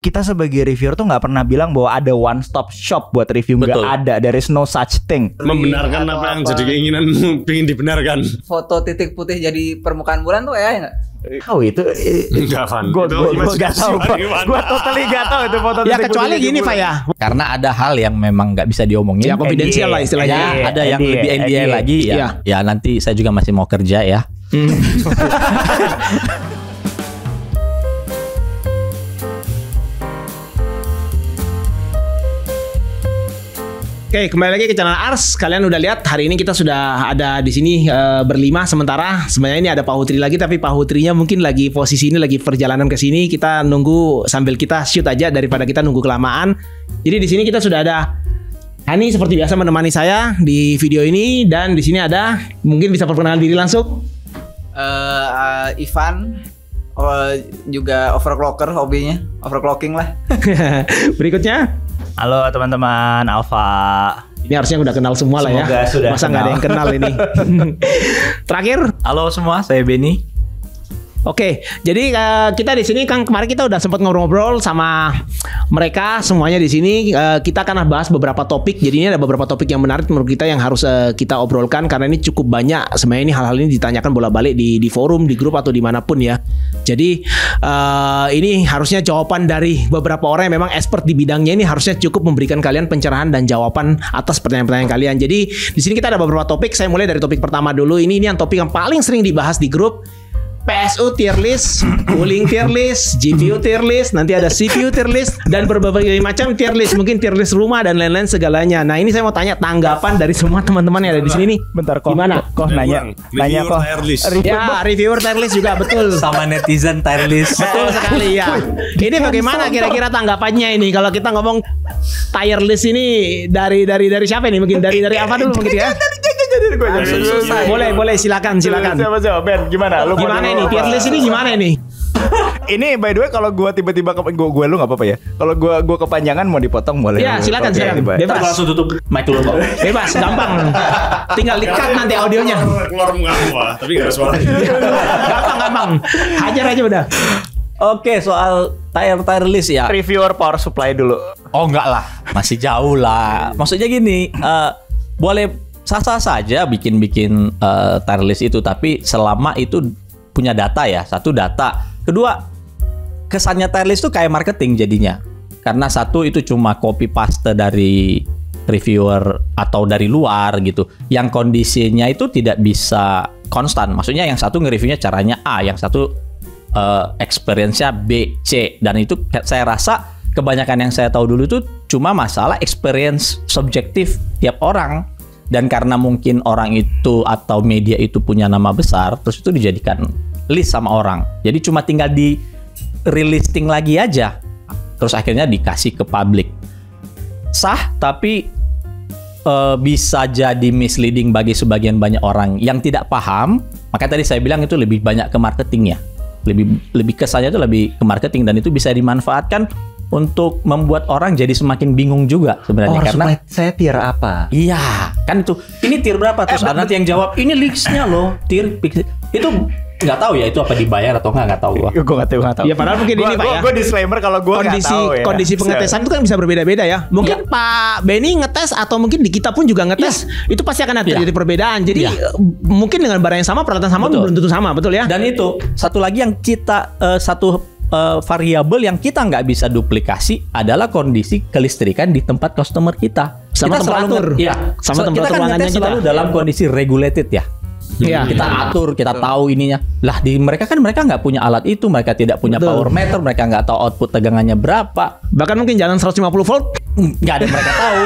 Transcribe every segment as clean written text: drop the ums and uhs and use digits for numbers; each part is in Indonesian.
kita sebagai reviewer tuh nggak pernah bilang bahwa ada one stop shop buat review. Nggak ada, there is no such thing. Membenarkan apa yang jadi keinginanmu, pengen dibenarkan. Foto titik putih jadi permukaan bulan tuh AI nggak? Oh itu enggak, Van. Gue gak tahu. Gue totally gak tahu itu foto. Ya kecuali gini Pak ya. Karena ada hal yang memang nggak bisa diomongin. Ya konfidensial lah istilahnya. Ada yang lebih NDA lagi ya. Ya nanti saya juga masih mau kerja ya. Oke, kembali lagi ke channel Ars. Kalian udah lihat hari ini kita sudah ada di sini berlima. Sementara sebenarnya ini ada Pak Hutri lagi, tapi Pak Hutrinya mungkin lagi posisi ini lagi perjalanan ke sini. Kita nunggu sambil kita shoot aja daripada kita nunggu kelamaan. Jadi di sini kita sudah ada Hani seperti biasa menemani saya di video ini, dan di sini ada, mungkin bisa perkenalan diri langsung. Ivan, juga overclocker hobinya, overclocking lah. Berikutnya. Halo teman-teman, Alfa. Ini harusnya udah kenal semua lah ya. Sudah Masa nggak ada yang kenal ini. Terakhir. Halo semua, saya Benny. Oke, jadi kita di sini kan kemarin kita udah sempat ngobrol-ngobrol sama mereka semuanya di sini. Kita akan bahas beberapa topik. Jadi ini ada beberapa topik yang menarik menurut kita yang harus kita obrolkan karena ini cukup banyak. Sebenarnya ini hal-hal ini ditanyakan bolak-balik di forum, di grup atau dimanapun ya. Jadi ini harusnya jawaban dari beberapa orang yang memang expert di bidangnya ini harusnya cukup memberikan kalian pencerahan dan jawaban atas pertanyaan-pertanyaan kalian. Jadi di sini kita ada beberapa topik. Saya mulai dari topik pertama dulu. Ini yang topik yang paling sering dibahas di grup. PSU tier list, cooling tier list, GPU tier list, nanti ada CPU tier list, dan berbagai macam tier list, mungkin tier list rumah dan lain-lain segalanya. Nah ini saya mau tanya tanggapan dari semua teman-teman yang ada di sini nih. Bentar kok. Gimana? Kok nanya kok. Ya reviewer tier list juga betul. Sama netizen tier list. Betul sekali ya. Ini bagaimana kira-kira tanggapannya ini kalau kita ngomong tier list ini dari siapa nih? Mungkin dari apa dulu mungkin ya? Boleh silakan. Siapa Ben? Gimana? Lu gimana ini? Tier list ini gimana ini? Ini by the way kalau gue tiba-tiba gue lu nggak apa-apa ya. Kalau gue kepanjangan mau dipotong boleh. Ya silakan. Bebas. Langsung tutup mic dulu kok. Bebas, gampang. Tinggal di-cut nanti audionya. Keluar muka gua, tapi nggak ada suara. Gampang. Hajar aja udah. Oke, soal tier list ya. Reviewer power supply dulu. Oh enggak lah, masih jauh lah. Maksudnya gini, boleh sah-sah saja bikin tier list itu, tapi selama itu punya data ya. Satu, data. Kedua, kesannya tier list itu kayak marketing jadinya. Karena satu itu cuma copy paste dari reviewer atau dari luar gitu. Yang kondisinya itu tidak bisa konstan. Maksudnya yang satu nge-reviewnya caranya A, yang satu experience-nya B, C. Dan itu saya rasa kebanyakan yang saya tahu dulu itu cuma masalah experience subjektif tiap orang. Dan karena mungkin orang itu atau media itu punya nama besar, terus itu dijadikan list sama orang. Jadi cuma tinggal di relisting lagi aja. Terus akhirnya dikasih ke publik. Sah, tapi bisa jadi misleading bagi sebagian banyak orang yang tidak paham. Makanya tadi saya bilang itu lebih banyak ke marketing ya. Lebih kesannya itu lebih ke marketing, dan itu bisa dimanfaatkan untuk membuat orang jadi semakin bingung juga sebenarnya. Karena saya tier apa? Iya, kan itu. Ini tier berapa? Terus nanti yang jawab ini listnya loh, tier itu nggak tahu ya itu apa dibayar atau nggak tahu gua. Gue nggak tahu. Ya padahal mungkin ini Pak ya. Gue disclaimer kalau gue nggak tahu ya. Kondisi pengetesan itu kan bisa berbeda-beda ya. Mungkin Pak Benny ngetes atau mungkin di kita pun juga ngetes. Itu pasti akan ada terjadi perbedaan. Jadi mungkin dengan barang yang sama, peralatan sama belum tentu sama, betul ya. Dan itu satu lagi yang kita variabel yang kita nggak bisa duplikasi adalah kondisi kelistrikan di tempat customer kita. Sama kita temperatur. Sama temperatur ruangannya kita selalu dalam kondisi regulated ya. Iya. Kita atur, kita tahu ininya. Lah di mereka nggak punya alat itu, mereka tidak punya power meter, mereka nggak tahu output tegangannya berapa. Bahkan mungkin jalan 150 volt nggak ada mereka tahu.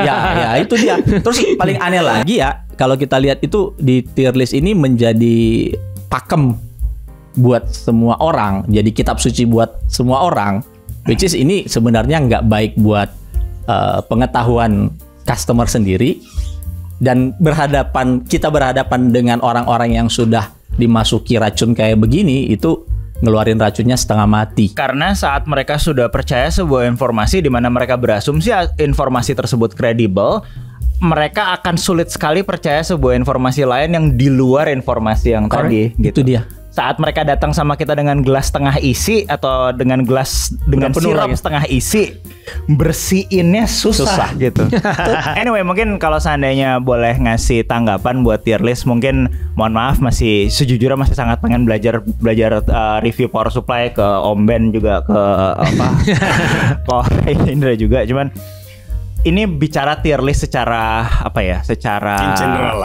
ya itu dia. Terus paling aneh lagi ya, kalau kita lihat itu di tier list ini menjadi pakem buat semua orang, jadi kitab suci buat semua orang, which is ini sebenarnya nggak baik buat pengetahuan customer sendiri. Dan kita berhadapan dengan orang-orang yang sudah dimasuki racun kayak begini, itu ngeluarin racunnya setengah mati. Karena saat mereka sudah percaya sebuah informasi di mana mereka berasumsi informasi tersebut kredibel, mereka akan sulit sekali percaya sebuah informasi lain yang di luar informasi yang tadi. Gitu. Itu dia. saat mereka datang sama kita dengan gelas setengah isi atau dengan gelas dengan penuh sirup lagi. setengah isi, bersihinnya susah gitu. Anyway, mungkin kalau seandainya boleh ngasih tanggapan buat tier list, mungkin mohon maaf masih sejujurnya masih sangat pengen belajar review power supply ke Om Ben juga ke Ko Indra juga, cuman ini bicara tier list secara apa ya? Secara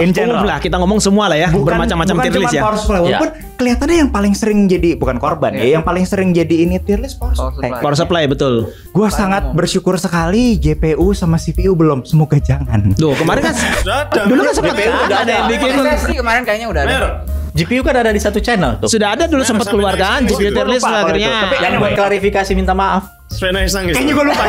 In general Umum lah. lah, kita ngomong semua lah ya, bermacam-macam tier list ya. Power supply, walaupun kelihatannya yang paling sering jadi bukan korban ya, yang paling sering jadi ini tier list power supply. Power supply betul. Gua sangat bersyukur sekali GPU sama CPU belum, semoga jangan. Duh, kemarin kan Sudah ada. dulu kan sempat GPU udah ada yang bikin Sesi kemarin kayaknya udah ada. Mer. GPU kan ada di satu channel tuh. sudah ada dulu sempat sampai keluar kan nangis. GPU tier list Lupa kalau akhirnya. itu. Tapi Yang buat klarifikasi minta maaf. Svena Isang gitu. Kayaknya gue lupa.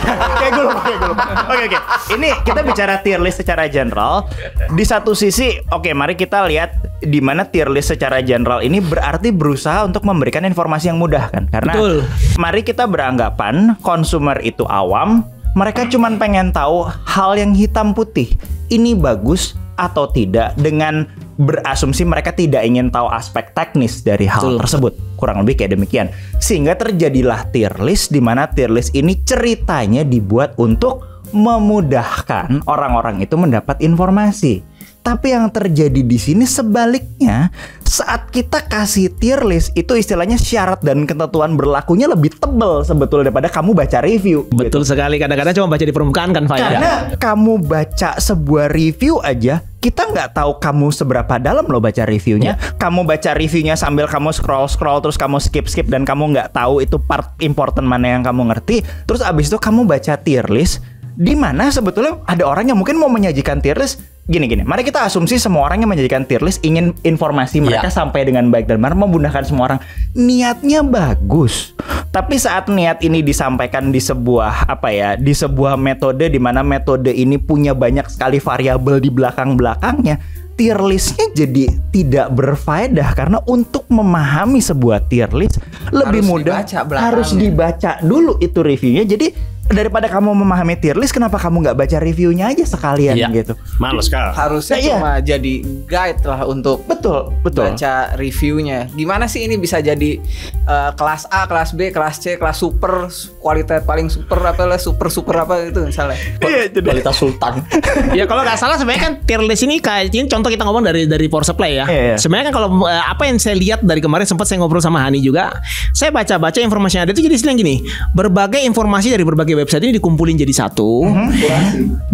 Oke. Ini kita bicara tier list secara general. Di satu sisi, oke, mari kita lihat di mana tier list secara general ini berarti berusaha untuk memberikan informasi yang mudah kan? Karena Betul. mari kita beranggapan konsumer itu awam, mereka cuman pengen tahu hal yang hitam putih. Ini bagus atau tidak, dengan berasumsi mereka tidak ingin tahu aspek teknis dari hal tersebut. Kurang lebih kayak demikian. Sehingga terjadilah tier list, di mana tier list ini ceritanya dibuat untuk memudahkan orang-orang itu mendapat informasi. Tapi yang terjadi di sini sebaliknya, saat kita kasih tier list itu istilahnya syarat dan ketentuan berlakunya lebih tebal sebetulnya daripada kamu baca review. Betul sekali, kadang-kadang cuma baca di permukaan kan Fai. Karena kamu baca sebuah review aja, kita nggak tahu kamu seberapa dalam lo baca reviewnya. Kamu baca reviewnya sambil kamu scroll terus kamu skip dan kamu nggak tahu itu part important mana yang kamu ngerti. Terus abis itu kamu baca tier list, di mana sebetulnya ada orang yang mungkin mau menyajikan tier list gini. Mari kita asumsi semua orang yang menjadikan tier list ingin informasi mereka sampai dengan baik dan benar, memudahkan semua orang. Niatnya bagus. Tapi saat niat ini disampaikan di sebuah di sebuah metode, di mana metode ini punya banyak sekali variabel di belakang-belakangnya, tier listnya jadi tidak berfaedah. Karena untuk memahami sebuah tier list lebih mudah harus dibaca dulu itu reviewnya. Jadi daripada kamu memahami tier list, kenapa kamu nggak baca reviewnya aja sekalian gitu? Males kah? Harusnya cuma jadi guide lah untuk betul baca reviewnya. Gimana sih ini bisa jadi kelas A, kelas B, kelas C, kelas super, kualitas paling super super apa gitu misalnya. Kualitas sultan. Ya kalau nggak salah sebenarnya kan tier list ini kayak ini contoh kita ngomong dari power supply ya. Sebenarnya kan kalau apa yang saya lihat dari kemarin, sempat saya ngobrol sama Hani juga, saya baca informasi yang ada itu jadi istilah gini, berbagai informasi dari berbagai website ini dikumpulin jadi satu,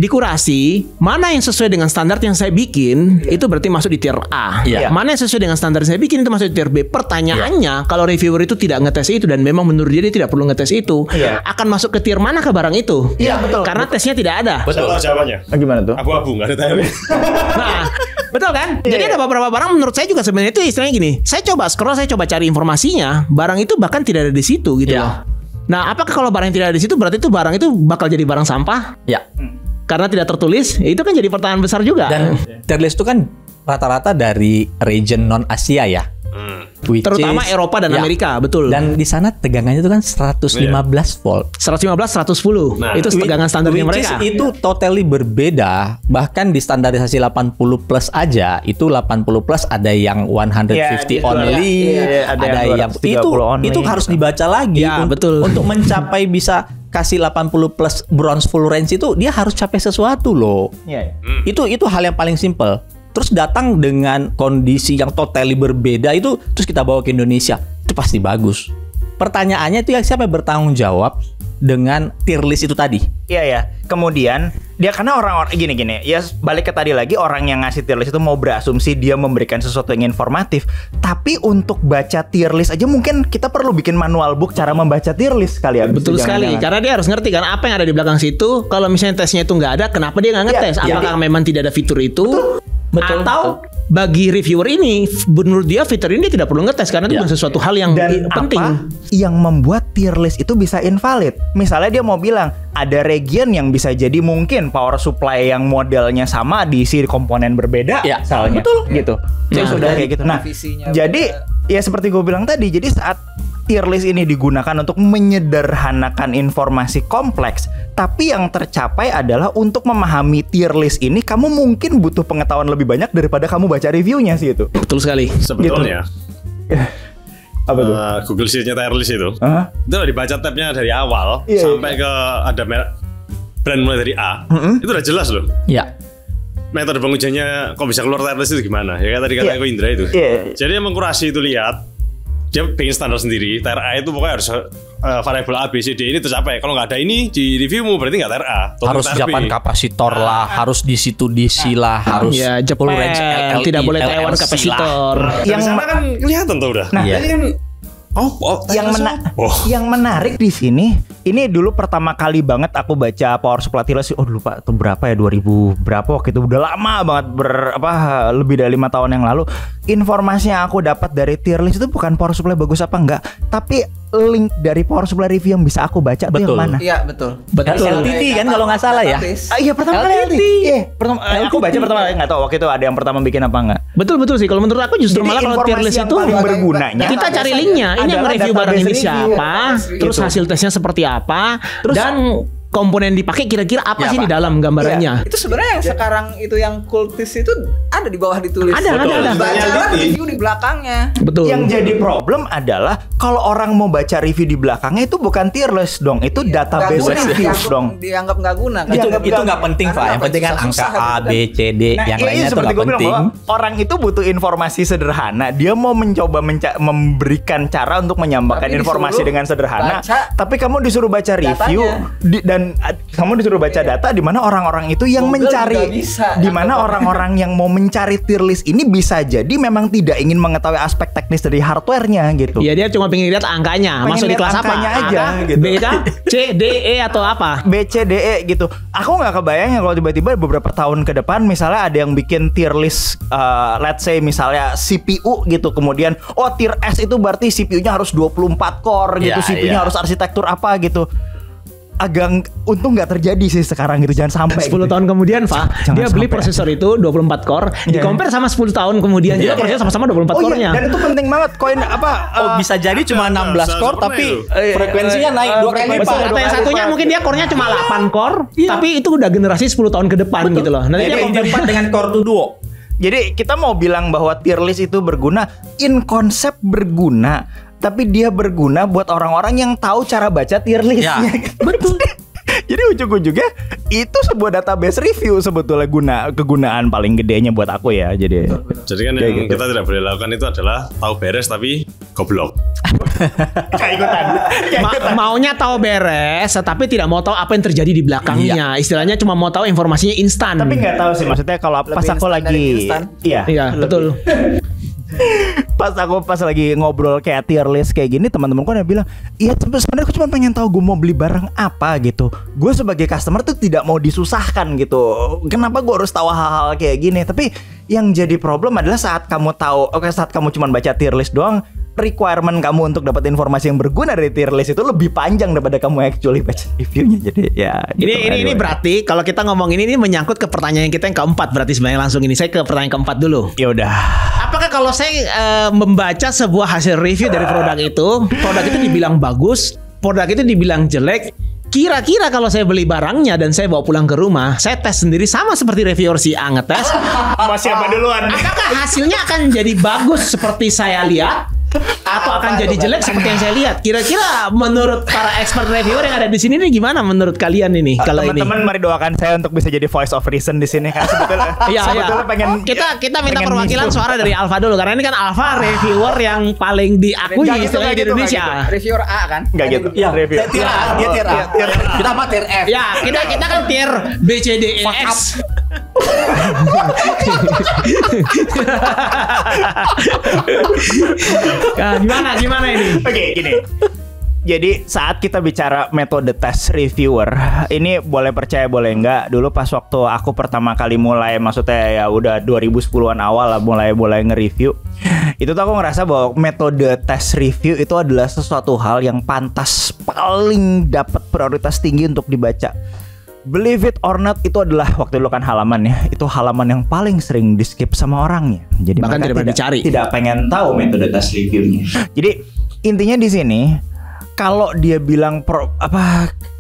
dikurasi, mana yang sesuai dengan standar yang saya bikin itu berarti masuk di tier A. Mana yang sesuai dengan standar yang saya bikin itu masuk di tier B. Pertanyaannya, kalau reviewer itu tidak ngetes itu dan memang menurut dia tidak perlu ngetes itu, akan masuk ke tier mana ke barang itu? Karena tesnya tidak ada. Betul jawabannya. Gimana tuh? Abu-abu nggak ada tanya. Nah, betul kan? Jadi ada beberapa barang menurut saya juga sebenarnya itu istilahnya gini. Saya coba scroll, saya coba cari informasinya, barang itu bahkan tidak ada di situ gitu loh. Nah, apakah kalau barang yang tidak ada di situ berarti itu barang itu bakal jadi barang sampah? Ya. Karena tidak tertulis, itu kan jadi pertanyaan besar juga. Dan tier list itu kan rata-rata dari region non Asia ya. Terutama Eropa dan Amerika, betul. Dan di sana tegangannya itu kan 115 volt. 115, 110. Nah, itu tegangan standarnya mereka. Itu totally berbeda. Bahkan di standarisasi 80 plus aja, itu 80 plus ada yang 150 only, ada yang itu harus dibaca lagi betul. Untuk mencapai bisa kasih 80 plus bronze full range itu dia harus capai sesuatu loh. Itu hal yang paling simple. Terus datang dengan kondisi yang totally berbeda itu, terus kita bawa ke Indonesia, itu pasti bagus. Pertanyaannya itu siapa yang bertanggung jawab dengan tier list itu tadi? Iya. Kemudian dia, karena orang-orang gini ya, balik ke tadi lagi, orang yang ngasih tier list itu mau berasumsi dia memberikan sesuatu yang informatif. Tapi untuk baca tier list aja mungkin kita perlu bikin manual book cara membaca tier list kali ya. Betul sekali, karena dia harus ngerti kan apa yang ada di belakang situ. Kalau misalnya tesnya itu nggak ada, kenapa dia nggak ngetes? Apakah memang tidak ada fitur itu? Betul. Atau bagi reviewer ini, menurut dia fitur ini dia tidak perlu ngetes karena itu bukan sesuatu hal yang penting. Apa yang membuat tier list itu bisa invalid? Misalnya dia mau bilang ada region yang bisa jadi mungkin power supply yang modelnya sama diisi komponen berbeda, misalnya. Betul. Gitu. Jadi sudah kayak gitu. Nah, jadi ya seperti gue bilang tadi, jadi saat tier list ini digunakan untuk menyederhanakan informasi kompleks, tapi yang tercapai adalah untuk memahami tier list ini kamu mungkin butuh pengetahuan lebih banyak daripada kamu baca reviewnya sih itu. Betul sekali. Sebetulnya Apa tuh? Google Sheet-nya tier list itu. Hah? Itu udah dibaca tabnya dari awal Iya, sampai ke ada brand mulai dari A. Itu udah jelas loh. Ya. Metode pengujiannya kok bisa keluar tier list itu gimana? Ya kan tadi kata Iya. aku Indra itu. Iya. Jadi emang kurasi itu lihat dia bikin standar sendiri. Tier A itu pokoknya harus variabel A, B, C, D ini tercapai. Kalau nggak ada ini di reviewmu berarti nggak tier A. Turun Harus tier B. japan kapasitor lah, harus di situ DC lah, harus Ya, full Jepang range LLI, tidak boleh Taiwan LLC kapasitor. lah. Yang sana kan kelihatan tuh udah. Nah, Iya. Jadi kan yang menarik di sini, ini dulu pertama kali banget aku baca power supply tier list. Oh lupa itu berapa ya, 2000 berapa waktu itu, udah lama banget, lebih dari 5 tahun yang lalu. Informasi yang aku dapat dari tier list itu bukan power supply bagus apa enggak, tapi link dari power supply review yang bisa aku baca tuh yang Betul. mana? Iya betul. LTT kan kalau nggak salah ya. Iya pertama kali LTT. Iya, aku baca pertama kali, nggak tahu waktu itu ada yang pertama bikin apa enggak. Betul sih. Kalau menurut aku justru Jadi malah kalau tier informasi list yang itu paling bergunanya kita cari linknya. Ini yang adalah review barang ini database review. siapa, terus Gitu. hasil tesnya seperti apa, Terus- dan komponen dipakai kira-kira apa Ya, sih Pak. di dalam gambarannya. Itu sebenarnya yang sekarang itu yang kultis itu ada di bawah ditulis. Ada. Bacalah review di belakangnya. Betul. Yang jadi problem adalah kalau orang mau baca review di belakangnya itu bukan tier list dong, itu database Nggak guna, reviews dianggap- dong. Dianggap nggak guna kan? Itu Dianggap nggak penting, Karena Pak. Yang apa? penting kan angka Susah-susah A, gitu B, kan. C, D. Yang lainnya itu seperti nggak gue bilang penting. bahwa orang itu butuh informasi sederhana. Dia mau mencoba memberikan cara untuk menyampaikan Tapi informasi disuruh dengan sederhana. baca Tapi kamu disuruh baca review dan kamu disuruh baca data di mana orang-orang itu yang Google mencari, juga bisa. di mana orang-orang yang mau mencari tier list ini bisa jadi memang tidak ingin mengetahui aspek teknis dari hardware-nya gitu. Ya dia cuma pengen lihat angkanya, Pengen masuk di lihat kelas apa? angkanya aja, A, gitu. B, C, D, E atau apa? B, C, D, E gitu. Aku nggak kebayang ya kalau tiba-tiba beberapa tahun ke depan misalnya ada yang bikin tier list, let's say misalnya CPU gitu, kemudian tier S itu berarti CPU-nya harus 24 core gitu, Ya, CPU-nya ya. harus arsitektur apa gitu. Agak untung nggak terjadi sih sekarang gitu, jangan sampai 10 gitu. tahun kemudian, Pak, Jangan dia beli sampai. prosesor itu 24 core, Iya. di-compare sama 10 tahun kemudian juga prosesor sama-sama 24 Oh core-nya. iya, dan itu penting banget koin apa? Bisa jadi cuma 16 core sebenarnya tapi itu. frekuensinya naik 2 kali frekuensi- lipat. Atau yang satunya mungkin dia core-nya cuma 8 core, tapi itu udah generasi 10 tahun ke depan gitu loh. Nanti dia Jadi compare 4 dengan core duo. Jadi kita mau bilang bahwa tier list itu berguna, in konsep berguna, tapi dia berguna buat orang-orang yang tahu cara baca tier list. Ya, betul. Jadi ujung-ujungnya itu sebuah database review sebetulnya kegunaan paling gedenya buat aku ya. Jadi Jadi kan Kayak yang gitu. kita tidak boleh lakukan itu adalah tahu beres tapi goblok. kayak ikutan. maunya tahu beres, tapi tidak mau tahu apa yang terjadi di belakangnya. Istilahnya cuma mau tahu informasinya instan. Tapi nggak tahu sih, maksudnya kalau pas Lebih aku instan lagi, dari instan. Iya, betul. pas lagi ngobrol kayak tier list kayak gini, teman-temanku udah bilang, iya sebenarnya aku cuma pengen tahu gue mau beli barang apa gitu. Gue sebagai customer tuh tidak mau disusahkan gitu. Kenapa gue harus tahu hal-hal kayak gini? Tapi yang jadi problem adalah saat kamu tahu, saat kamu cuma baca tier list doang, requirement kamu untuk dapat informasi yang berguna dari tier list itu lebih panjang daripada kamu actually baca reviewnya. Jadi ya. Ini berarti kalau kita ngomong ini menyangkut ke pertanyaan kita yang keempat, berarti sebenarnya langsung ini saya ke pertanyaan keempat dulu. Ya udah. Apakah kalau saya membaca sebuah hasil review dari produk itu dibilang bagus, produk itu dibilang jelek, kira-kira kalau saya beli barangnya dan saya bawa pulang ke rumah, saya tes sendiri sama seperti reviewer si A ngetes, Mau siapa duluan? apakah hasilnya akan jadi bagus seperti saya lihat? Atau akan jadi jelek seperti yang saya lihat? Kira-kira menurut para expert reviewer yang ada di sini nih gimana menurut kalian ini? Kalau ini, Teman-teman mari doakan saya untuk bisa jadi voice of reason di sini karena sebetulnya Iya, sebetulnya iya. pengen Kita minta pengen perwakilan ngisi. suara dari Alfa dulu karena ini kan Alfa reviewer yang paling diakui Nggak gitu, istilahnya nggak di gitu, Indonesia. nggak Reviewer A kan? Enggak gitu. Ya, Review. tier A, dia tier A. Kita mah tier F. Ya, kita kan tier B, C, D, E, X. Nah, gimana ini? Oke, gini. Jadi saat kita bicara metode test reviewer, ini boleh percaya boleh enggak. Dulu pas waktu aku pertama kali mulai, maksudnya ya udah 2010-an awal lah mulai nge-review. Itu tuh aku ngerasa bahwa metode test review itu adalah sesuatu hal yang pantas paling dapat prioritas tinggi untuk dibaca. Believe it or not, itu adalah waktu dulu kan halaman ya. Itu halaman yang paling sering di skip sama orangnya. Jadi Bahkan mereka tidak dicari. tidak pengen tahu metode test reviewnya. Jadi intinya di sini, kalau dia bilang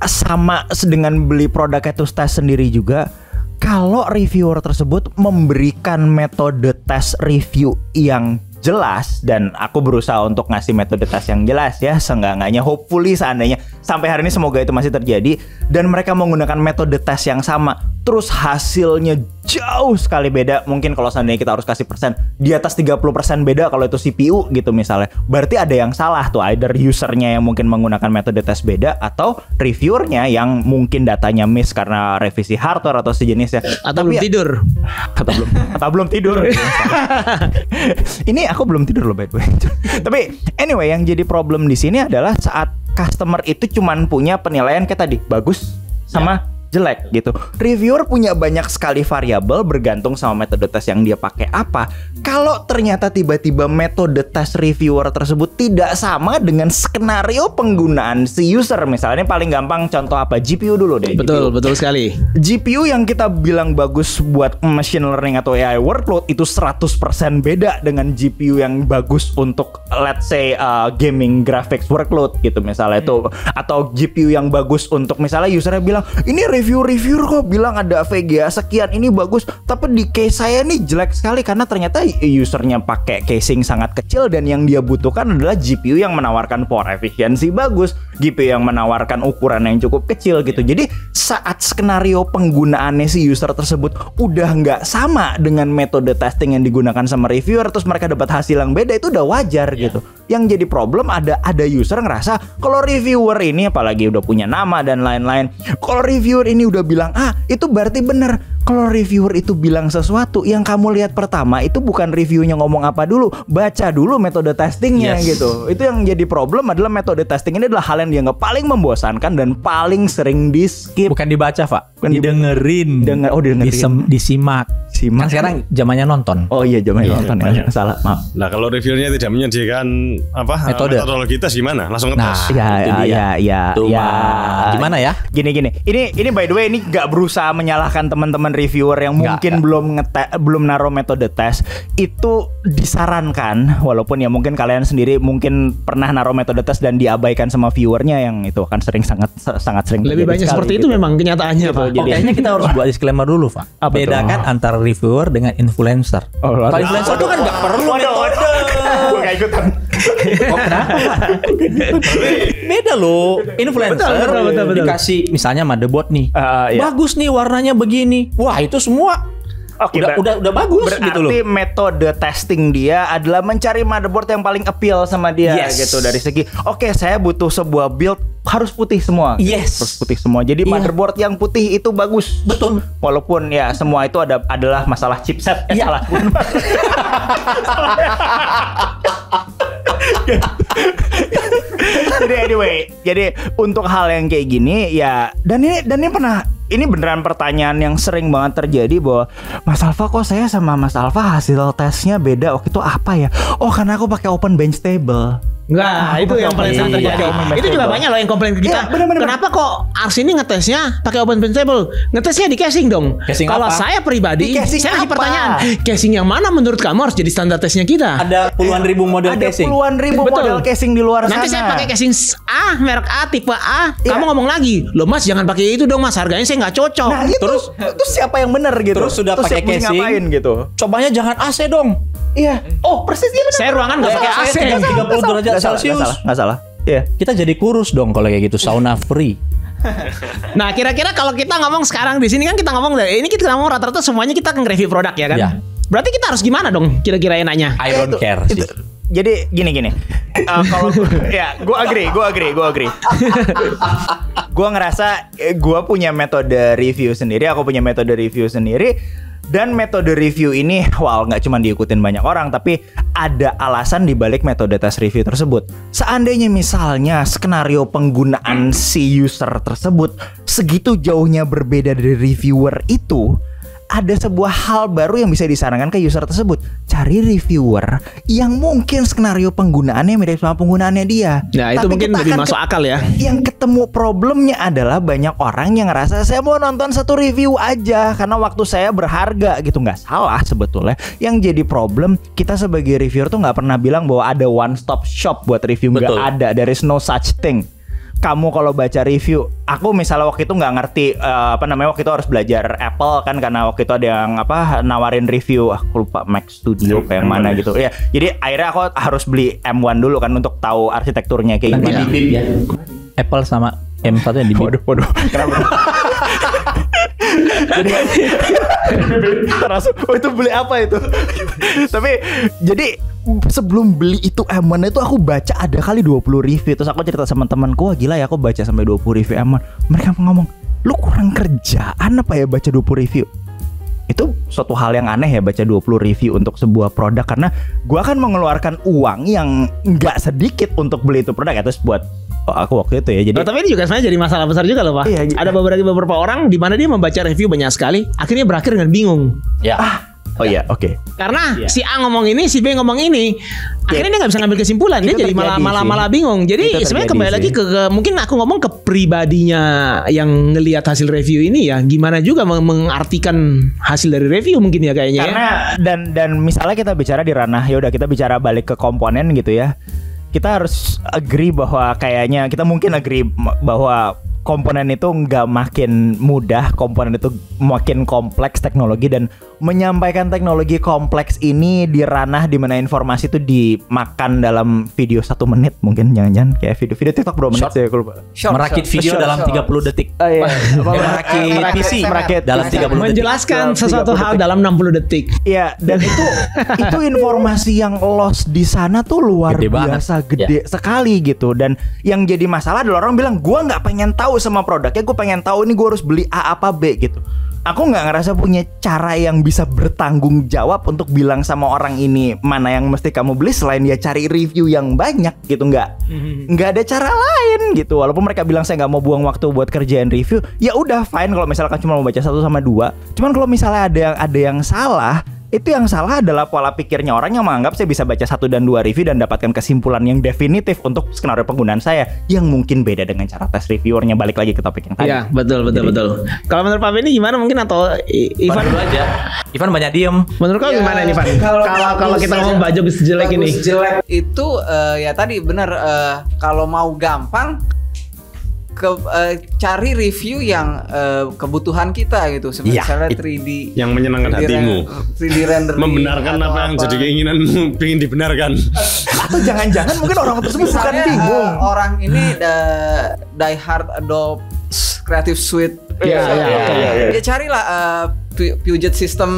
sama dengan beli produknya itu tes sendiri juga, kalau reviewer tersebut memberikan metode tes review yang jelas, dan aku berusaha untuk ngasih metode tes yang jelas ya, seenggak-enggaknya hopefully seandainya sampai hari ini semoga itu masih terjadi, dan mereka menggunakan metode tes yang sama terus hasilnya jauh sekali beda. Mungkin kalau seandainya kita harus kasih persen di atas 30% beda kalau itu CPU gitu misalnya, berarti ada yang salah tuh, either usernya yang mungkin menggunakan metode tes beda atau reviewernya yang mungkin datanya miss karena revisi hardware atau sejenisnya, Atau belum tidur. atau belum tidur. Ini aku belum tidur loh by the way. Tapi anyway, yang jadi problem di sini adalah saat customer itu cuman punya penilaian kayak tadi, bagus sama jelek gitu. Reviewer punya banyak sekali variabel bergantung sama metode tes yang dia pakai apa. Kalau ternyata tiba-tiba metode tes reviewer tersebut tidak sama dengan skenario penggunaan si user, misalnya paling gampang contoh apa? GPU dulu deh. Betul, betul sekali. GPU yang kita bilang bagus buat machine learning atau AI workload itu 100% beda dengan GPU yang bagus untuk let's say gaming graphics workload gitu misalnya itu, atau GPU yang bagus untuk misalnya usernya bilang ini reviewer kok bilang ada VGA sekian ini bagus, tapi di case saya nih jelek sekali karena ternyata usernya pakai casing sangat kecil dan yang dia butuhkan adalah GPU yang menawarkan power efficiency bagus, GPU yang menawarkan ukuran yang cukup kecil gitu. Jadi saat skenario penggunaannya si user tersebut udah nggak sama dengan metode testing yang digunakan sama reviewer, terus mereka dapat hasil yang beda, itu udah wajar gitu. Yang jadi problem ada user ngerasa kalau reviewer ini apalagi udah punya nama dan lain-lain, kalau reviewer ini udah bilang itu berarti bener. Kalau reviewer itu bilang sesuatu, yang kamu lihat pertama itu bukan reviewnya ngomong apa dulu, baca dulu metode testingnya gitu. Itu yang jadi problem adalah metode testing ini adalah hal yang dianggap paling membosankan dan paling sering di skip. Bukan dibaca, Pak. Bukan didengerin. Didengerin. Disimak. Kan sekarang zamannya nonton. Oh iya, zamannya nonton ya. Salah, maaf. Nah, kalau reviewernya tidak menyediakan metodologi tes gimana? Langsung ngetes. Ya. Gimana ya? Gini. Ini by the way ini nggak berusaha menyalahkan teman-teman reviewer yang mungkin belum naruh metode tes. Itu disarankan, walaupun ya mungkin kalian sendiri mungkin pernah naruh metode tes dan diabaikan sama viewernya, yang itu akan sangat sering lebih banyak seperti gitu. itu memang kenyataannya, Pak. Jadi kayaknya kita harus buat disclaimer dulu, Pak. Bedakan antara reviewer dengan influencer. Kalau influencer itu kan nggak perlu metode. Gue nggak ikutan. Oh, kenapa? Beda loh. Influencer Betul. dikasih misalnya motherboard nih. Iya. Bagus nih warnanya begini. Wah, itu semua Oke, udah bagus gitu loh. Berarti metode testing dia adalah mencari motherboard yang paling appeal sama dia gitu dari segi saya butuh sebuah build harus putih semua. Harus putih semua. Jadi motherboard yang putih itu bagus. Betul. Walaupun ya semua itu adalah masalah chipset. Salah. Jadi anyway, untuk hal yang kayak gini ya, dan ini pernah, ini beneran pertanyaan yang sering banget terjadi bahwa Mas Alfa, kok saya sama Mas Alfa hasil tesnya beda waktu itu apa ya? Oh, karena aku pakai Open Bench Table. Enggak, itu yang paling sering terjadi. Itu juga banyak loh yang komplain ke kita. Bener. Kenapa kok Ars ini ngetesnya pakai Open Bench Table? Ngetesnya di casing dong. apa? Kalau saya pribadi, saya masih pertanyaan, casing yang mana menurut kamu harus jadi standar tesnya kita? Ada puluhan ribu model casing. Ada puluhan ribu model casing di luar sana. Nanti saya pakai casing A, merek A, tipe A. Kamu ngomong lagi, loh Mas jangan pakai itu dong Mas, harganya saya nggak cocok. Nah terus siapa yang benar gitu? Terus sudah pakai casing, ngapain gitu? Cobanya jangan AC dong. Iya. Oh persis dia benar. Saya ruangan nggak pakai AC. 30 derajat Celcius. Nggak salah. Iya. Kita jadi kurus dong kalau kayak gitu, sauna free. Nah kira-kira kalau kita ngomong sekarang di sini kan kita ngomong ini kita ngomong rata-rata semuanya kita nge-review produk ya kan? Ya. Berarti kita harus gimana dong kira-kira enaknya? I don't care sih. Jadi gini. Kalau ya, gue agree. Gue ngerasa gue punya metode review sendiri, aku punya metode review sendiri. Dan metode review ini, nggak cuma diikutin banyak orang, tapi ada alasan dibalik metode tes review tersebut. Seandainya misalnya skenario penggunaan si user tersebut segitu jauhnya berbeda dari reviewer itu, ada sebuah hal baru yang bisa disarankan ke user tersebut. Cari reviewer yang mungkin skenario penggunaannya mirip sama penggunaannya dia. Nah itu mungkin lebih masuk akal ya. Yang ketemu problemnya adalah banyak orang yang ngerasa saya mau nonton satu review aja karena waktu saya berharga gitu. Nggak salah sebetulnya. Yang jadi problem, kita sebagai reviewer tuh nggak pernah bilang bahwa ada one stop shop buat review. Nggak ada, there is no such thing. kamu kalau baca review, aku misalnya waktu itu nggak ngerti waktu itu harus belajar Apple kan, karena waktu itu ada yang nawarin review, aku lupa Mac Studio kayak yang mana gitu. Ya, jadi akhirnya aku harus beli M1 dulu kan untuk tahu arsitekturnya kayak Nanti gimana. di bip ya. Apple sama M1 yang di bip. Waduh. Kenapa? Terus, itu beli apa itu? Tapi jadi sebelum beli itu M1 itu aku baca ada kali 20 review. Terus aku cerita sama temanku, wah gila ya aku baca sampai 20 review M1. Mereka ngomong, lu kurang kerjaan apa ya baca 20 review? Itu suatu hal yang aneh ya baca 20 review untuk sebuah produk, karena gua kan mengeluarkan uang yang nggak sedikit untuk beli itu produk ya, terus buat aku waktu itu ya. Jadi tapi ini juga sebenarnya jadi masalah besar juga loh Pak. Iya, Ada beberapa orang di mana dia membaca review banyak sekali, akhirnya berakhir dengan bingung. Ya. oh iya, oke. Karena si A ngomong ini, si B ngomong ini, akhirnya dia nggak bisa ngambil kesimpulan. Dia Itu jadi terjadi malah sih. bingung. Jadi Itu sebenarnya terjadi kembali lagi sih. ke mungkin aku ngomong ke pribadinya yang ngelihat hasil review ini ya, gimana juga mengartikan hasil dari review mungkin ya kayaknya. Karena dan misalnya kita bicara di ranah, ya udah kita bicara balik ke komponen gitu ya. Kita harus agree bahwa kayaknya kita mungkin agree bahwa komponen itu nggak makin mudah, komponen itu makin kompleks teknologi, dan menyampaikan teknologi kompleks ini di ranah di mana informasi itu dimakan dalam video 1 menit, mungkin jangan-jangan kayak video TikTok berapa menit Short. sih aku lupa. Merakit video dalam 30 detik. Iya. Merakit PC dalam 30 detik. menjelaskan 30 sesuatu hal detik. dalam 60 detik. Iya, dan itu informasi yang lost di sana tuh luar Gede banget. biasa gede sekali gitu. Dan yang jadi masalah adalah orang bilang gua nggak pengen tahu sama produknya, gue pengen tahu ini gue harus beli A apa B gitu. Aku nggak ngerasa punya cara yang bisa bertanggung jawab untuk bilang sama orang ini mana yang mesti kamu beli selain dia cari review yang banyak gitu. Nggak ada cara lain gitu. Walaupun mereka bilang saya nggak mau buang waktu buat kerjaan review, ya udah fine kalau misalkan cuma mau baca 1 sama 2. Cuman kalau misalnya ada yang salah, itu yang salah adalah pola pikirnya orang yang menganggap saya bisa baca 1 dan 2 review dan dapatkan kesimpulan yang definitif untuk skenario penggunaan saya, yang mungkin beda dengan cara tes reviewernya. Balik lagi ke topik yang tadi. Iya, betul. Kalau menurut Pak Benny gimana mungkin, atau Ivan Dulu aja. Ivan banyak diem. menurut kau gimana nih Ivan? Kalau kita ngomong bagus jelek ini. Bagus jelek itu ya tadi benar, kalau mau gampang cari review yang kebutuhan kita gitu. Misalnya 3D yang menyenangkan hatimu. 3D render Membenarkan apa yang jadi keinginanmu, ingin dibenarkan. Atau jangan-jangan mungkin orang tersebut bukan Misalnya, bingung. orang ini die hard Adobe Creative Suite. Iya. Ya carilah Puget System.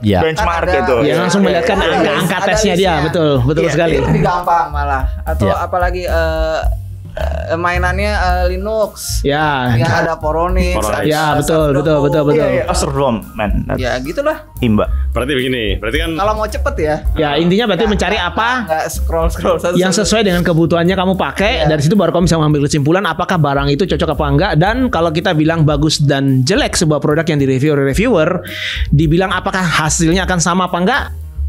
Ya. Benchmark Kan ada- gitu. Ya langsung melihatkan Ada angka list- tesnya ada dia, listnya. betul Iya, sekali. Itu lebih gampang malah. Atau Ya. apalagi mainannya Linux. Ya, Yang ada Poronix. Poronix. Ya, betul. Iya, serem, man. Ya gitulah. Imba. Berarti begini, berarti kan Kalau mau cepet ya. Ya intinya berarti mencari apa Nggak scroll satu. yang sesuai dengan kebutuhannya kamu pakai. Dari situ baru kamu bisa mengambil kesimpulan apakah barang itu cocok apa enggak. Dan kalau kita bilang bagus dan jelek sebuah produk yang direview oleh reviewer, dibilang apakah hasilnya akan sama apa enggak,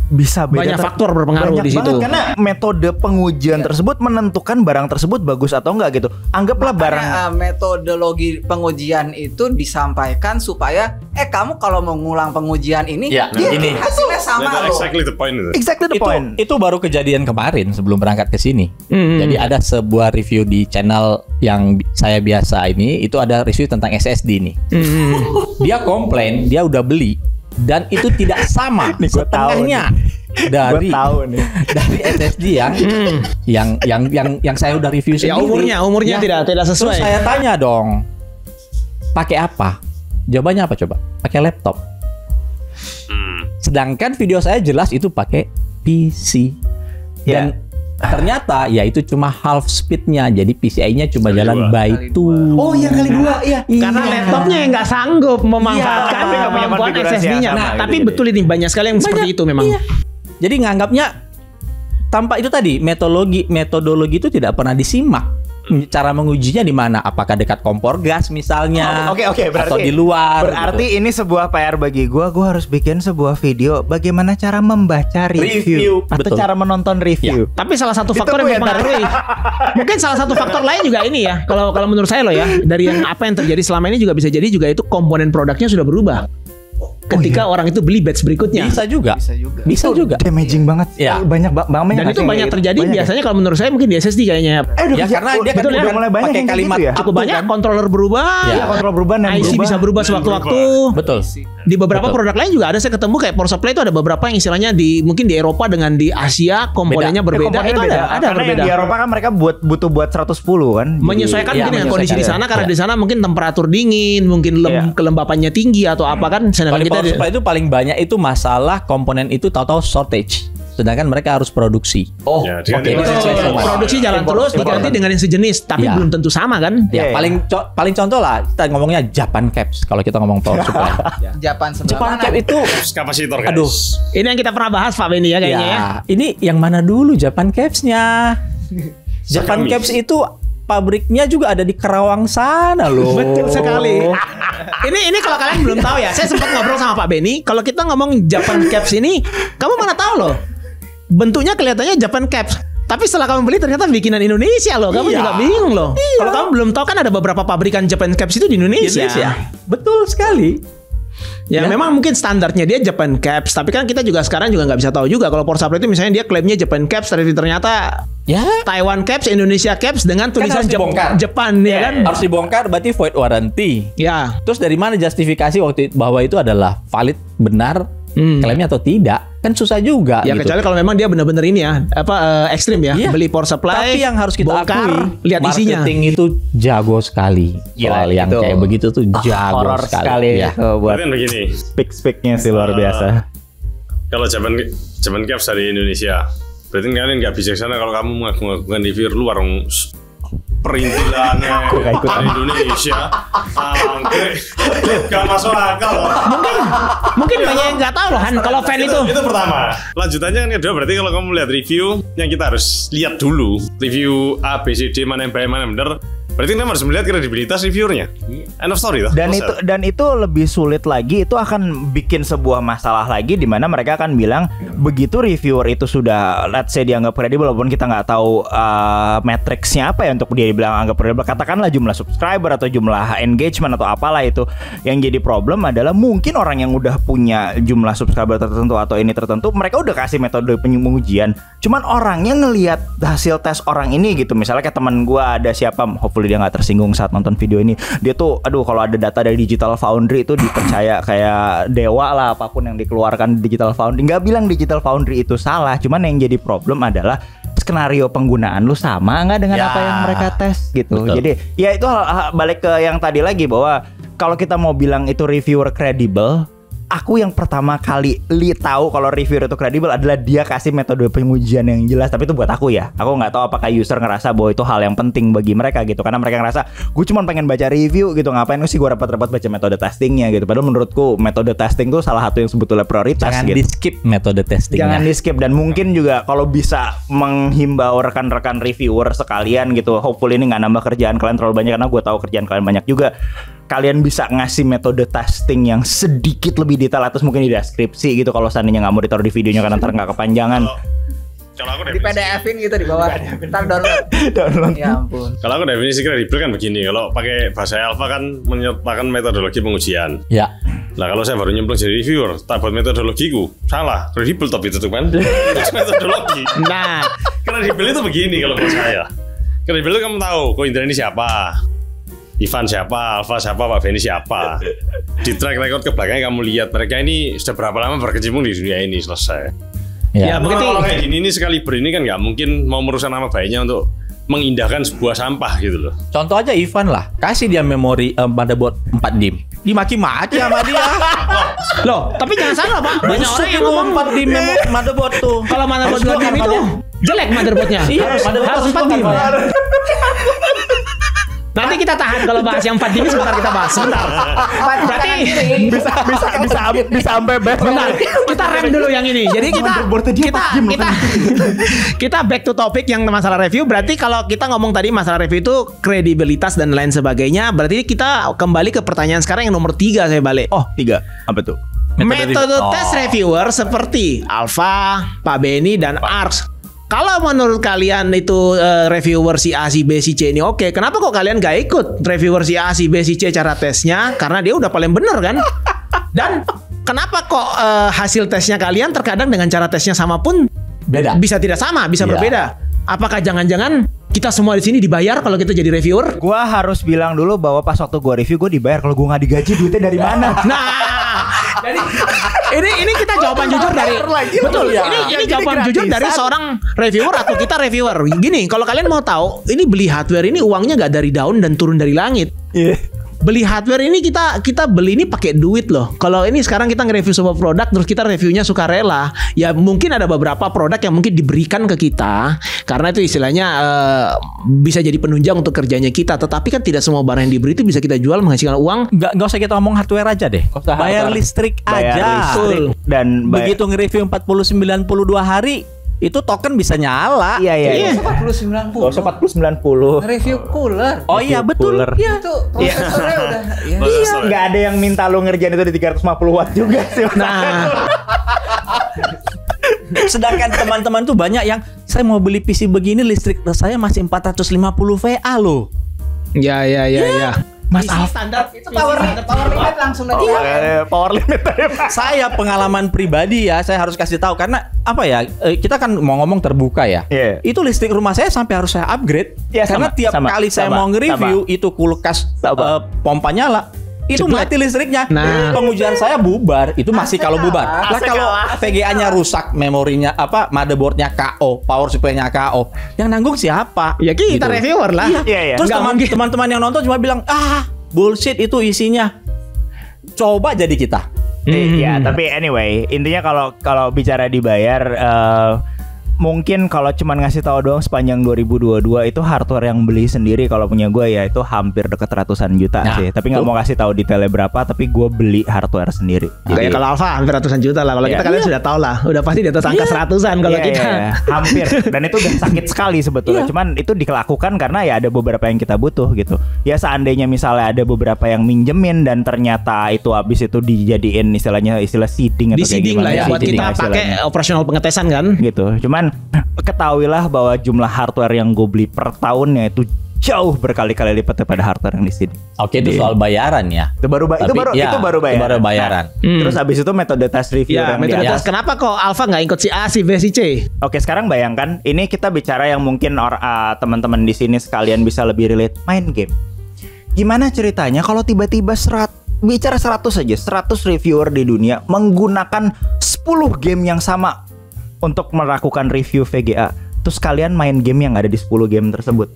Bisa beda. banyak faktor berpengaruh Banyak di situ. banget, karena metode pengujian tersebut menentukan barang tersebut bagus atau enggak gitu. Anggaplah barang Metodologi pengujian itu disampaikan supaya kamu kalau mau ngulang pengujian ini, Ya, ini. hasilnya sama that's loh. exactly the point itu. exactly the point. Itu baru kejadian kemarin sebelum berangkat ke sini. Hmm. Jadi ada sebuah review di channel yang saya biasa ini, itu ada review tentang SSD nih. Dia komplain, dia udah beli dan itu tidak sama Nih, gua tahu setengahnya dari Gua tahu nih. dari SSD yang saya udah review Ya sendiri. umurnya tidak Terus sesuai. saya tanya dong, pakai apa? Jawabannya apa coba? Pakai laptop. Sedangkan video saya jelas itu pakai PC. Dan ternyata ya itu cuma half speednya, jadi PCI-nya cuma Kali jalan dua. by Kali 2. Oh iya, kali 2 ya. Karena laptopnya yang nggak sanggup memanfaatkan Iya, nggak punya kemampuan konfigurasi yang SSD-nya. sama Nah, gitu. tapi betul ini banyak sekali yang seperti itu memang. Iya. Jadi nganggapnya tanpa itu tadi metodologi itu tidak pernah disimak. Cara mengujinya di mana? Apakah dekat kompor gas misalnya? Oke, berarti atau di luar? Berarti gitu. ini sebuah PR bagi gua harus bikin sebuah video bagaimana cara membaca review, atau betul. cara menonton review. Tapi salah satu Itu faktor gue yang yang mempengaruhi. Mungkin salah satu faktor lain juga ini ya. Kalau menurut saya loh ya, dari yang apa yang terjadi selama ini juga bisa jadi juga itu komponen produknya sudah berubah. ketika orang itu beli batch berikutnya. Bisa juga. Bisa juga. Damaging banget. Ya. Banyak Dan itu banyak terjadi biasanya kalau menurut saya mungkin di SSD kayaknya. Ya karena dia kan betul, udah mulai banyak pakai yang kayak kalimat gitu ya? Cukup banyak controller berubah. Iya, kontrol berubah dan IC bisa berubah sewaktu-waktu. Betul. Di beberapa Betul. produk lain juga ada, saya ketemu kayak power supply itu ada beberapa yang istilahnya mungkin di Eropa dengan di Asia komponennya berbeda. Itu ada Karena berbeda. yang di Eropa kan mereka butuh 110 kan. Menyesuaikan Iya, mungkin dengan kondisi di sana karena Iya. di sana mungkin temperatur dingin, mungkin Iya. kelembapannya tinggi atau apa kan. Sedangkan Kalau di kita power supply itu paling banyak itu masalah komponen itu tahu-tahu shortage. Sedangkan mereka harus produksi. Oh, Ya, diganti oke. dengan Sesuai sesuai sama. produksi jalan terus diganti dengan yang sejenis, tapi Iya. belum tentu sama kan? Ya, Iya, paling contoh lah kita ngomongnya Japan Caps kalau kita ngomong power supply. Japan sebelah Japan mana? Cap itu kapasitor guys. aduh. Ini yang kita pernah bahas Pak Benny ya kayaknya ya. Ini yang mana dulu Japan Caps-nya? Japan Sakami. Caps itu pabriknya juga ada di Kerawang sana loh. Betul sekali. Ini kalau kalian belum tahu ya, saya sempat ngobrol sama Pak Benny. Kalau kita ngomong Japan Caps ini, kamu mana tahu loh? Bentuknya kelihatannya Japan Caps. Tapi setelah kamu beli ternyata bikinan Indonesia loh. Kamu Iya. juga bingung loh. Kalau kamu belum tahu kan ada beberapa pabrikan Japan Caps itu di Indonesia. Betul sekali. Ya, memang mungkin standarnya dia Japan Caps, tapi kan kita juga sekarang juga nggak bisa tahu juga kalau power supply itu misalnya dia klaimnya Japan Caps, tapi ternyata Ya, Taiwan Caps, Indonesia Caps dengan tulisan harus dibongkar. Jepang ya kan? harus dibongkar berarti void warranty. Ya. Terus dari mana justifikasi waktu bahwa itu adalah valid benar klaimnya atau tidak? Kan susah juga Ya gitu. kecuali kalau memang dia benar-benar ini ya ekstrim ya, Iya. beli power supply. Tapi yang harus kita bongkar, akui, lihat isinya. marketing itu jago sekali. Gila, Soal yang itu. kayak begitu tuh jago horor sekali Ya. itu buat Berarti kan begini. speak-speaknya sih luar biasa. Kalau Japan Caps dari Indonesia, berarti kalian nggak bisa ke sana kalau kamu mengagung-agungkan reviewer luar dong. Perintilannya dari Indonesia, anggrek, gak masuk akal. Mungkin banyak yang nggak tahu loh Han, kalau fan itu. Itu pertama. Lanjutannya kan kedua, berarti kalau kamu lihat review, yang kita harus lihat dulu review A, B, C, D, mana yang baik, mana yang benar. Berarti kita harus melihat kredibilitas reviewernya. End of story toh. Dan itu lebih sulit lagi, itu akan bikin sebuah masalah lagi di mana mereka akan bilang begitu reviewer itu sudah let's say dianggap kredibel walaupun kita nggak tahu matriksnya apa ya untuk dia dibilang anggap kredibel, katakanlah jumlah subscriber atau jumlah engagement atau apalah itu. Yang jadi problem adalah mungkin orang yang udah punya jumlah subscriber tertentu atau ini tertentu, mereka udah kasih metode pengujian, cuman orangnya ngelihat hasil tes orang ini gitu. Misalnya kayak teman gua ada siapa, hopefully dia nggak tersinggung saat nonton video ini, dia tuh aduh kalau ada data dari Digital Foundry itu dipercaya kayak dewa lah, apapun yang dikeluarkan Digital Foundry. Nggak bilang Digital Foundry itu salah, cuman yang jadi problem adalah skenario penggunaan lu sama nggak dengan Ya, apa yang mereka tes gitu. betul. Jadi ya itu balik ke yang tadi lagi bahwa kalau kita mau bilang itu reviewer kredibel, aku yang pertama kali tahu kalau reviewer itu kredibel adalah dia kasih metode pengujian yang jelas. Tapi itu buat aku ya. Aku nggak tahu apakah user ngerasa bahwa itu hal yang penting bagi mereka gitu. Karena mereka ngerasa gue cuma pengen baca review gitu. Ngapain sih gue rapat-rapat baca metode testingnya gitu. Padahal menurutku metode testing tuh salah satu yang sebetulnya prioritas Jangan gitu. di skip metode testingnya. Jangan di skip, dan mungkin juga kalau bisa menghimbau rekan-rekan reviewer sekalian gitu. Hopefully ini nggak nambah kerjaan kalian terlalu banyak, karena gue tahu kerjaan kalian banyak juga. Kalian bisa ngasih metode testing yang sedikit lebih detail, atau mungkin di deskripsi gitu kalau seandainya nggak mau ditaruh di videonya karena ntar nggak kepanjangan. Kalau aku Di PDF-in gitu di bawah. Ntar download. Download. Ya ampun. Kalau aku definisi kredibel kan begini, kalau pakai bahasa Alpha kan menyertakan metodologi pengujian. Ya. Nah kalau saya baru nyemplung jadi reviewer, tak buat metodologiku, salah, kredibel tapi itu tuh kan. Itu metodologi. Nah, Kredibel itu begini kalau buat saya. Kredibel itu kamu tahu, Ko Indra ini siapa, Ivan siapa, Alfa siapa, Pak Benny siapa. Di track record ke belakangnya kamu lihat mereka ini sudah berapa lama berkecimpung di dunia ini, selesai. ya Ya. mungkin Kalau kayak gini ini sekali ini kan nggak mungkin mau merusak nama baiknya untuk mengindahkan sebuah sampah gitu loh. Contoh aja Ivan lah, kasih dia memori motherboard 4 DIMM. Dimaki-maki sama dia. loh, tapi jangan salah Pak. Banyak orang yang ngomong 4 DIMM motherboard tuh. kalau motherboard 2 Harus DIMM dua itu kan, jelek motherboardnya. Iya, motherboard harus harus 4 dua DIMM. kan, Nanti kita tahan kalau bahas yang 4 DIMM sebentar kita bahas. Sebentar. Berarti bisa sampai best. Bentar, kita rem dulu yang ini. Jadi kita back to topic yang masalah review. Berarti kalau kita ngomong tadi masalah review itu kredibilitas dan lain sebagainya, berarti kita kembali ke pertanyaan sekarang yang nomor 3 saya balik. Oh 3 apa tuh? Metode tes reviewer seperti Alpha, Pak Benny dan Arx. Kalau menurut kalian itu reviewer si A, si B, si C ini oke, kenapa kok kalian gak ikut reviewer si A, si B, si C cara tesnya? Karena dia udah paling bener kan? Dan kenapa kok hasil tesnya kalian terkadang dengan cara tesnya sama pun Beda. bisa tidak sama, bisa Iya. berbeda. Apakah jangan-jangan kita semua di sini dibayar kalau kita jadi reviewer? Gua harus bilang dulu bahwa pas waktu gua review gua dibayar. Kalau gua nggak digaji duitnya dari mana? Nah, jadi ini kita jawaban jujur dari betul. Ya. Ini Jadi jawaban jujur gratisan. dari seorang reviewer atau kita reviewer. Gini, kalau kalian mau tahu, ini beli hardware ini uangnya nggak dari daun dan turun dari langit. Iya. Beli hardware ini kita beli ini pakai duit loh. Kalau ini sekarang kita nge-review sebuah produk terus kita reviewnya sukarela, ya mungkin ada beberapa produk yang mungkin diberikan ke kita karena itu istilahnya bisa jadi penunjang untuk kerjanya kita. Tetapi kan tidak semua barang yang diberi itu bisa kita jual menghasilkan uang. Nggak usah kita ngomong hardware aja deh. Bayar listrik Bayar aja. listrik dan Begitu nge-review 40-92 hari, itu token bisa nyala. Iya. 40-90. Gak usah 40-90. Review cooler. Oh iya betul. Cooler. Iya. Itu prosesornya udah. Ya. Iya, nggak ada yang minta lu ngerjain itu di 350 watt juga sih. Nah, Sedangkan teman-teman tuh banyak yang saya mau beli PC begini listrik saya masih 450 VA loh. ya. Mas Alf, Standar itu power limit langsung dari Power limit aja, Pak. Saya pengalaman pribadi ya, saya harus kasih tahu karena apa ya? Kita kan mau ngomong terbuka ya. Iya. Itu listrik rumah saya sampai harus saya upgrade Iya, karena sama, tiap sama, kali saya sama, mau nge-review itu kulkas pompa nyala. Itu mati listriknya. Nah. Pengujian saya bubar. Itu masih kalau bubar. Lah AC kalau kalah. VGA-nya rusak, memorinya motherboardnya KO, power supply-nya KO, yang nanggung siapa? ya kita Gitu. reviewer lah. Iya. Terus Nggak mungkin. teman-teman yang nonton cuma bilang, bullshit itu isinya. Coba jadi kita. Iya, tapi anyway, intinya kalau bicara dibayar mungkin kalau cuman ngasih tahu doang sepanjang 2022 itu hardware yang beli sendiri kalau punya gue ya itu hampir deket ratusan juta Nah, sih. Tapi nggak mau kasih tahu detailnya berapa, tapi gue beli hardware sendiri. Kayak kalau Alfa hampir ratusan juta lah. Kalau Iya. kita kalian sudah tahu lah, udah pasti di atas angka seratusan kalau Iya, kita. iya. Hampir. Dan itu udah sakit sekali sebetulnya. Cuman itu dilakukan karena ya ada beberapa yang kita butuh gitu. Ya seandainya misalnya ada beberapa yang minjemin dan ternyata itu habis itu dijadiin istilah seeding Di atau kayak seeding gimana lah ya buat seeding kita pakai istilahnya. operasional pengetesan kan. Gitu. Cuman ketahuilah bahwa jumlah hardware yang gue beli per tahunnya itu jauh berkali-kali lipat daripada hardware yang di sini. Oke, itu soal bayaran ya. Itu baru Tapi, ya, itu baru bayaran. itu baru bayaran. Nah, terus habis itu metode tes review Ya, yang metode di tes. atas. Kenapa kok Alfa nggak ikut si A, si B, si C? Oke, sekarang bayangkan ini kita bicara yang mungkin teman-teman di sini sekalian bisa lebih relate, main game. Gimana ceritanya kalau tiba-tiba bicara 100 aja, 100 reviewer di dunia menggunakan 10 game yang sama untuk melakukan review VGA. Terus kalian main game yang ada di 10 game tersebut.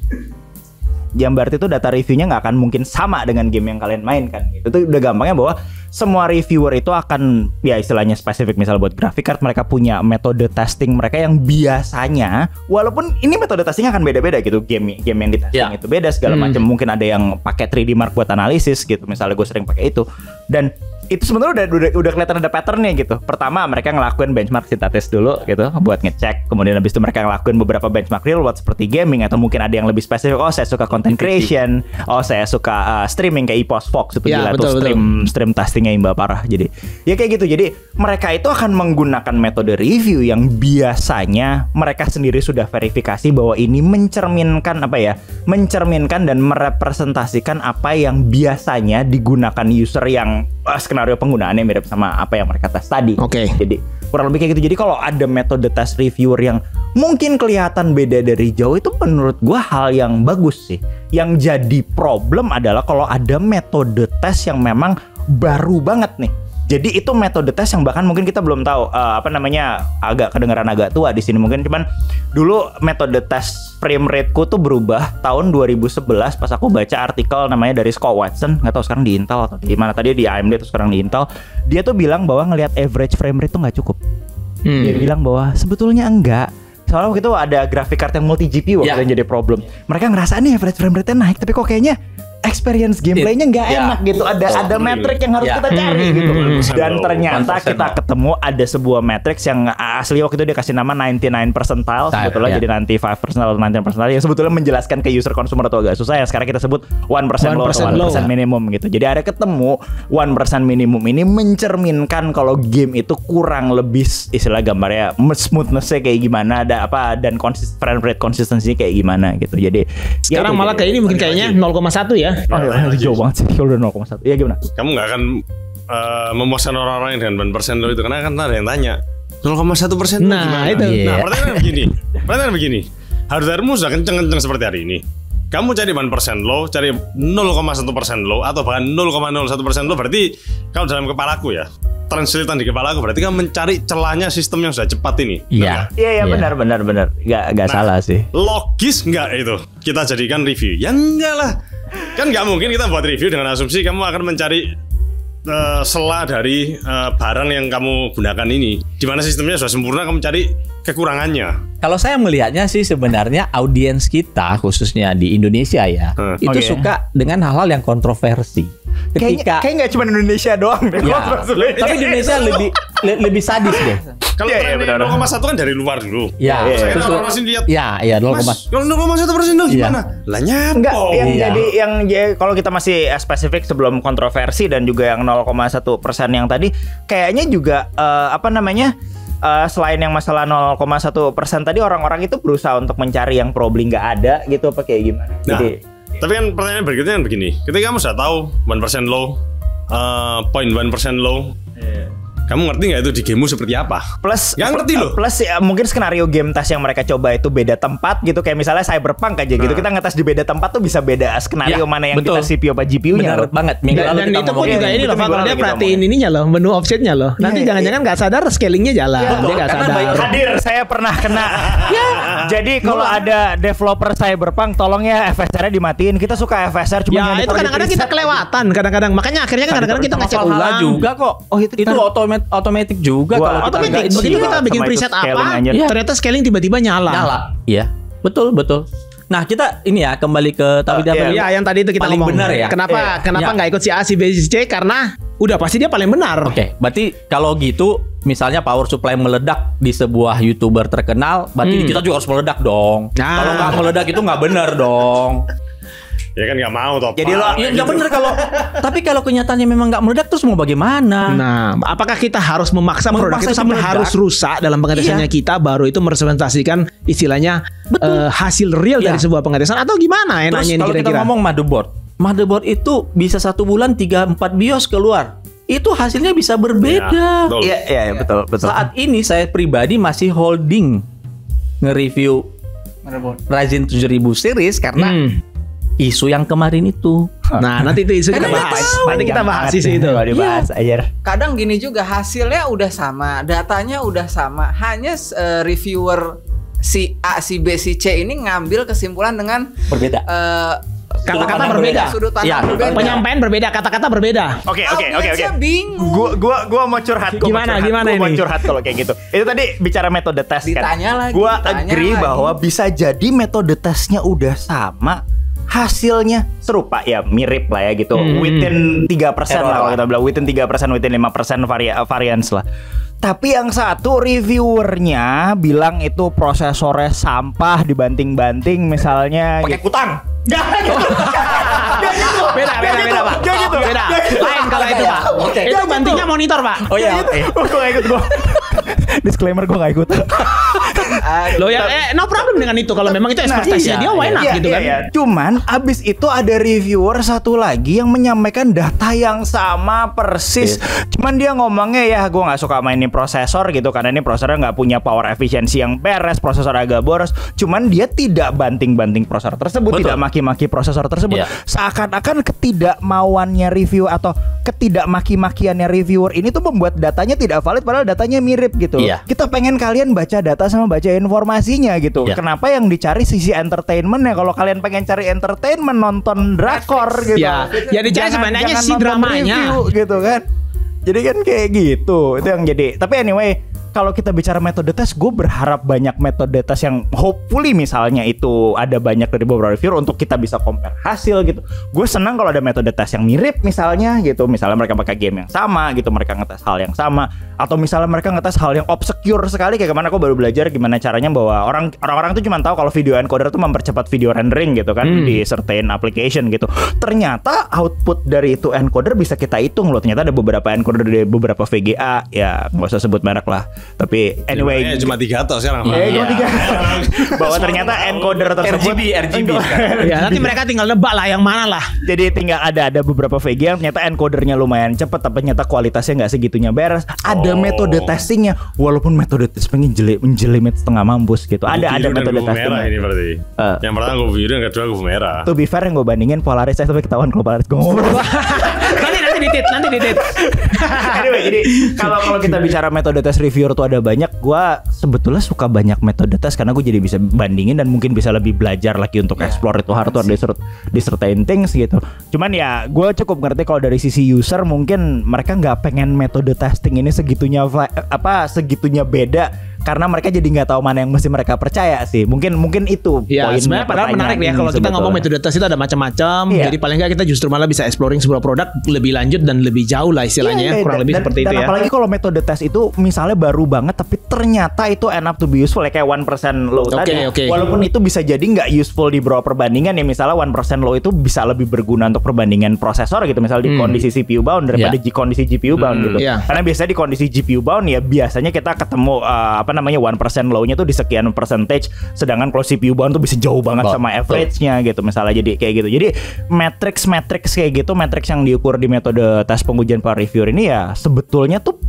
Yang berarti itu data reviewnya nggak akan mungkin sama dengan game yang kalian mainkan. Itu udah gampangnya bahwa semua reviewer itu akan ya istilahnya spesifik misal buat graphic card mereka punya metode testing mereka yang biasanya walaupun ini metode testingnya akan beda-beda gitu game yang di testing itu beda segala macam mungkin ada yang pakai 3D Mark buat analisis gitu misalnya gue sering pakai itu dan itu sebenarnya udah kelihatan ada patternnya gitu. Pertama mereka ngelakuin benchmark sintatis dulu gitu buat ngecek. Kemudian habis itu mereka ngelakuin beberapa benchmark real world seperti gaming atau mungkin ada yang lebih spesifik. Oh saya suka content creation. Oh saya suka streaming kayak EPOS Fox itu Ya, gila betul, tuh stream testingnya imba parah. Jadi ya kayak gitu. Jadi mereka itu akan menggunakan metode review yang biasanya mereka sendiri sudah verifikasi bahwa ini mencerminkan mencerminkan dan merepresentasikan apa yang biasanya digunakan user yang skenario penggunaannya mirip sama apa yang mereka tes tadi. Oke. Jadi kurang lebih kayak gitu. Jadi kalau ada metode tes reviewer yang mungkin kelihatan beda dari jauh itu menurut gua hal yang bagus sih. Yang jadi problem adalah kalau ada metode tes yang memang baru banget nih. Jadi itu metode tes yang bahkan mungkin kita belum tahu agak kedengaran agak tua di sini mungkin cuman dulu metode tes frame rate-ku tuh berubah tahun 2011 pas aku baca artikel namanya dari Scott Watson, nggak tahu sekarang di Intel atau di mana tadi di AMD atau sekarang di Intel. Dia tuh bilang bahwa ngelihat average frame rate tuh nggak cukup. Dia bilang bahwa sebetulnya enggak. Soalnya waktu itu ada graphic card yang multi GPU yang jadi problem. Mereka ngerasa nih average frame rate-nya naik tapi kok kayaknya experience gameplaynya nggak enak gitu. Ada metrik yang harus kita cari gitu. Dan ternyata kita ketemu ada sebuah matrix yang asli waktu itu dia kasih nama 99 percentile sebetulnya jadi 95 percentile atau 99 percentile yang sebetulnya menjelaskan ke user consumer atau agak susah ya. Sekarang kita sebut 1% low atau 1% minimum gitu. Jadi ada ketemu 1% minimum ini mencerminkan kalau game itu kurang lebih istilah gambarnya smoothness-nya kayak gimana dan frame rate konsistensinya kayak gimana gitu. Jadi sekarang malah kayak ini mungkin kayaknya 0,1 ya. Oh iya, jauh banget sih kalau udah 0,1. Iya gimana? Kamu nggak akan memuaskan orang-orang yang dengan 1% low itu? Karena kan ada yang tanya 0,1% Nah, gimana? itu. Nah, pertanyaan begini. Harga-hargamu sudah kenceng-kenceng seperti hari ini. Kamu cari 1% low, cari 0,1% low atau bahkan 0,01% low, berarti kalau dalam kepalaku ya, translatean di kepalaku berarti kamu mencari celahnya sistem yang sudah cepat ini. Iya. Iya benar. Nggak salah sih. Logis nggak itu kita jadikan review? Ya enggak lah. Kan nggak mungkin kita buat review dengan asumsi kamu akan mencari sela dari barang yang kamu gunakan ini. Di mana sistemnya sudah sempurna, kamu cari kekurangannya. Kalau saya melihatnya sih sebenarnya audiens kita khususnya di Indonesia ya, itu Oke. suka dengan hal-hal yang kontroversi. Ketika Kayaknya nggak cuma Indonesia doang deh. ya, kontroversi. tapi di Indonesia lebih sadis deh. Kalau Iya, tren benar. 0,1 kan dari luar dulu. Ya, Iya, Saya terus orang sini lihat. ya 0, Mas, kalau 0,1% dong gimana? Lah nyapa. Enggak, yang Iya. jadi kalau kita masih spesifik sebelum kontroversi dan juga yang 0,1% yang tadi kayaknya juga selain yang masalah 0,1% tadi orang-orang itu berusaha untuk mencari yang probably nggak ada gitu apa kayak gimana? Nah, Jadi tapi kan pertanyaan berikutnya kan begini. Ketika kamu sudah tahu 1% low, 0.1% low, kamu ngerti nggak itu di gamemu seperti apa? plus Nggak ngerti loh. Plus ya, mungkin skenario game test yang mereka coba itu beda tempat gitu, kayak misalnya Cyberpunk aja gitu. Kita ngetes di beda tempat tuh bisa beda skenario Ya, mana yang betul. kita CPU apa GPU-nya. Benar banget. Minggu lalu Dan kita itu pun ngomongin juga ini. ini loh, Itu Pak. Kalau minggu dia lalu kita perhatiin ininya loh, menu offsetnya loh. Nanti Iya, jangan-jangan nggak sadar scalingnya jalan. Betul, Dia nggak karena sadar. Hadir, saya pernah kena. Jadi kalau ada developer Cyberpunk, tolong ya FSR-nya dimatiin. Kita suka FSR cuma Ya yang itu ditaruh di kadang-kadang kita preset. kelewatan. Kadang-kadang makanya akhirnya kan kadang-kadang kita ngecek Masalah ulang. juga kok. Oh, itu itu otomatis juga Gua- kalau kita Otomatis. nggak Begitu kita Sama bikin itu preset scaling, apa, anjir. ternyata scaling tiba-tiba nyala. Iya, betul. Nah kita ini ya kembali ke tapi dia iya. Iya, yang tadi itu kita paling ngomong. benar ya. Kenapa Iya. nggak ikut si A, si B, si C? Karena udah pasti dia paling benar. Oke, berarti kalau gitu misalnya power supply meledak di sebuah YouTuber terkenal, berarti kita juga harus meledak dong. Nah. Kalau nggak meledak itu nggak benar dong. Ya kan nggak mau toh. Jadi Pak. lo- Iya nggak benar kalau. Tapi kalau kenyataannya memang nggak meledak terus mau bagaimana? Nah, apakah kita harus memaksa produk Memaksa itu sampai meledak? harus rusak dalam pengetesannya Iya. kita baru itu merepresentasikan istilahnya hasil real dari Iya. sebuah pengetesan atau gimana Terus enaknya ini kalau kita kira-kira? ngomong motherboard itu bisa 1 bulan 3-4 BIOS keluar. Itu hasilnya bisa berbeda. Betul. Iya, betul. Saat ini saya pribadi masih holding nge-review Ryzen 7000 series karena isu yang kemarin itu. Nah, nanti itu isu kita Karena bahas. nggak tahu. Nanti kita bahas isu itu. Kalau dibahas aja. Kadang gini juga hasilnya udah sama, datanya udah sama, hanya reviewer si A, si B, si C ini ngambil kesimpulan dengan Berbeda. Kata-kata berbeda. sudut pandang Iya, berbeda. Penyampaian berbeda, kata-kata berbeda. Oke. Audiensnya bingung. Gua mau curhat. Gimana Gua mau ini? curhat kalau kayak gitu. Itu tadi bicara metode tes kan. Ditanya lagi, Gua ditanya agree lagi. bahwa bisa jadi metode tesnya udah sama, hasilnya serupa ya, mirip lah ya gitu. Within 3% lah kalau kita bilang, within 3%, within 5% variance lah. Tapi yang satu reviewernya bilang itu prosesornya sampah dibanting-banting misalnya. Pakai kutang. Gak gitu. Beda, Pak. Gak gitu. Beda. Lain kalau itu, Pak. Oke. Itu bantingnya monitor, Pak. Oh iya, oke. Gue gak ikut gue. Disclaimer gue gak ikut. Loh ya, no problem dengan itu kalau memang itu ekspektasinya dia, why not gitu kan? Iya. Cuman abis itu ada reviewer satu lagi yang menyampaikan data yang sama persis. Cuman dia ngomongnya ya gue nggak suka mainin prosesor gitu karena ini prosesornya nggak punya power efisiensi yang beres, prosesor agak boros. Cuman dia tidak banting-banting prosesor tersebut, Betul. tidak maki-maki prosesor tersebut. Iya. Seakan-akan ketidakmauannya review atau ketidakmaki-makiannya reviewer ini tuh membuat datanya tidak valid padahal datanya mirip gitu. Iya. Kita pengen kalian baca data sama baca informasinya gitu. Iya. Kenapa yang dicari sisi entertainmentnya? Kalau kalian pengen cari entertainment, nonton drakor gitu. Ya, ya dicari sebenarnya si nonton dramanya. review, gitu kan. Jadi kan kayak gitu. Itu yang jadi. Tapi anyway, kalau kita bicara metode tes, gue berharap banyak metode tes yang hopefully misalnya itu ada banyak dari beberapa reviewer untuk kita bisa compare hasil gitu. Gue senang kalau ada metode tes yang mirip misalnya gitu. Misalnya mereka pakai game yang sama gitu, mereka ngetes hal yang sama. Atau misalnya mereka ngetes hal yang obscure sekali kayak kemana aku baru belajar gimana caranya bahwa orang-orang tuh cuma tahu kalau video encoder tuh mempercepat video rendering gitu kan di certain application gitu. Ternyata output dari itu encoder bisa kita hitung loh. Ternyata ada beberapa encoder dari beberapa VGA, ya nggak usah sebut merek lah. Tapi anyway, cuma 3 tok sekarang. cuma 3. Bahwa ternyata encoder tersebut RGB Ya nanti mereka tinggal nebak lah yang mana lah. jadi tinggal ada beberapa VG yang ternyata encodernya lumayan cepet, tapi ternyata kualitasnya nggak segitunya beres. Ada metode testingnya, walaupun metode testingnya menjelimet setengah mampus gitu. Ada metode testing. Merah ini berarti. Yang pertama gue biru, yang kedua gue merah. To be fair yang gue bandingin Polaris, tapi ketahuan kalau Polaris gue ngobrol. nanti ditit. Anyway, jadi kalau kita bicara metode tes reviewer tuh ada banyak. Gue sebetulnya suka banyak metode tes karena gue jadi bisa bandingin dan mungkin bisa lebih belajar lagi untuk explore itu hardware di certain things gitu. Cuman ya gue cukup ngerti kalau dari sisi user mungkin mereka nggak pengen metode testing ini segitunya beda. Karena mereka jadi nggak tahu mana yang mesti mereka percaya sih. Mungkin itu ya, poinnya. Sebenarnya padahal menarik ya kalau kita ngomong metode tes itu ada macam-macam. Iya. Jadi paling nggak kita justru malah bisa exploring sebuah produk lebih lanjut dan lebih jauh lah istilahnya. Kurang lebih seperti itu ya. Apalagi kalau metode tes itu misalnya baru banget tapi ternyata itu end up to be useful, kayak 1% low tadi. Walaupun itu bisa jadi nggak useful di beberapa perbandingan ya. Misalnya 1% low itu bisa lebih berguna untuk perbandingan prosesor gitu. Misalnya di kondisi CPU bound daripada di kondisi GPU bound gitu. Karena biasanya di kondisi GPU bound ya biasanya kita ketemu 1% low-nya tuh di sekian percentage, sedangkan kalau CPU bound tuh bisa jauh banget sama average-nya gitu misalnya. Jadi kayak gitu. Jadi matrix kayak gitu, matrix yang diukur di metode tes pengujian power reviewer ini ya sebetulnya tuh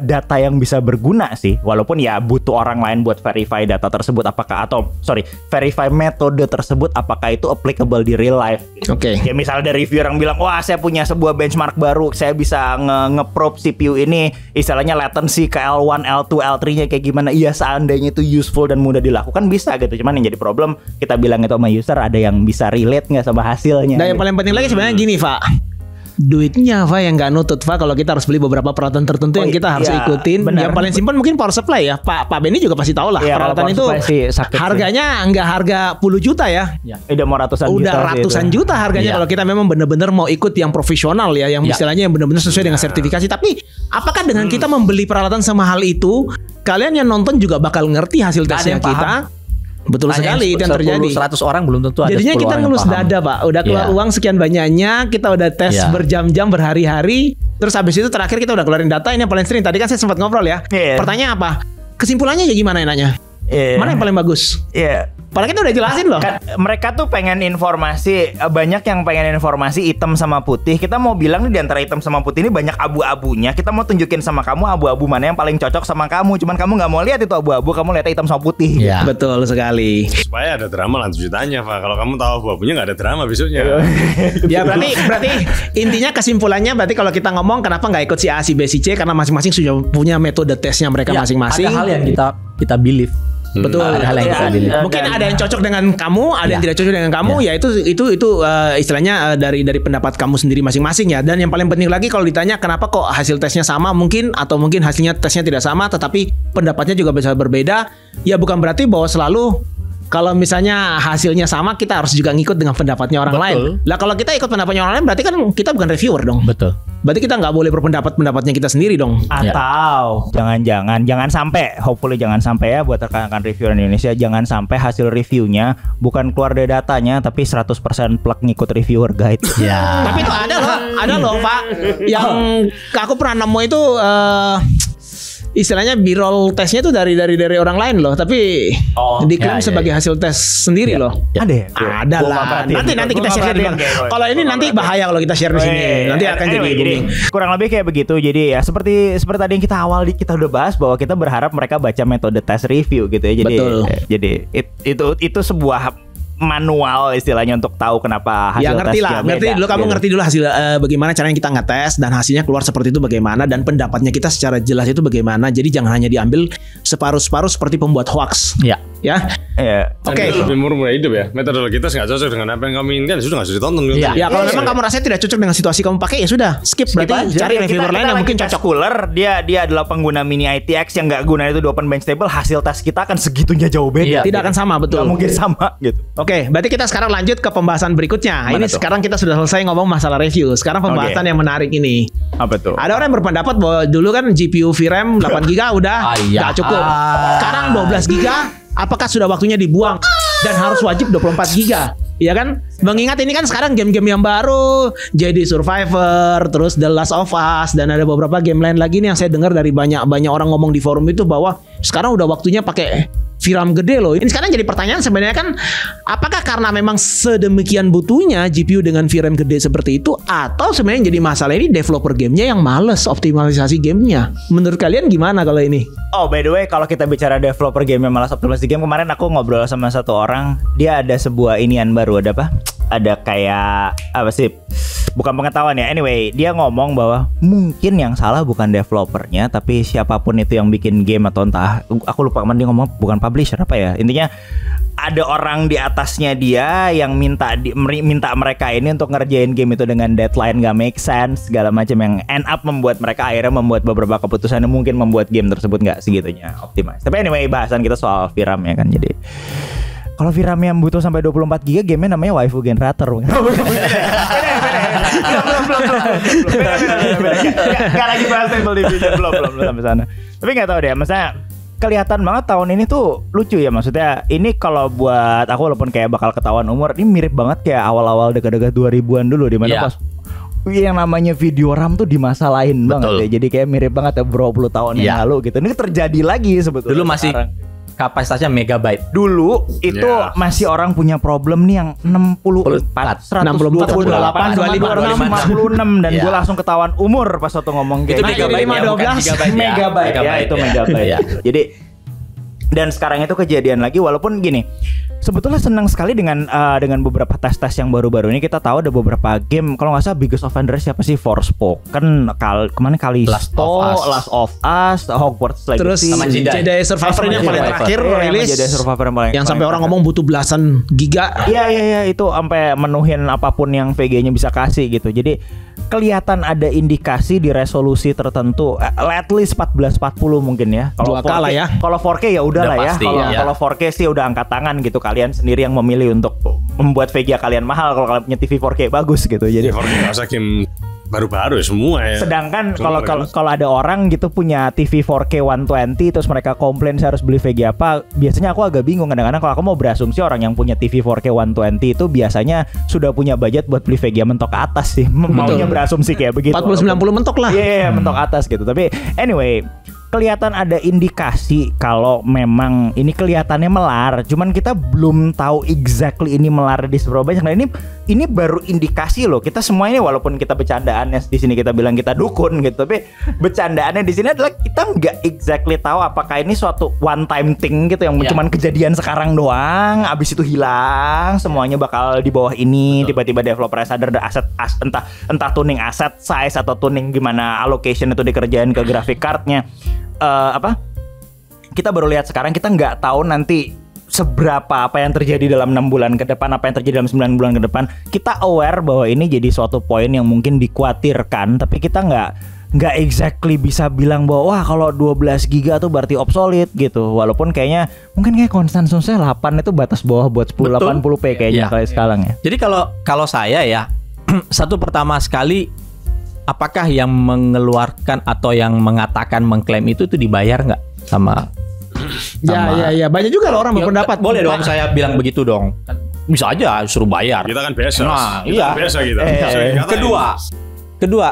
data yang bisa berguna sih, walaupun ya butuh orang lain buat verify data tersebut verify metode tersebut apakah itu applicable di real life. Ya misalnya ada reviewer yang bilang, wah saya punya sebuah benchmark baru, saya bisa nge-probe CPU ini istilahnya latency ke L1, L2, L3-nya kayak gimana. Iya seandainya itu useful dan mudah dilakukan bisa gitu. Cuman yang jadi problem kita bilang itu sama user, ada yang bisa relate nggak sama hasilnya. Nah yang paling penting lagi sebenarnya gini Pak, duitnya Pak yang nggak nutut Pak kalau kita harus beli beberapa peralatan tertentu yang kita harus ikutin. Benar. Yang paling simpel mungkin power supply ya. Pak Benny juga pasti tahu lah peralatan itu harganya nggak harga puluh juta ya. Udah mau ratusan juta harganya kalau kita memang benar-benar mau ikut yang profesional ya, yang istilahnya yang benar-benar sesuai dengan sertifikasi. Tapi apakah dengan kita membeli peralatan semahal itu, kalian yang nonton juga bakal ngerti hasil tesnya kita? Betul sekali itu yang terjadi. 100 orang belum tentu ada. Jadinya kita ngelus dada Pak. Udah keluar uang sekian banyaknya, kita udah tes berjam-jam berhari-hari. Terus habis itu terakhir kita udah keluarin data. Ini yang paling sering. Tadi kan saya sempat ngobrol ya. Pertanyaan apa? Kesimpulannya ya gimana enaknya? Mana yang paling bagus? Padahal kita udah jelasin loh. Kan, mereka tuh pengen informasi, banyak yang pengen informasi hitam sama putih. Kita mau bilang nih di antara hitam sama putih ini banyak abu-abunya. Kita mau tunjukin sama kamu abu-abu mana yang paling cocok sama kamu. Cuman kamu nggak mau lihat itu abu-abu, kamu lihat hitam sama putih. Ya. Betul sekali. Supaya ada drama lanjutannya Pak. Kalau kamu tahu abu-abunya nggak ada drama besoknya. Ya berarti intinya kesimpulannya berarti kalau kita ngomong kenapa nggak ikut si A, si B, si C, karena masing-masing sudah punya metode tesnya mereka masing-masing. Ada hal yang kita believe. Betul. Ada hal yang kita believe. Mungkin ada yang cocok dengan kamu, ada yang tidak cocok dengan kamu. Ya itu istilahnya dari pendapat kamu sendiri masing-masing ya. Dan yang paling penting lagi kalau ditanya kenapa kok hasil tesnya sama mungkin hasilnya tesnya tidak sama, tetapi pendapatnya juga bisa berbeda. Ya bukan berarti bahwa selalu kalau misalnya hasilnya sama kita harus juga ngikut dengan pendapatnya orang lain. Lah kalau kita ikut pendapatnya orang lain berarti kan kita bukan reviewer dong. Betul. Berarti kita nggak boleh berpendapatnya kita sendiri dong. Atau jangan sampai, hopefully jangan sampai ya buat rekan-rekan reviewer Indonesia, jangan sampai hasil reviewnya bukan keluar dari datanya tapi 100% plug ngikut reviewer guide. Tapi itu ada loh Pak. Yang aku pernah nemu itu istilahnya B-roll tesnya tuh dari orang lain loh, tapi diklaim sebagai hasil tes sendiri loh. Ada lah. Nanti kita share di mana. Kalau ini nanti bahaya kalau kita share di sini. Nanti akan jadi booming. Kurang lebih kayak begitu. Jadi ya seperti tadi yang kita udah bahas bahwa kita berharap mereka baca metode tes review gitu ya. Jadi itu sebuah manual istilahnya untuk tahu kenapa hasil tesnya beda. Ngerti dulu kamu ngerti dulu hasil bagaimana caranya kita ngetes dan hasilnya keluar seperti itu bagaimana dan pendapatnya kita secara jelas itu bagaimana. Jadi jangan hanya diambil separuh-separuh seperti pembuat hoax. Ya. Oke. Lebih murmur hidup ya. Metodologi kita nggak cocok dengan apa yang kamu inginkan, sudah nggak usah ditonton. Ya kalau memang kamu rasa tidak cocok dengan situasi kamu pakai ya sudah skip berarti cari reviewer lain yang mungkin cocok. Cooler dia adalah pengguna mini ITX yang nggak guna itu di open bench table, hasil tes kita akan segitunya jauh beda. Tidak akan sama, betul. Nggak mungkin sama gitu. Oke, berarti kita sekarang lanjut ke pembahasan berikutnya. Ini sekarang kita sudah selesai ngomong masalah review. Sekarang pembahasan yang menarik ini. Apa tuh? Ada orang yang berpendapat bahwa dulu kan GPU VRAM 8GB udah nggak cukup. Sekarang 12GB, apakah sudah waktunya dibuang dan harus wajib 24GB? Iya kan? Mengingat ini kan sekarang game-game yang baru, jadi Survivor, terus The Last of Us, dan ada beberapa game lain lagi nih yang saya dengar dari banyak orang ngomong di forum itu bahwa sekarang udah waktunya pakai VRAM gede loh. Ini sekarang jadi pertanyaan sebenarnya kan, apakah karena memang sedemikian butuhnya GPU dengan VRAM gede seperti itu, atau sebenarnya jadi masalah ini developer gamenya yang males optimalisasi gamenya? Menurut kalian gimana kalau ini? Oh, by the way, kalau kita bicara developer game yang malas optimalisasi game, kemarin aku ngobrol sama satu orang, dia ada sebuah inian baru, ada apa? Ada kayak apa sih? Bukan pengetahuan ya. Anyway, dia ngomong bahwa mungkin yang salah bukan developernya, tapi siapapun itu yang bikin game atau entah, aku lupa kemarin dia ngomong bukan publisher apa ya. Intinya ada orang di atasnya dia yang minta mereka ini untuk ngerjain game itu dengan deadline gak make sense segala macam, yang end up membuat mereka akhirnya membuat beberapa keputusan yang mungkin membuat game tersebut gak segitunya optimal. Tapi anyway, bahasan kita soal VRAM ya kan. Jadi kalau VRAM yang butuh sampai 24 GB, gamenya namanya waifu generator. Belum. Gak lagi bahas Stable Diffusion, belum sampai sana. Tapi nggak tahu deh, maksudnya kelihatan banget tahun ini tuh lucu ya, maksudnya ini kalau buat aku walaupun kayak bakal ketahuan umur, ini mirip banget kayak awal-awal dekat-dekat 2000-an dulu, di mana pas yang namanya video RAM tuh di masa lain banget ya. Jadi kayak mirip banget ya 20 tahun yang lalu gitu. Ini terjadi lagi sebetulnya. Dulu masih sekarang. Kapasitasnya megabyte. Dulu itu masih orang punya problem nih yang 64, 128, 25, 56 dan gue langsung ketahuan umur pas waktu ngomong kayak itu megabyte ya, megabyte ya, itu megabyte ya. Jadi dan sekarang itu kejadian lagi, walaupun gini, sebetulnya senang sekali dengan beberapa tes yang baru-baru ini. Kita tahu ada beberapa game, kalau nggak salah biggest offender siapa sih, Forspoken, kemana Callisto, Last of Us, Hogwarts Legacy, terus sama Jedi Survivor ini yang paling terakhir rilis, Jedi Survivor yang sampai orang ngomong butuh belasan giga. Iya itu sampai menuhin apapun yang VG-nya bisa kasih gitu. Jadi kelihatan ada indikasi di resolusi tertentu, at least 1440 mungkin ya. Kalau 2K lah ya. Kalau 4K ya udah lah ya. Kalau 4K sih udah angkat tangan gitu. Kalian sendiri yang memilih untuk membuat VGA kalian mahal kalau kalian punya TV 4K bagus gitu. Jadi 4K rasa game baru-baru ya semua ya. Sedangkan kalau ada orang gitu punya TV 4K 120 terus mereka komplain saya harus beli VGA apa, biasanya aku agak bingung. Kadang-kadang kalau aku mau berasumsi orang yang punya TV 4K 120 itu biasanya sudah punya budget buat beli VGA mentok atas sih. Maunya berasumsi kayak begitu. 40-90 mentok lah. Iya, mentok atas gitu. Tapi anyway, kelihatan ada indikasi kalau memang ini kelihatannya melar, cuman kita belum tahu exactly ini melar di seberapa banyak. Nah ini baru indikasi loh. Kita semua ini walaupun kita bercandaannya di sini kita bilang kita dukun gitu, tapi bercandaannya di sini adalah kita nggak exactly tahu apakah ini suatu one time thing gitu yang cuman kejadian sekarang doang, abis itu hilang semuanya bakal di bawah ini. Tiba-tiba developer sadar ada aset entah tuning aset size atau tuning gimana allocation itu dikerjain ke graphic cardnya. Kita baru lihat sekarang, kita nggak tahu nanti seberapa apa yang terjadi dalam 6 bulan ke depan, apa yang terjadi dalam 9 bulan ke depan. Kita aware bahwa ini jadi suatu poin yang mungkin dikhawatirkan, tapi kita nggak exactly bisa bilang bahwa wah kalau 12 giga tuh berarti obsolete gitu. Walaupun kayak konsensusnya 8 itu batas bawah buat 1080p kayaknya sekarang ya. Jadi kalau saya ya satu pertama sekali, apakah yang mengeluarkan atau yang mengatakan mengklaim itu dibayar nggak sama? Ya banyak juga loh orang berpendapat. Boleh dong saya bilang begitu dong. Bisa aja suruh bayar. Kita kan biasa. Nah, iya. Biasa kita. Kedua,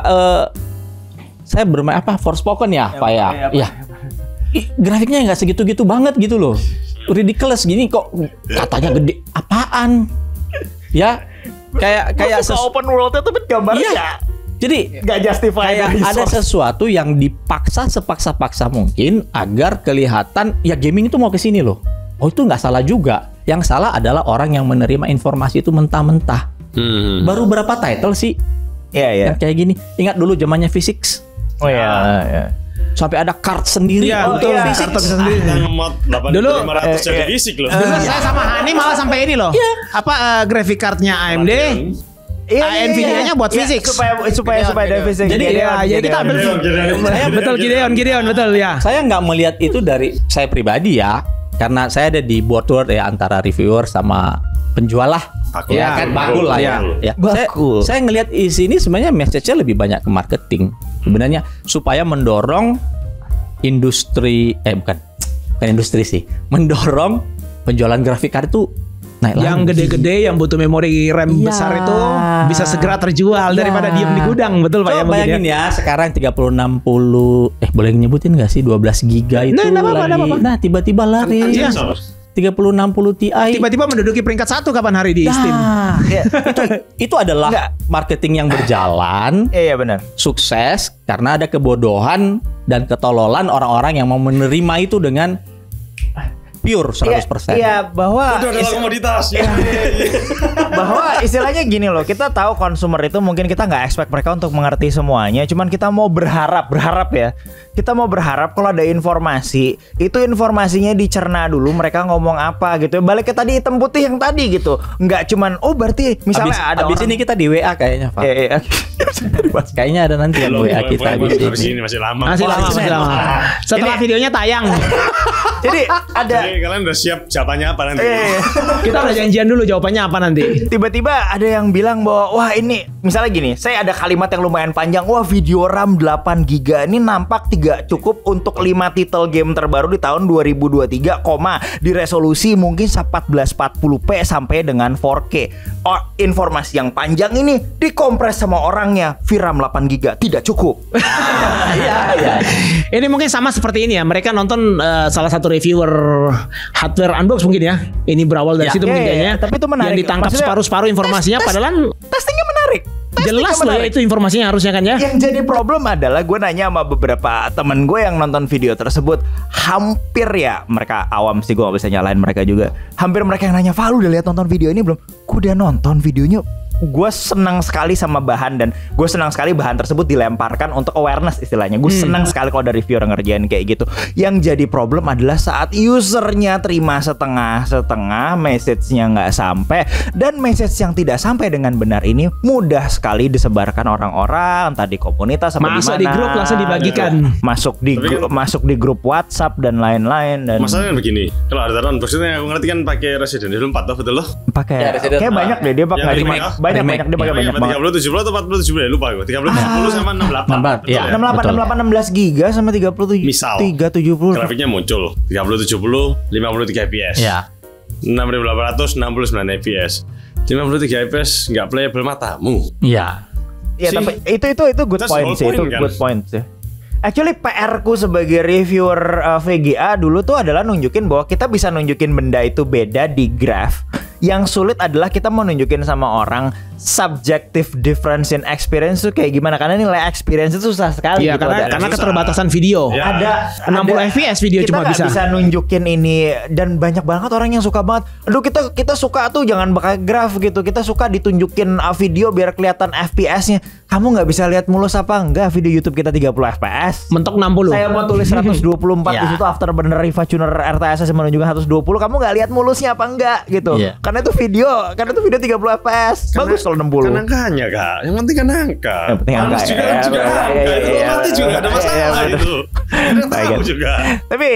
saya bermain Forspoken ya, Pak ya. Iya. Grafiknya nggak segitu-gitu banget gitu loh. Ridiculous gini kok katanya gede. Apaan? Ya, kayak open world itu gambarnya. Iya. Jadi nggak justify kayak ada sesuatu yang dipaksa sepaksa-paksa mungkin agar kelihatan ya gaming itu mau ke sini loh. Oh itu nggak salah juga. Yang salah adalah orang yang menerima informasi itu mentah-mentah. Baru berapa title sih? Iya. Yang kayak gini. Ingat dulu zamannya Physics. Oh iya. Sampai ada kart sendiri untuk Physics. Kartu sendiri. Dulu 500 jadi fisik loh. Dulu saya sama Hani malah sampai ini loh. Graphic cardnya AMD. Nvidia-nya buat fisik supaya ada fisik. Jadi kita ambil Gideon betul ya. Saya nggak melihat itu dari saya pribadi ya, karena saya ada di board ya antara reviewer sama penjual lah. Bakul lah ya. Saya ngelihat di sini sebenarnya message-nya lebih banyak ke marketing sebenarnya, supaya mendorong industri bukan industri sih, mendorong penjualan grafik card itu Naik Yang lagi. gede-gede yang butuh memori RAM Iya. besar itu bisa segera terjual daripada diem di gudang, betul Pak Coba ya mungkin bayangin ya sekarang 3060 boleh nyebutin gak sih 12 giga itu Nah, nggak apa-apa, lagi. nggak apa-apa. Nah, tiba-tiba lari. Iya. 3060 Ti. Tiba-tiba menduduki peringkat 1 kapan hari di Steam. Nah, itu adalah Nggak. marketing yang berjalan, Iya benar. sukses karena ada kebodohan dan ketololan orang-orang yang mau menerima itu dengan pure 100%. Iya, bahwa Udah adalah komoditas. bahwa istilahnya gini loh, kita tahu konsumer itu mungkin kita nggak expect mereka untuk mengerti semuanya, cuman kita mau berharap ya, kita mau berharap kalau ada informasi itu informasinya dicerna dulu mereka ngomong apa gitu. Balik ke tadi hitam putih yang tadi gitu, nggak cuman berarti misalnya ada Abis orang ini kita di WA kayaknya, Pak. Iya. Kayaknya ada nanti yang WA kita abis Habis ini. ini masih lama. Masih lama, masih lama. Setelah videonya tayang, Jadi ada Jadi kalian udah siap jawabannya apa nanti? kita udah janjian dulu jawabannya apa nanti. tiba-tiba ada yang bilang bahwa wah ini misalnya gini, saya ada kalimat yang lumayan panjang, wah video RAM 8 GB ini nampak tidak cukup untuk 5 titel game terbaru di tahun 2023, di resolusi mungkin 1440p sampai dengan 4K. Oh, informasi yang panjang ini dikompres sama orangnya, VRAM 8 GB tidak cukup. Iya. Ini mungkin sama seperti ini ya. Mereka nonton salah satu reviewer hardware unbox mungkin ya. Ini berawal dari Ya. situ mungkin Iya, kayaknya. tapi itu menarik. Yang ditangkap Maksudnya, separuh-separuh informasinya padahal Testingnya menarik. jelas loh ya itu informasinya harusnya kan ya. Yang jadi problem adalah gue nanya sama beberapa temen gue yang nonton video tersebut, hampir ya mereka awam sih, gue gak bisa nyalain mereka juga. Hampir mereka yang nanya, "Val, lu udah lihat nonton video ini belum?" Gue udah nonton videonya. Gue senang sekali sama bahan dan gue senang sekali bahan tersebut dilemparkan untuk awareness istilahnya. Gue senang sekali kalau ada reviewer ngerjain kayak gitu. Yang jadi problem adalah saat usernya terima setengah-setengah, message-nya nggak sampai, dan message yang tidak sampai dengan benar ini mudah sekali disebarkan orang-orang entah di komunitas sama Masuk di di mana. grup langsung dibagikan. Masuk di grup WhatsApp dan lain-lain dan Masalahnya begini, kalau ada taruhan maksudnya aku ngerti kan pakai Resident Evil 4 betul loh. pakai Ya, Resident kayak banyak deh dia pakai Yang remake. remake. Banyak Remake. dia pakai banyak banget. 30 70 atau 40 70 ya lupa gue. 30 70 sama 68. 68, Betul iya. ya? 68 Betul. 68 16 giga sama 37 Misal 370. grafiknya muncul 30 70 53 fps. Ya. 6800 69 fps. 53 fps nggak playable matamu. Iya. Ya Si- tapi itu good That's point whole sih, itu point, kan? good point sih. Actually PR ku sebagai reviewer VGA dulu tuh adalah nunjukin bahwa kita bisa nunjukin benda itu beda di graph. Yang sulit adalah kita mau nunjukin sama orang subjective difference in experience tuh kayak gimana, karena nilai experience itu susah sekali Iya gitu. karena susah. keterbatasan video. Ya. ada 60 fps video kita cuma nggak bisa nunjukin ini, dan banyak banget orang yang suka banget. Aduh kita suka tuh jangan pakai graph gitu, kita suka ditunjukin video biar kelihatan FPS-nya. Kamu nggak bisa lihat mulus apa enggak video YouTube kita 30 FPS. Mentok 60. Saya mau tulis 124 Ya. di situ after bener Riva Tuner RTSS menunjukkan 120, kamu nggak lihat mulusnya apa enggak gitu. Iya. Karena itu video 30 FPS. Bagus kalau 60. Kan angkanya kak, yang penting kan angka. Yang penting angka, Panas juga ya. juga Iya, angka. iya, Itu iya, mati juga ada iya, masalah iya, itu. Ada tahu Baik. juga. Tapi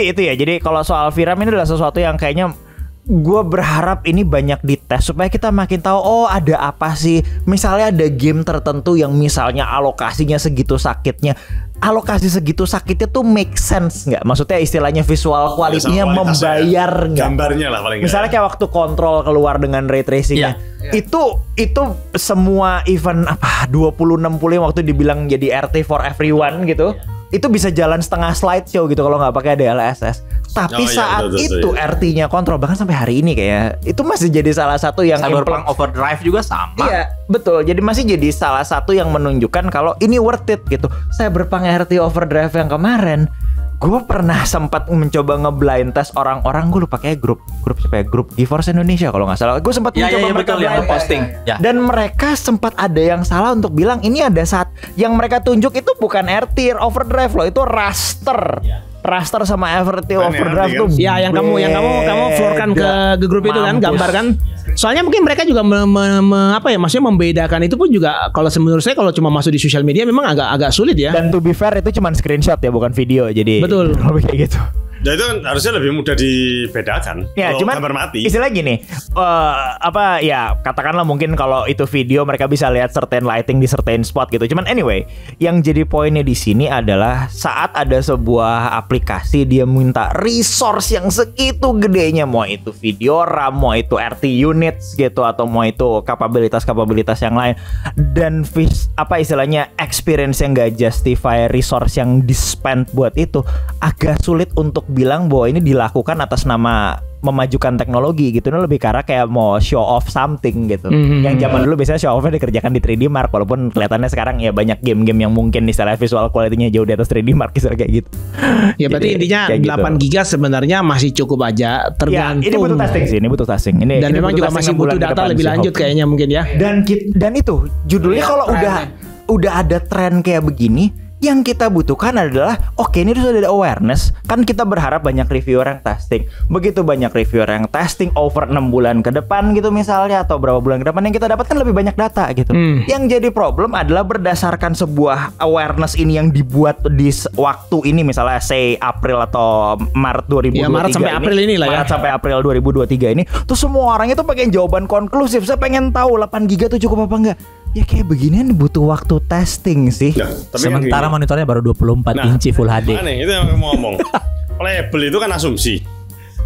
itu ya. Jadi kalau soal VRAM ini adalah sesuatu yang kayaknya gue berharap ini banyak dites supaya kita makin tahu oh ada apa sih. Misalnya ada game tertentu yang misalnya alokasinya segitu sakitnya. Alokasi segitu sakitnya tuh make sense nggak? Maksudnya istilahnya visual quality-nya Kualitasnya, membayar nggak? Gambarnya lah paling nggak. Misalnya kayak waktu kontrol keluar dengan ray tracingnya, itu semua event apa 2060 yang waktu dibilang jadi RT for everyone gitu, itu bisa jalan setengah slideshow gitu kalau nggak pakai DLSS. Tapi Oh, iya, saat betul, itu iya. RT-nya kontrol bahkan sampai hari ini kayak itu masih jadi salah satu yang Cyberpunk Overdrive juga sama. Iya, betul. Jadi masih jadi salah satu yang menunjukkan kalau ini worth it gitu. Cyberpunk RT Overdrive yang kemarin, gue pernah sempat mencoba ngeblind test orang-orang, gue lupa kayak grup siapa ya? Grup GeForce Indonesia kalau nggak salah. Gue sempat Ya, mencoba ya, ya, mereka betul, yang blind test. posting. Ya. Dan mereka sempat ada yang salah untuk bilang ini ada saat yang mereka tunjuk itu bukan RT Overdrive loh, itu raster. Raster sama RT Bukan Overdrive RT, tuh. kan? Ya yang kamu floorkan ke grup itu kan, Mampus. gambar kan. Soalnya mungkin mereka juga apa ya, maksudnya membedakan itu pun juga kalau menurut saya kalau cuma masuk di sosial media memang agak sulit ya. Dan to be fair itu cuma screenshot ya bukan video, jadi Betul. lebih kayak gitu. Ya itu kan harusnya lebih mudah dibedakan. Ya, kalau cuman gambar mati. istilah gini, katakanlah mungkin kalau itu video mereka bisa lihat certain lighting di certain spot gitu. Cuman anyway, yang jadi poinnya di sini adalah saat ada sebuah aplikasi dia minta resource yang segitu gedenya, mau itu video RAM, mau itu RT units gitu, atau mau itu kapabilitas yang lain, dan istilahnya experience yang gak justify resource yang di-spend buat itu, agak sulit untuk bilang bahwa ini dilakukan atas nama memajukan teknologi gitu. Ini lebih ke arah kayak mau show off something gitu. Yang zaman dulu biasanya show offnya dikerjakan di 3D Mark, walaupun kelihatannya sekarang ya banyak game-game yang mungkin istilah visual quality-nya jauh di atas 3D Mark kayak gitu. Ya berarti intinya 8 GB sebenarnya masih cukup aja, tergantung. Ya, ini butuh testing sih, ini butuh testing. Dan memang juga masih butuh data lebih lanjut kayaknya mungkin ya. Dan itu judulnya kalau udah ada tren kayak begini, yang kita butuhkan adalah ini sudah ada awareness. Kan kita berharap banyak reviewer yang testing. Begitu banyak reviewer yang testing over 6 bulan ke depan gitu misalnya, atau berapa bulan ke depan, yang kita dapatkan lebih banyak data gitu. Yang jadi problem adalah berdasarkan sebuah awareness ini yang dibuat di waktu ini, misalnya say April atau Maret 2023 ya, Maret sampai April ini lah ya. Maret sampai April 2023 ini. Tuh semua orang itu pengen jawaban konklusif. Saya pengen tahu 8 GB tuh cukup apa enggak. Ya kayak beginian butuh waktu testing sih. Nah, Sementara monitornya baru 24 inci Full HD. Mana itu yang mau ngomong. Playable itu kan asumsi.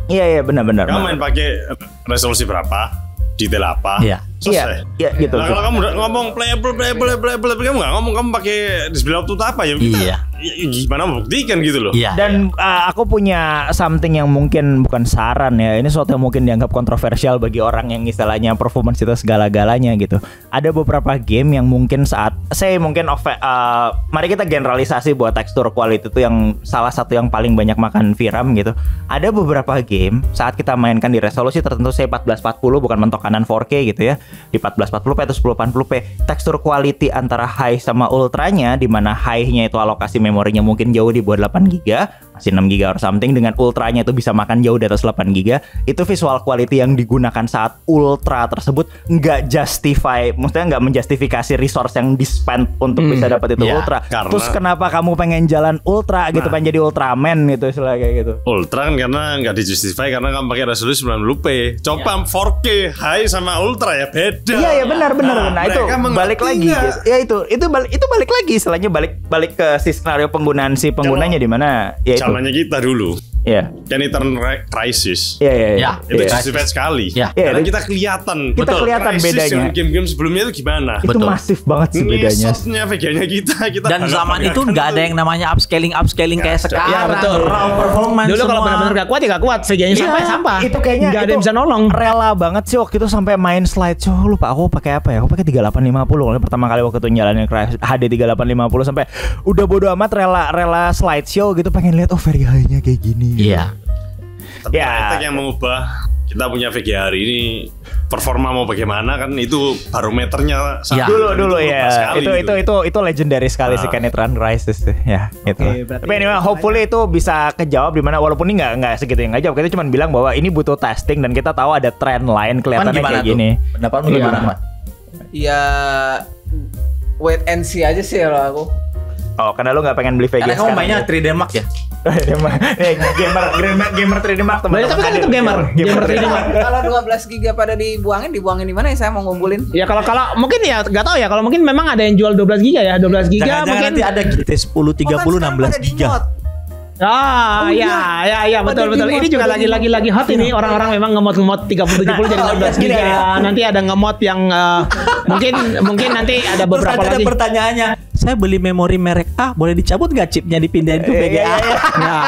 Iya benar-benar. Kamu main pakai resolusi berapa, detail apa, selesai. Iya gitu. Nah, kalau kamu udah ngomong playable, tapi kamu nggak ngomong kamu pakai display waktu apa ya? Iya. Gimana membuktikan gitu loh? Iya. Dan aku punya something yang mungkin bukan saran ya. Ini sesuatu yang mungkin dianggap kontroversial bagi orang yang istilahnya performance itu segala-galanya gitu. Ada beberapa game yang mungkin mari kita generalisasi buat tekstur quality itu yang salah satu yang paling banyak makan VRAM gitu. Ada beberapa game saat kita mainkan di resolusi tertentu, saya 1440 bukan mentok kanan 4K gitu ya, di 1440p atau 1080p, tekstur quality antara high sama ultranya, di mana high-nya itu alokasi memorinya mungkin jauh di bawah 8 GB, masih 6 GB or something, dengan ultranya itu bisa makan jauh di atas 8 GB. Itu visual quality yang digunakan saat ultra tersebut nggak justify, maksudnya nggak menjustifikasi resource yang di-spend untuk bisa dapat itu ultra. Terus kenapa kamu pengen jalan ultra gitu, pengen jadi Ultraman gitu istilah kayak gitu. Ultra kan karena nggak dijustify karena kamu pakai resolusi 90p. Coba 4K high sama ultra ya beda. Iya benar. Nah itu balik lagi gitu. Ya itu balik lagi, istilahnya balik ke si skenario si penggunanya di mana ya itu. Zamannya kita dulu. Iya. Kan Eternal Crisis. Iya. Itu justified sekali. Iya. Karena kita kelihatan. Kelihatan bedanya. Game-game sebelumnya itu gimana? Itu masif banget sih bedanya. Ngesosnya VGA-nya kita Dan zaman itu nggak ada yang namanya upscaling kayak sekarang. Ya betul. Raw performance. Dulu kalau benar-benar gak kuat ya gak kuat, VGA-nya sampai sampah. Itu kayaknya nggak ada yang bisa nolong. Rela banget sih waktu itu sampai main slideshow. Lupa aku pakai apa ya? Aku pakai 3850. Pertama kali waktu itu nyalain HD 3850 sampai udah bodo amat rela slideshow gitu, pengen lihat VGA-nya kayak gini. Iya. Tapi yang mengubah kita punya VGA hari ini performa mau bagaimana kan itu barometernya dulu ya. Itu legendary sekali sih kan Eternal Crisis ya gitu. Tapi anyway, hopefully itu bisa kejawab di mana, walaupun ini nggak segitu yang ngejawab. Kita cuma bilang bahwa ini butuh testing dan kita tahu ada trend lain kelihatannya kayak gini. Pendapatmu gimana, Mat? Ya wait and see aja sih kalau aku. Oh, karena lu nggak pengen beli VGA sekarang. Karena kamu mainnya 3D Mark ya? gamer 3D Mark teman-teman. Tapi kan itu gamer 3D Mark. Kalau 12 GB pada dibuangin di mana ya? Saya mau ngumpulin. Ya kalau mungkin ya nggak tahu ya, kalau mungkin memang ada yang jual 12 GB ya, 12 GB mungkin nanti ada GT 10 30 16 GB. Ya betul. Ini juga lagi hot ini, orang-orang memang ngemot 30 70 jadi 16 GB. Nanti ada ngemot yang mungkin nanti ada beberapa lagi. Ada pertanyaannya, saya beli memori merek A, boleh dicabut nggak chipnya dipindahin ke VGA? Nah,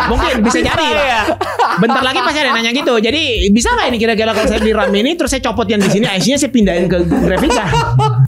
mungkin bisa jadi lah. Bentar lagi pasti ada nanya gitu. Jadi bisa nggak ini kira-kira kalau saya beli RAM ini terus saya copot yang di sini, IC-nya saya pindahin ke Grafika?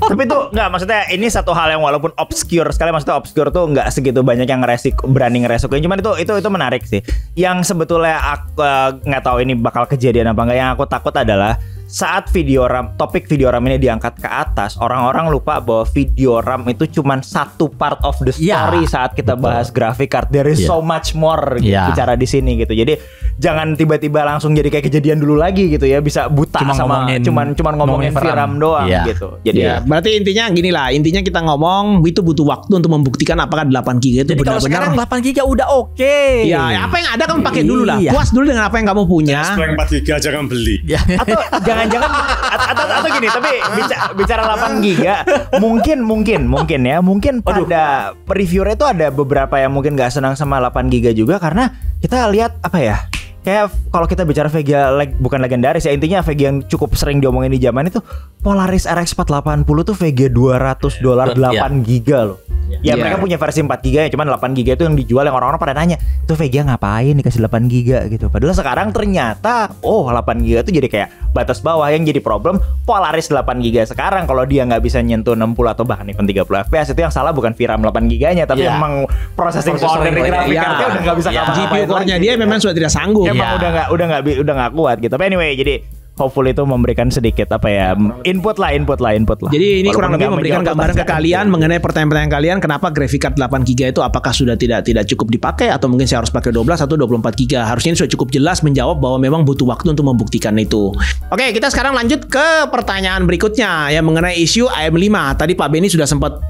Tapi itu nggak, maksudnya ini satu hal yang walaupun obscure sekali, maksudnya obscure tuh nggak segitu banyak yang berani ngeresikoin. Cuman itu menarik sih. Yang sebetulnya aku nggak tahu ini bakal kejadian apa enggak. Yang aku takut adalah saat video RAM, topik video RAM ini diangkat ke atas, orang-orang lupa bahwa video RAM itu cuman satu part of the story saat kita bahas graphic card. There is so much more bicara di sini gitu. Jadi jangan tiba-tiba langsung jadi kayak kejadian dulu lagi gitu ya, bisa buta cuman ngomongin VRAM doang gitu. Jadi berarti intinya gini lah, intinya kita ngomong itu butuh waktu untuk membuktikan apakah 8 GB itu benar-benar. Kalau sekarang 8 GB udah oke. Ya, apa yang ada kamu pakai dulu lah. Puas dulu dengan apa yang kamu punya. Yang 4 GB aja kan beli. Atau jangan-jangan atau gini, tapi bicara 8 giga mungkin ya, pada reviewer itu ada beberapa yang mungkin gak senang sama 8 giga juga, karena kita lihat apa ya, kayak kalau kita bicara VGA bukan legendaris ya, intinya VGA yang cukup sering diomongin di zaman itu, Polaris RX 480 tuh VGA $200 8 giga loh. Ya mereka punya versi 4 giga ya, cuman 8 giga itu yang dijual, yang orang-orang pada nanya, itu VGA ngapain dikasih 8 giga gitu. Padahal sekarang ternyata 8 giga itu jadi kayak batas bawah. Yang jadi problem Polaris 8 giga sekarang, kalau dia nggak bisa nyentuh 60 atau bahkan even 30 FPS, itu yang salah bukan VRAM 8 giganya, tapi emang processing power dari graphic card-nya udah nggak bisa GPU core-nya dia memang sudah tidak sanggup. Emang udah nggak kuat gitu. Tapi anyway, jadi hopefully itu memberikan sedikit input lah. Jadi ini kurang lebih memberikan gambaran ke kalian mengenai pertanyaan-pertanyaan kalian, kenapa graphic card 8 GB itu apakah sudah tidak cukup dipakai, atau mungkin saya harus pakai 12 atau 24 GB. Harusnya ini sudah cukup jelas menjawab bahwa memang butuh waktu untuk membuktikan itu. Oke, kita sekarang lanjut ke pertanyaan berikutnya ya, mengenai isu AM5. Tadi Pak Benny sudah sempat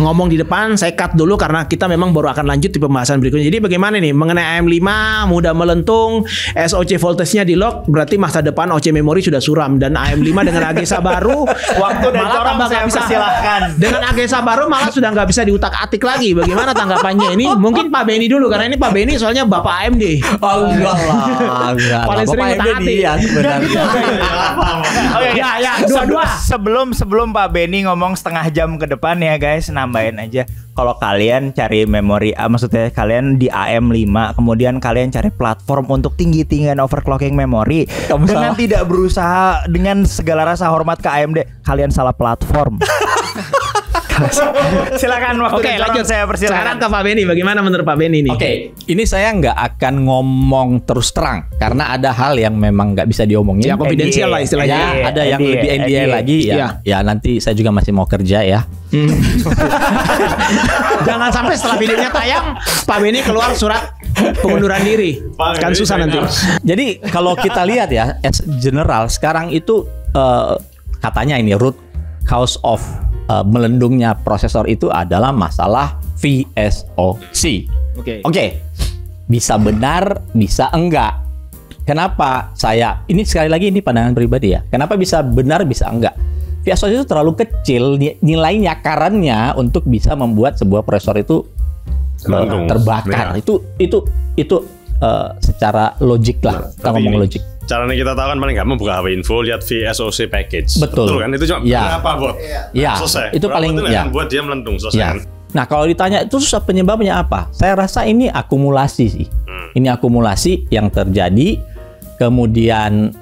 ngomong di depan, saya cut dulu karena kita memang baru akan lanjut di pembahasan berikutnya. Jadi bagaimana nih mengenai AM5 mudah melentung, SoC voltage-nya di lock, berarti masa depan OC memori sudah suram, dan AM5 dengan AGESA baru waktu dan corong saya persilahkan. Dengan AGESA baru malah sudah nggak bisa diutak-atik lagi. Bagaimana tanggapannya ini? Mungkin Pak Benny dulu, karena ini Pak Benny soalnya Bapak AMD. Enggak lah. Paling sering utak-atik. Ya, dua-dua. Sebelum Pak Benny ngomong setengah jam ke depan ya guys, nambahin aja. Kalau kalian cari memori, maksudnya kalian di AM5, kemudian kalian cari platform untuk tinggi-tinggian overclocking memori, dengan tidak berusaha dengan segala rasa hormat ke AMD, kalian salah platform. Silakan waktu. Oke, lanjut. Saya persilakan. Sekarang ke Pak Benny, bagaimana menurut Pak Benny nih? Oke, ini saya nggak akan ngomong terus terang karena ada hal yang memang nggak bisa diomongin. Ya, konfidensial lah istilahnya. Ya, ada yang lebih NDA lagi ya. Ya nanti saya juga masih mau kerja ya. Jangan sampai setelah videonya tayang Pak Benny keluar surat pengunduran diri. Kan susah nanti. Jadi kalau kita lihat ya, as general sekarang itu katanya ini root cause of melendungnya prosesor itu adalah masalah VSoC. Oke. Bisa benar, bisa enggak. Kenapa saya ini sekali lagi ini pandangan pribadi ya. Kenapa bisa benar, bisa enggak? VSoC itu terlalu kecil nilai nyakarannya untuk bisa membuat sebuah prosesor itu terbakar. Itu secara logik lah, kita ngomong logik. Caranya kita tahu kan paling gampang buka HP Info, lihat VSoC package. Betul kan, itu cuma apa buat? Ya, selesai. itu paling yang buat dia melentung selesai kan. Nah, kalau ditanya itu penyebabnya apa? Saya rasa ini akumulasi sih. Ini akumulasi yang terjadi, kemudian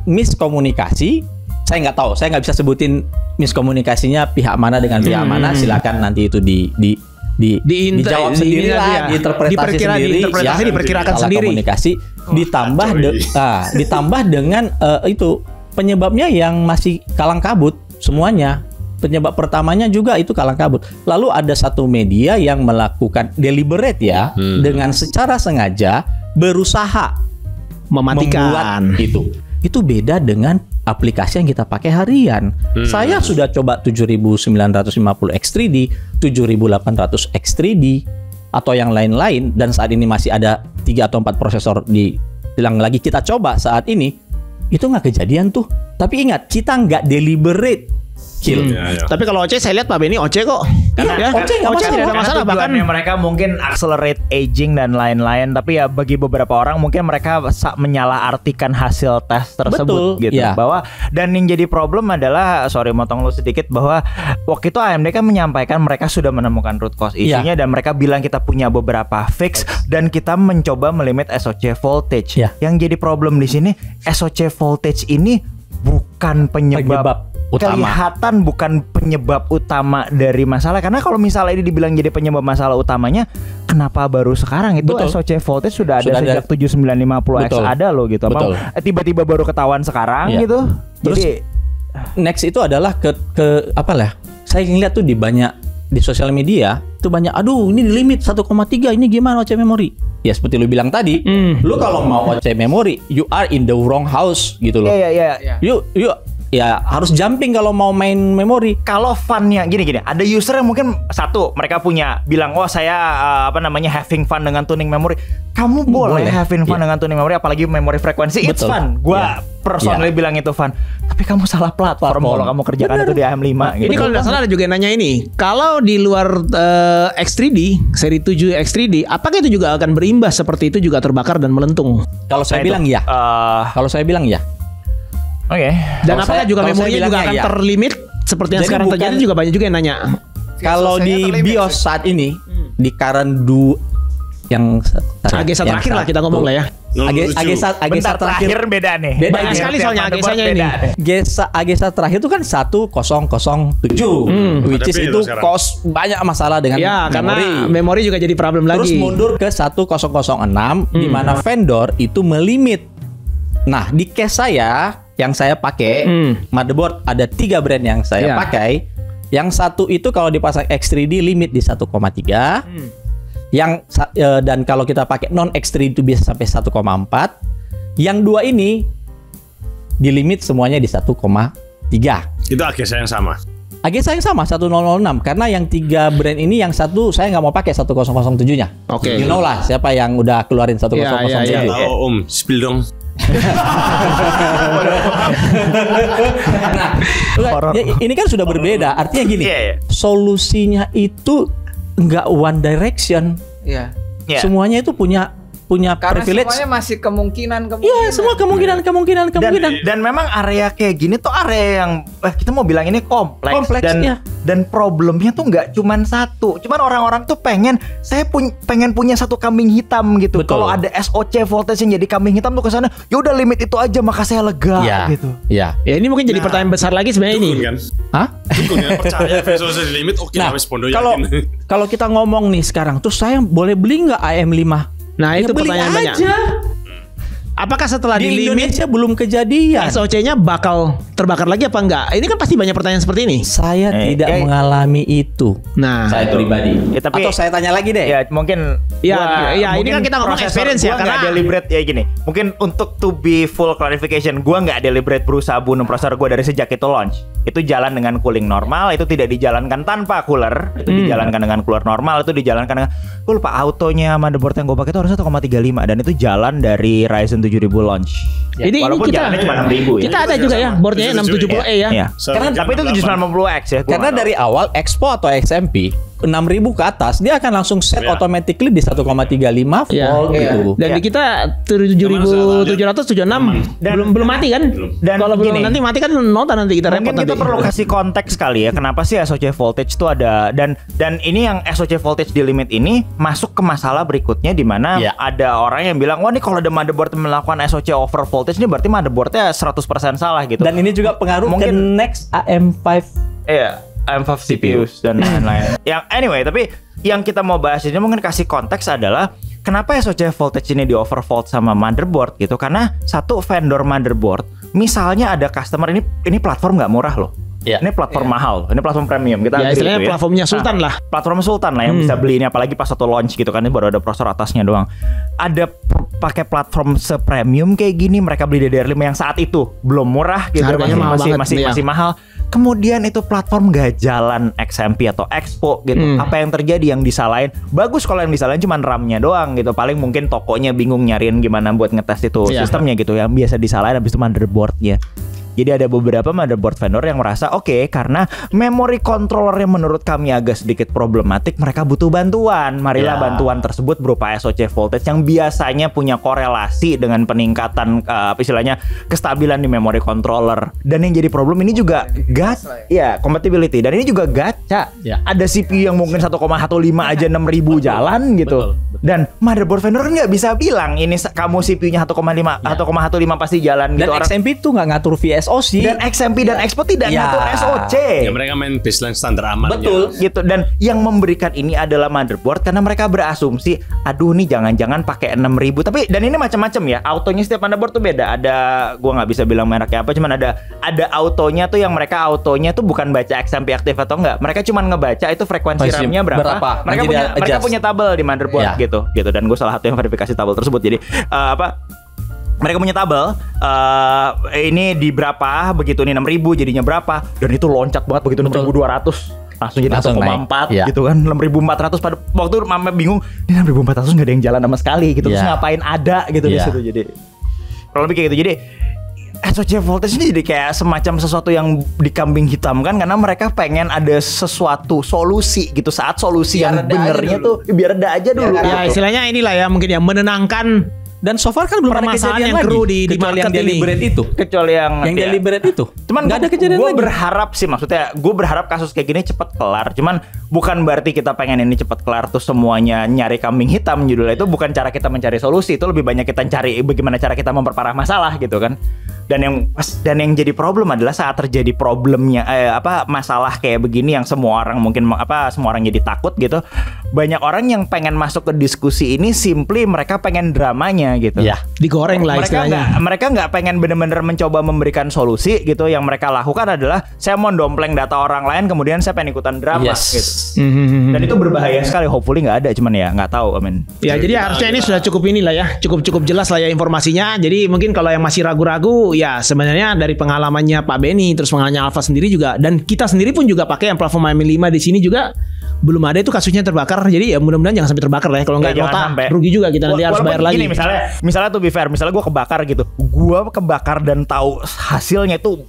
miskomunikasi. Saya nggak tahu, saya nggak bisa sebutin miskomunikasinya pihak mana dengan pihak mana. Silakan nanti itu dijawab sendiri lah, diperkirakan sendiri. Komunikasi ditambah dengan itu penyebabnya yang masih kalang kabut semuanya. Penyebab pertamanya juga itu kalang kabut. Lalu ada satu media yang melakukan deliberate ya, dengan secara sengaja berusaha mematikan itu. Itu beda dengan aplikasi yang kita pakai harian. Saya sudah coba 7950 X3D, 7800 X3D atau yang lain-lain, dan saat ini masih ada 3 atau 4 prosesor yang lagi kita coba saat ini. Itu nggak kejadian tuh. Tapi ingat, kita nggak deliberate kill. Tapi kalau OC saya lihat Pak Benny OC kok. Karena OC tidak ada masalah, bahkan mereka mungkin accelerate aging dan lain-lain, tapi ya bagi beberapa orang mungkin mereka menyalahartikan hasil tes tersebut. Betul, gitu. Bahwa dan yang jadi problem adalah, sorry motong lu sedikit, bahwa waktu itu AMD kan menyampaikan mereka sudah menemukan root cause isunya, dan mereka bilang kita punya beberapa fix dan kita mencoba melimit SoC voltage. Yang jadi problem di sini, SoC voltage ini bukan penyebab utama. Kelihatan bukan penyebab utama dari masalah. Karena kalau misalnya ini dibilang jadi penyebab masalah utamanya, kenapa baru sekarang itu Betul. SOC voltage sudah ada Sudah ada. sejak 7950X Betul. ada loh gitu. Betul. Tiba-tiba baru ketahuan sekarang Iya. gitu. Terus Jadi next itu adalah ke apa lah? Saya ngeliat tuh di sosial media itu banyak, aduh ini di limit 1,3, ini gimana OC memori? Ya seperti lu bilang tadi, lu kalau mau OC memori, you are in the wrong house gitu loh. iya. Yuk ya harus jumping kalau mau main memori. Kalau funnya gini, ada user yang mungkin satu mereka punya bilang, oh saya having fun dengan tuning memori. Kamu boleh having fun dengan tuning memori, apalagi memori frekuensi. It's Betul. fun. Gua Iya. personally bilang itu fun. Tapi kamu salah platform kalau kamu kerjakan itu di AM5 gitu. Ini kalau nggak salah ada juga yang nanya ini, kalau di luar X3D, seri 7 X3D, apakah itu juga akan berimbas seperti itu juga terbakar dan melentung? Kalau saya Nah, bilang itu, ya. Kalau saya bilang ya. Oke. Dan Kalau apakah saya- juga kalau saya memorinya juga bilangnya akan ya. terlimit seperti yang Jadi sekarang bukan- terjadi, juga banyak juga yang nanya. Kalau Sosnya di terlimit BIOS sih. saat ini di current yang AG1 terakhir lah kita ngomong lah ya. Bentar terakhir beda nih. Beda Banyak sekali soalnya AG-nya ini. AG1 terakhir itu kan 1007, which Ada is beda itu sekarang. cause banyak masalah dengan Ya, karena memori. memori juga jadi problem Terus lagi. mundur ke 1006 di mana vendor itu melimit. Nah, di case saya yang saya pakai motherboard ada 3 brand yang saya Iya. pakai. Yang satu itu kalau dipasang X3D limit di 1,3. Dan kalau kita pakai non X3D itu bisa sampai 1,4. Yang dua ini di limit semuanya di 1,3. Itu AG saya yang sama. AG saya yang sama 1006 karena yang 3 brand ini yang satu saya nggak mau pakai 1007-nya. Oke. You know lah siapa yang udah keluarin 1007. Iya. Tahu Om, spill dong. Nah, ini kan sudah berbeda. Artinya gini, Iya. solusinya itu nggak one direction. Iya. Iya. Semuanya itu punya Karena privilege. semuanya masih kemungkinan. Iya, semua kemungkinan. Dan memang area kayak gini tuh area yang kita mau bilang ini kompleks dan iya. dan problemnya tuh nggak cuman satu. Cuman orang-orang tuh pengen pengen punya satu kambing hitam gitu. Betul. Kalau ada SOC voltage yang jadi kambing hitam tuh ke sana, ya udah limit itu aja maka saya lega Iya, gitu. iya. Ya ini mungkin jadi pertanyaan besar lagi sebenarnya ini. Dukun kan? Hah? Dukun kan percaya visualisasi di limit. Oke, Nah, habis Pondo kalau yakin. kalau kita ngomong nih sekarang, tuh saya boleh beli nggak AM5? Nah, Ya itu beli pertanyaan banyak. aja. Apakah setelah Di di limit Indonesia belum kejadian. SOC-nya bakal terbakar lagi apa enggak? Ini kan pasti banyak pertanyaan seperti ini. Saya tidak mengalami itu. Nah, Saya pribadi. Ya, tapi- Atau saya tanya lagi deh. Ya mungkin Ya, ini mungkin kan kita ngomong prosesor experience ya, gua nggak karena- deliberate ya gini. Mungkin untuk to be full clarification, gua nggak deliberate berusaha bunuh prosesor gua dari sejak itu launch. Itu jalan dengan cooling normal, itu tidak dijalankan tanpa cooler, itu dijalankan dengan cooler normal, itu dijalankan dengan gue lupa autonya motherboard yang gue pakai itu harusnya 1,35 dan itu jalan dari Ryzen 7000 launch. ini Walaupun kita jalannya cuma 6000 ya. kita ada juga ya boardnya 670E ya. Iya. Karena Tapi itu 790X ya. Gua Karena nggak dari awal Expo atau XMP 6.000 ke atas dia akan langsung set Iya. automatically di 1,35 volt Iya. gitu. Dan di Iya. kita 7776 Dan- belum mati kan? Dan Kalau belum gini, nanti mati kan nota nanti kita repot mungkin kita nanti. perlu kasih konteks kali ya kenapa sih SOC voltage itu ada dan ini yang SOC voltage di limit ini masuk ke masalah berikutnya di mana Iya. ada orang yang bilang wah ini kalau ada motherboard yang melakukan SOC over voltage ini berarti motherboardnya 100% salah gitu. Dan ini juga pengaruh ke Mungkin- next AM5. Iya, AM5 CPUs dan lain-lain. Yang anyway, tapi yang kita mau bahas ini mungkin kasih konteks adalah kenapa SOC voltage ini di overvolt sama motherboard gitu? Karena satu vendor motherboard, misalnya ada customer ini platform nggak murah loh. Iya. Ini platform mahal, ini platform premium. Kita Ya, agree istilahnya itu platformnya Sultan lah. Platform Sultan lah yang bisa beli ini apalagi pas satu launch gitu kan ini baru ada prosesor atasnya doang. Ada pakai platform se-premium kayak gini mereka beli DDR5 yang saat itu belum murah gitu Harganya mahal banget, iya. masih mahal. Kemudian itu platform gak jalan XMP atau Expo gitu. Apa yang terjadi yang disalahin? Bagus kalau yang disalahin cuma RAM-nya doang gitu. Paling mungkin tokonya bingung nyariin gimana buat ngetes itu Iya. sistemnya gitu. Yang biasa disalahin habis itu motherboard-nya. Jadi ada beberapa motherboard vendor yang merasa oke, karena memory controllernya menurut kami agak sedikit problematik, mereka butuh bantuan. Marilah Ya. bantuan tersebut berupa SOC voltage yang biasanya punya korelasi dengan peningkatan istilahnya kestabilan di memory controller. Dan yang jadi problem ini juga compatibility. Dan ini juga gacha. Ya. Ada CPU yang mungkin 1,15 aja 6000 jalan gitu. Betul. Dan motherboard vendor kan nggak bisa bilang ini kamu CPU-nya 1,5 1,15 pasti jalan Dan gitu. XMP tuh nggak ngatur VS SoC. Dan XMP dan Expo tidak Ya. ngatur SoC. Ya mereka main baseline standar amannya. Betul. Gitu. Dan yang memberikan ini adalah motherboard karena mereka berasumsi, aduh nih jangan-jangan pakai 6.000. Tapi dan ini macam-macam ya. Autonya setiap motherboard tuh beda. Ada, gua nggak bisa bilang mereknya apa, cuman ada autonya tuh yang mereka autonya tuh bukan baca XMP aktif atau enggak. Mereka cuman ngebaca itu frekuensi RAM-nya berapa. Mereka punya tabel di motherboard gitu. Dan gue salah satu yang verifikasi tabel tersebut. Jadi mereka punya tabel ini di berapa, begitu nih 6.000 jadinya berapa, dan itu loncat banget begitu 6.200 langsung jadi 1,4 gitu kan, 6.400 pada waktu mama bingung, ini 6.400 nggak ada yang jalan sama sekali gitu, terus ngapain ada gitu di situ. Jadi kalau lebih kayak gitu, jadi SoC voltage ini jadi kayak semacam sesuatu yang dikambing hitamkan karena mereka pengen ada sesuatu solusi gitu, saat solusi Biar yang benernya tuh biar reda aja dulu. Ya istilahnya inilah ya mungkin ya menenangkan Dan so far kan belum ada permasalahan kejadian yang lagi. kru di Kecuali market yang ini. deliberate itu. Kecuali yang Deliberate itu. Cuman nggak ada kejadian gue lagi. berharap sih, maksudnya gue berharap kasus kayak gini cepet kelar. Cuman bukan berarti kita pengen ini cepet kelar tuh semuanya nyari kambing hitam judulnya. Itu bukan cara kita mencari solusi. Itu lebih banyak kita cari bagaimana cara kita memperparah masalah gitu kan. Dan yang jadi problem adalah saat terjadi problemnya masalah kayak begini yang semua orang mungkin semua orang jadi takut gitu. Banyak orang yang pengen masuk ke diskusi ini simply mereka pengen dramanya gitu. Ya. digoreng lah istilahnya. Mereka nggak pengen bener-bener mencoba memberikan solusi gitu. Yang mereka lakukan adalah saya mau dompleng data orang lain kemudian saya pengen ikutan drama gitu. Dan itu berbahaya sekali. Hopefully nggak ada, cuman ya nggak tahu. Ya jadi harusnya ini sudah cukup inilah ya, cukup jelas lah ya informasinya. Jadi mungkin kalau yang masih ragu-ragu ya sebenarnya dari pengalamannya Pak Benny terus pengalamannya Alfa sendiri juga dan kita sendiri pun juga pakai yang platform AM5 di sini juga belum ada itu kasusnya terbakar. Jadi ya mudah-mudahan jangan sampai terbakar lah ya. Kalau nggak nota rugi juga kita nanti harus bayar lagi. Gini, misalnya tuh be fair, misalnya gue kebakar gitu, gue kebakar dan tahu hasilnya itu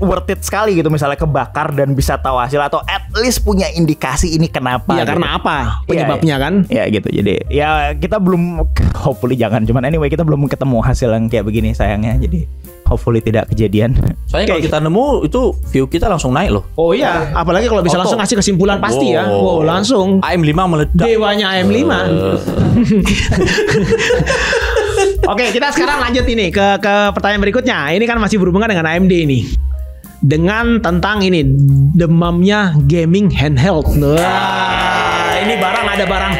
worth it sekali gitu, misalnya kebakar dan bisa tahu hasil atau at least punya indikasi ini kenapa. Iya gitu. karena apa penyebabnya kan? Ya gitu. Jadi ya kita belum, hopefully jangan, cuman anyway kita belum ketemu hasil yang kayak begini sayangnya. Jadi hopefully tidak kejadian. Soalnya kalau kita nemu itu view kita langsung naik loh. Oh iya, apalagi kalau bisa langsung ngasih kesimpulan pasti ya. Wow, langsung AM5 meledak. dewanya AM5. Oke, kita sekarang lanjut ini ke pertanyaan berikutnya. Ini kan masih berhubungan dengan AMD ini. Dengan tentang ini demamnya gaming handheld. Wah, ini ada barang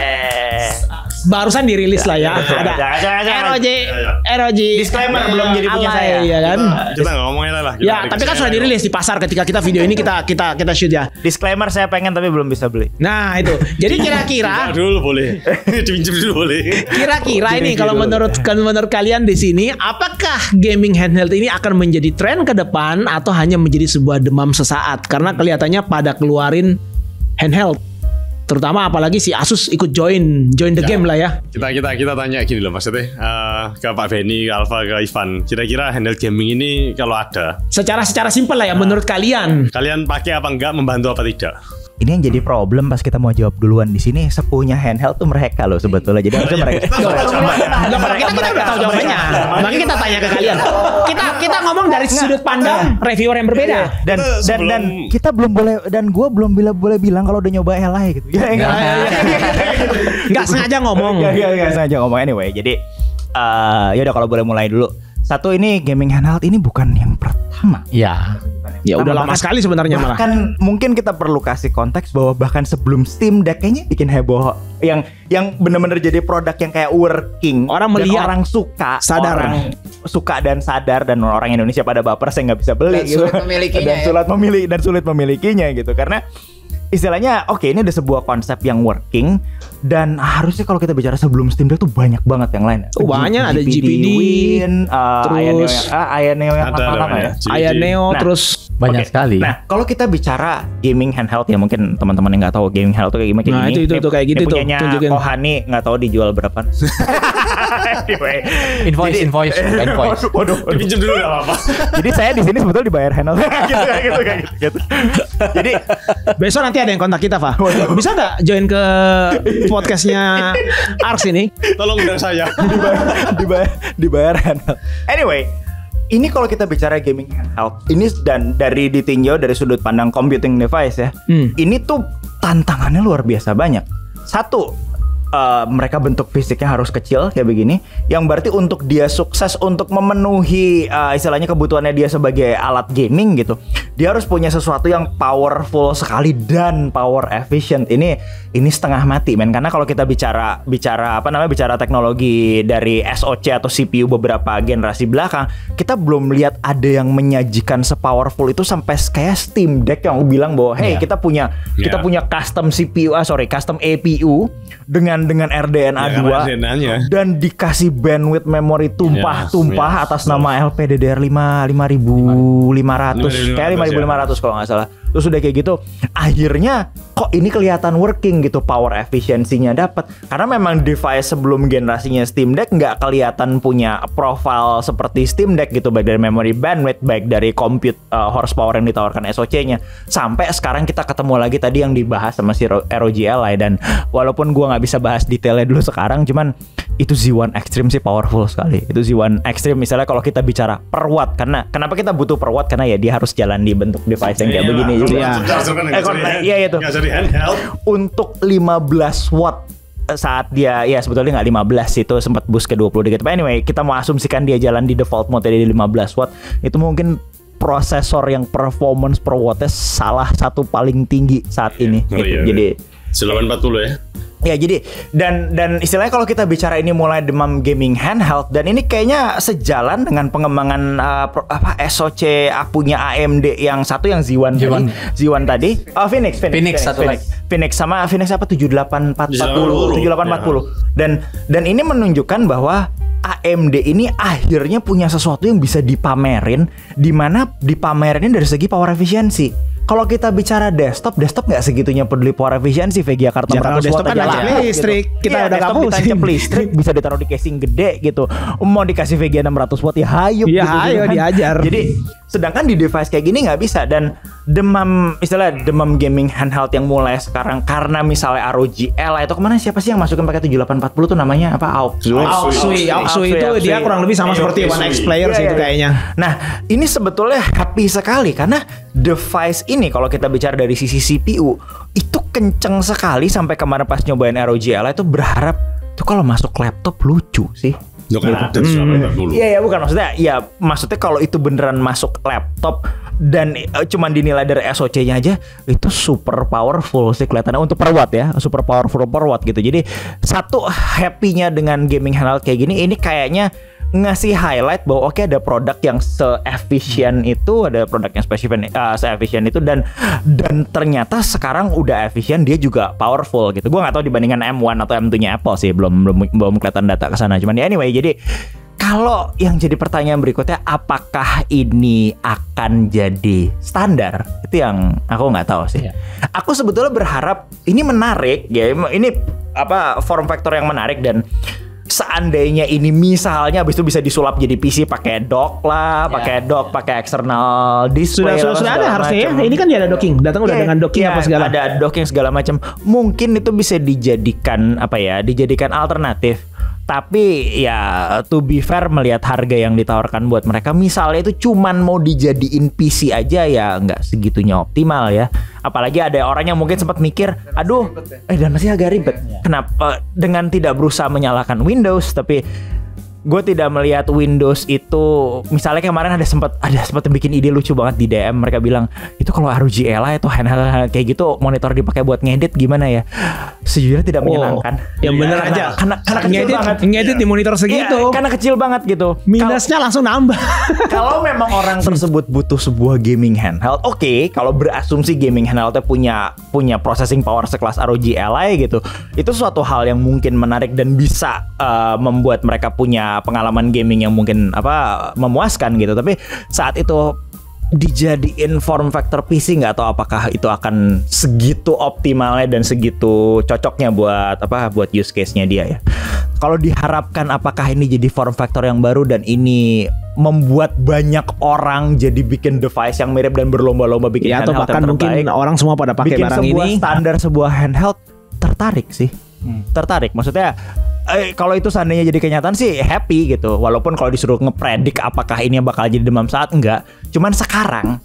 barusan dirilis lah ya. Ada ROG Disclaimer belum jadi punya saya. ya kan? Kita nggak ngomongin lah. Ya, tapi kan sudah dirilis di pasar ketika kita video ini kita shoot ya. Disclaimer saya pengen tapi belum bisa beli. Nah, itu. Jadi kira-kira dulu boleh. Dipinjam dulu boleh. Kira-kira ini kalau menurut kalian di sini, apakah gaming handheld ini akan menjadi tren ke depan atau hanya menjadi sebuah demam sesaat? Karena kelihatannya pada keluarin handheld, terutama apalagi si Asus ikut join the game lah ya. Kita tanya gini loh maksudnya ke Pak Benny, ke Alfa, ke Ivan. Kira-kira handheld gaming ini kalau ada, Secara simpel lah ya menurut kalian. kalian pakai apa enggak, membantu apa tidak? Ini yang jadi problem pas kita mau jawab duluan di sini, sepunya handheld tuh mereka loh sebetulnya. Jadi harusnya mereka. Kita udah tahu jawabannya. Makanya kita tanya ke kalian. Kita ngomong dari sudut pandang reviewer yang berbeda. Dan kita belum boleh, dan gue belum boleh bilang kalau udah nyoba Ally gitu. Ya Nggak sengaja ngomong. Nggak sengaja ngomong anyway. Jadi yaudah kalau boleh mulai dulu. Satu, ini gaming handheld ini bukan yang pertama. Ya. Ya udah lama sekali sebenarnya malah. Bahkan mungkin kita perlu kasih konteks bahwa bahkan sebelum Steam Deck kayaknya bikin heboh, yang benar-benar jadi produk yang kayak working. Orang dan melihat, orang suka, sadar. orang suka dan sadar, dan orang Indonesia pada baper saya nggak bisa beli Dan gitu. sulit memilikinya, dan sulit memilikinya gitu karena istilahnya oke, ini ada sebuah konsep yang working dan harusnya kalau kita bicara sebelum Steam Deck tuh banyak banget yang lain. Banyak, ada GPD, Win, terus Aya Neo yang ada apa ya? Aya Neo, Nah, terus Banyak sekali. Nah, kalau kita bicara gaming handheld ya, mungkin teman-teman yang nggak tahu gaming handheld tuh kayak gimana. Nah, itu tuh kayak gitu ini tuh, punyanya tunjukin. Kohani, nggak tahu dijual berapa. Anyway, Invoice. Waduh. Dipinjam dulu nggak apa-apa. Jadi saya di sini sebetulnya dibayar handheld gitu. Jadi besok nanti ada yang kontak kita, Pak. Bisa nggak join ke podcastnya Ars ini? Tolong undang saya. dibayar handheld. Anyway, ini kalau kita bicara gaming handheld, ini dan dari ditinjau dari sudut pandang computing device ya, ini tuh tantangannya luar biasa banyak. Satu, mereka bentuk fisiknya harus kecil kayak begini, yang berarti untuk dia sukses untuk memenuhi istilahnya kebutuhannya dia sebagai alat gaming gitu, dia harus punya sesuatu yang powerful sekali dan power efficient. Ini setengah mati men, karena kalau kita bicara teknologi dari SoC atau CPU beberapa generasi belakang, kita belum lihat ada yang menyajikan sepowerful itu sampai kayak Steam Deck yang bilang bahwa hey kita punya custom CPU custom APU dengan RDNA 2 dan dikasih bandwidth memori tumpah atas nama LPDDR 5500 kayak 5500 kalau nggak salah. Terus udah kayak gitu, akhirnya kok ini kelihatan working gitu, power efisiensinya dapat. Karena memang device sebelum generasinya Steam Deck nggak kelihatan punya profile seperti Steam Deck gitu, baik dari memory bandwidth, baik dari compute horsepower yang ditawarkan SoC-nya. Sampai sekarang kita ketemu lagi tadi yang dibahas sama si ROG Ally, dan walaupun gua nggak bisa bahas detailnya dulu sekarang, cuman itu Z1 Extreme sih powerful sekali. Itu Z1 Extreme misalnya kalau kita bicara per watt, karena kenapa kita butuh per watt, karena ya dia harus jalan di bentuk device yang kayak begini. Iya itu. Untuk 15 watt saat dia ya sebetulnya nggak 15 itu sempat boost ke 20 dikit. But anyway, kita mau asumsikan dia jalan di default mode di 15 watt. Itu mungkin prosesor yang performance per wattnya salah satu paling tinggi saat ini. Jadi 940 ya. Ya jadi dan istilahnya kalau kita bicara ini mulai demam gaming handheld, dan ini kayaknya sejalan dengan pengembangan SoC punya AMD yang satu yang Z1 tadi. Phoenix satu lagi. Phoenix sama Phoenix apa 7840. Dan ini menunjukkan bahwa AMD ini akhirnya punya sesuatu yang bisa dipamerin, di mana dipamerinnya dari segi power efisiensi. Kalau kita bicara desktop nggak segitunya peduli power efisiensi. VGA kartu 400 watt aja lah. Listrik kita udah kapus. Ditancap listrik bisa ditaruh di casing gede gitu. Mau dikasih VGA 600 watt ya hayup gitu. Hayo diajar. Jadi sedangkan di device kayak gini nggak bisa. Dan demam gaming handheld yang mulai sekarang karena misalnya ROG Ally itu kemana, siapa sih yang masukin pakai 7840 tuh namanya apa? Auxui itu dia kurang lebih sama seperti One X Player sih itu kayaknya. Nah ini sebetulnya happy sekali karena device ini kalau kita bicara dari sisi CPU itu kenceng sekali. Sampai kemarin pas nyobain ROG Ally itu berharap itu kalau masuk laptop lucu sih. Iya bukan maksudnya kalau itu beneran masuk laptop dan cuman dinilai dari SoC-nya aja itu super powerful sih kelihatannya untuk per watt ya, super powerful per watt gitu. Jadi satu happy-nya dengan gaming handheld kayak gini, ini kayaknya ngasih highlight bahwa ada produk yang se-efisien itu, ada produk yang se-efisien itu dan ternyata sekarang udah efisien, dia juga powerful gitu. Gua nggak tahu dibandingkan M1 atau M2-nya Apple sih, belum kelihatan data ke sana. Cuman ya anyway, jadi kalau yang jadi pertanyaan berikutnya, apakah ini akan jadi standar? Itu yang aku nggak tahu sih. Aku sebetulnya berharap ini menarik ya, ini form factor yang menarik, dan seandainya ini misalnya habis itu bisa disulap jadi PC pakai dock lah, pakai external display. Sudah ada harusnya ya. Ini kan dia ada docking, datang udah dengan docking apa segala. Ada docking segala macam. Mungkin itu bisa dijadikan alternatif. Tapi ya to be fair, melihat harga yang ditawarkan buat mereka, misalnya itu cuman mau dijadiin PC aja ya nggak segitunya optimal ya. Apalagi ada orang yang mungkin sempat mikir, aduh, dan masih agak ribet. Kenapa dengan tidak berusaha menyalakan Windows, tapi gue tidak melihat Windows itu, misalnya kemarin ada sempat bikin ide lucu banget di DM. Mereka bilang itu kalau ROG Ally itu handheld kayak gitu monitor dipakai buat ngedit gimana ya? Sejujurnya tidak menyenangkan. Yang bener aja. Karena kecil banget. Ngedit di monitor segitu. Karena kecil banget gitu. Minusnya langsung nambah. Kalau memang orang tersebut butuh sebuah gaming handheld, oke. Kalau berasumsi gaming handheldnya punya processing power sekelas ROG Ally gitu, itu suatu hal yang mungkin menarik dan bisa membuat mereka punya pengalaman gaming yang mungkin memuaskan gitu. Tapi saat itu dijadiin form factor PC, nggak tahu apakah itu akan segitu optimalnya dan segitu cocoknya buat use case-nya dia ya. Kalau diharapkan apakah ini jadi form factor yang baru dan ini membuat banyak orang jadi bikin device yang mirip dan berlomba-lomba bikin handheld atau bahkan mungkin orang semua pada pakai barang ini, bikin sebuah standar sebuah handheld, tertarik sih. Tertarik, maksudnya kalau itu seandainya jadi kenyataan sih happy gitu. Walaupun kalau disuruh ngepredik apakah ini bakal jadi demam saat, enggak. Cuman sekarang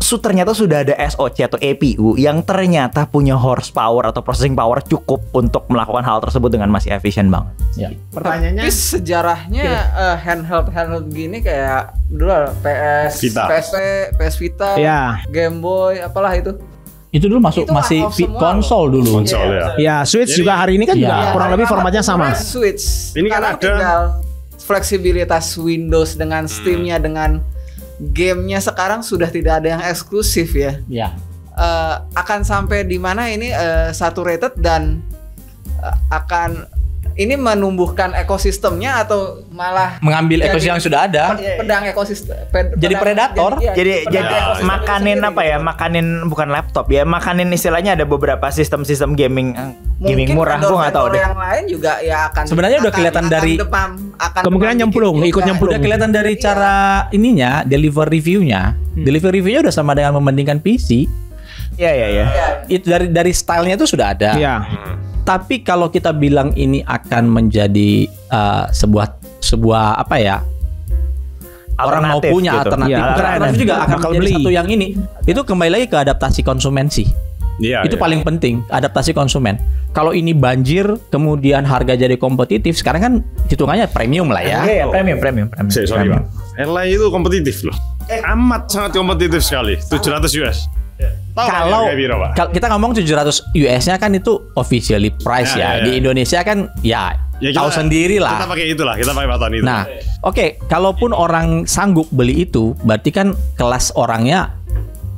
ternyata sudah ada SoC atau APU yang ternyata punya horsepower atau processing power cukup untuk melakukan hal tersebut dengan masih efisien banget. Ya. Tapi Pertanyaannya sejarahnya handheld gini kayak dulu lah, PS Vita. PSP, PS Vita, Ya. Game Boy, apalah itu. Itu dulu Itu masih one-off semua konsol dulu. Konsol ya. ya Switch Jadi- juga hari ini kan Iya. juga kurang lebih formatnya sama. Switch. Ini kan Sekarang ada- tinggal fleksibilitas Windows dengan Steam-nya dengan gamenya sekarang sudah tidak ada yang eksklusif ya. Ya. Akan sampai di mana ini saturated dan akan ini menumbuhkan ekosistemnya atau malah Mengambil jadi ekosistem yang sudah ada. pedang ekosistem Jadi predator. Jadi ekosistem makanin sendiri apa ya? gitu. Makanin bukan laptop ya. Makanin istilahnya ada beberapa sistem gaming Mungkin murah gua nggak tahu vendor-vendor deh. yang lain juga ya akan Sebenarnya udah kelihatan dari- Kemungkinan nyemplung, ikut nyemplung. Udah kelihatan dari cara ininya, deliver reviewnya. Deliver reviewnya udah sama dengan membandingkan PC. Iya. Itu dari stylenya itu sudah ada. Iya. Tapi kalau kita bilang ini akan menjadi sebuah apa ya? Orang mau Alternatif punya gitu. alternatif. Iya, Bukan keren. alternatif juga akan Bakal menjadi beli. satu yang ini. Itu kembali lagi ke adaptasi konsumen sih. Iya. Itu iya. paling penting, adaptasi konsumen. Kalau ini banjir, kemudian harga jadi kompetitif, sekarang kan hitungannya premium lah ya. Iya, premium. Sorry Pak. LA itu kompetitif loh. Amat sangat kompetitif sekali. 700 US. Tahu Kalau kayak biro, Pak? kita ngomong 700 US-nya kan itu officially price Ya, ya. ya, Di ya. Indonesia kan ya, tahu sendiri Kita lah. pakai itulah, kita pakai patokan itu. Nah, oke, kalaupun orang sanggup beli itu, berarti kan kelas orangnya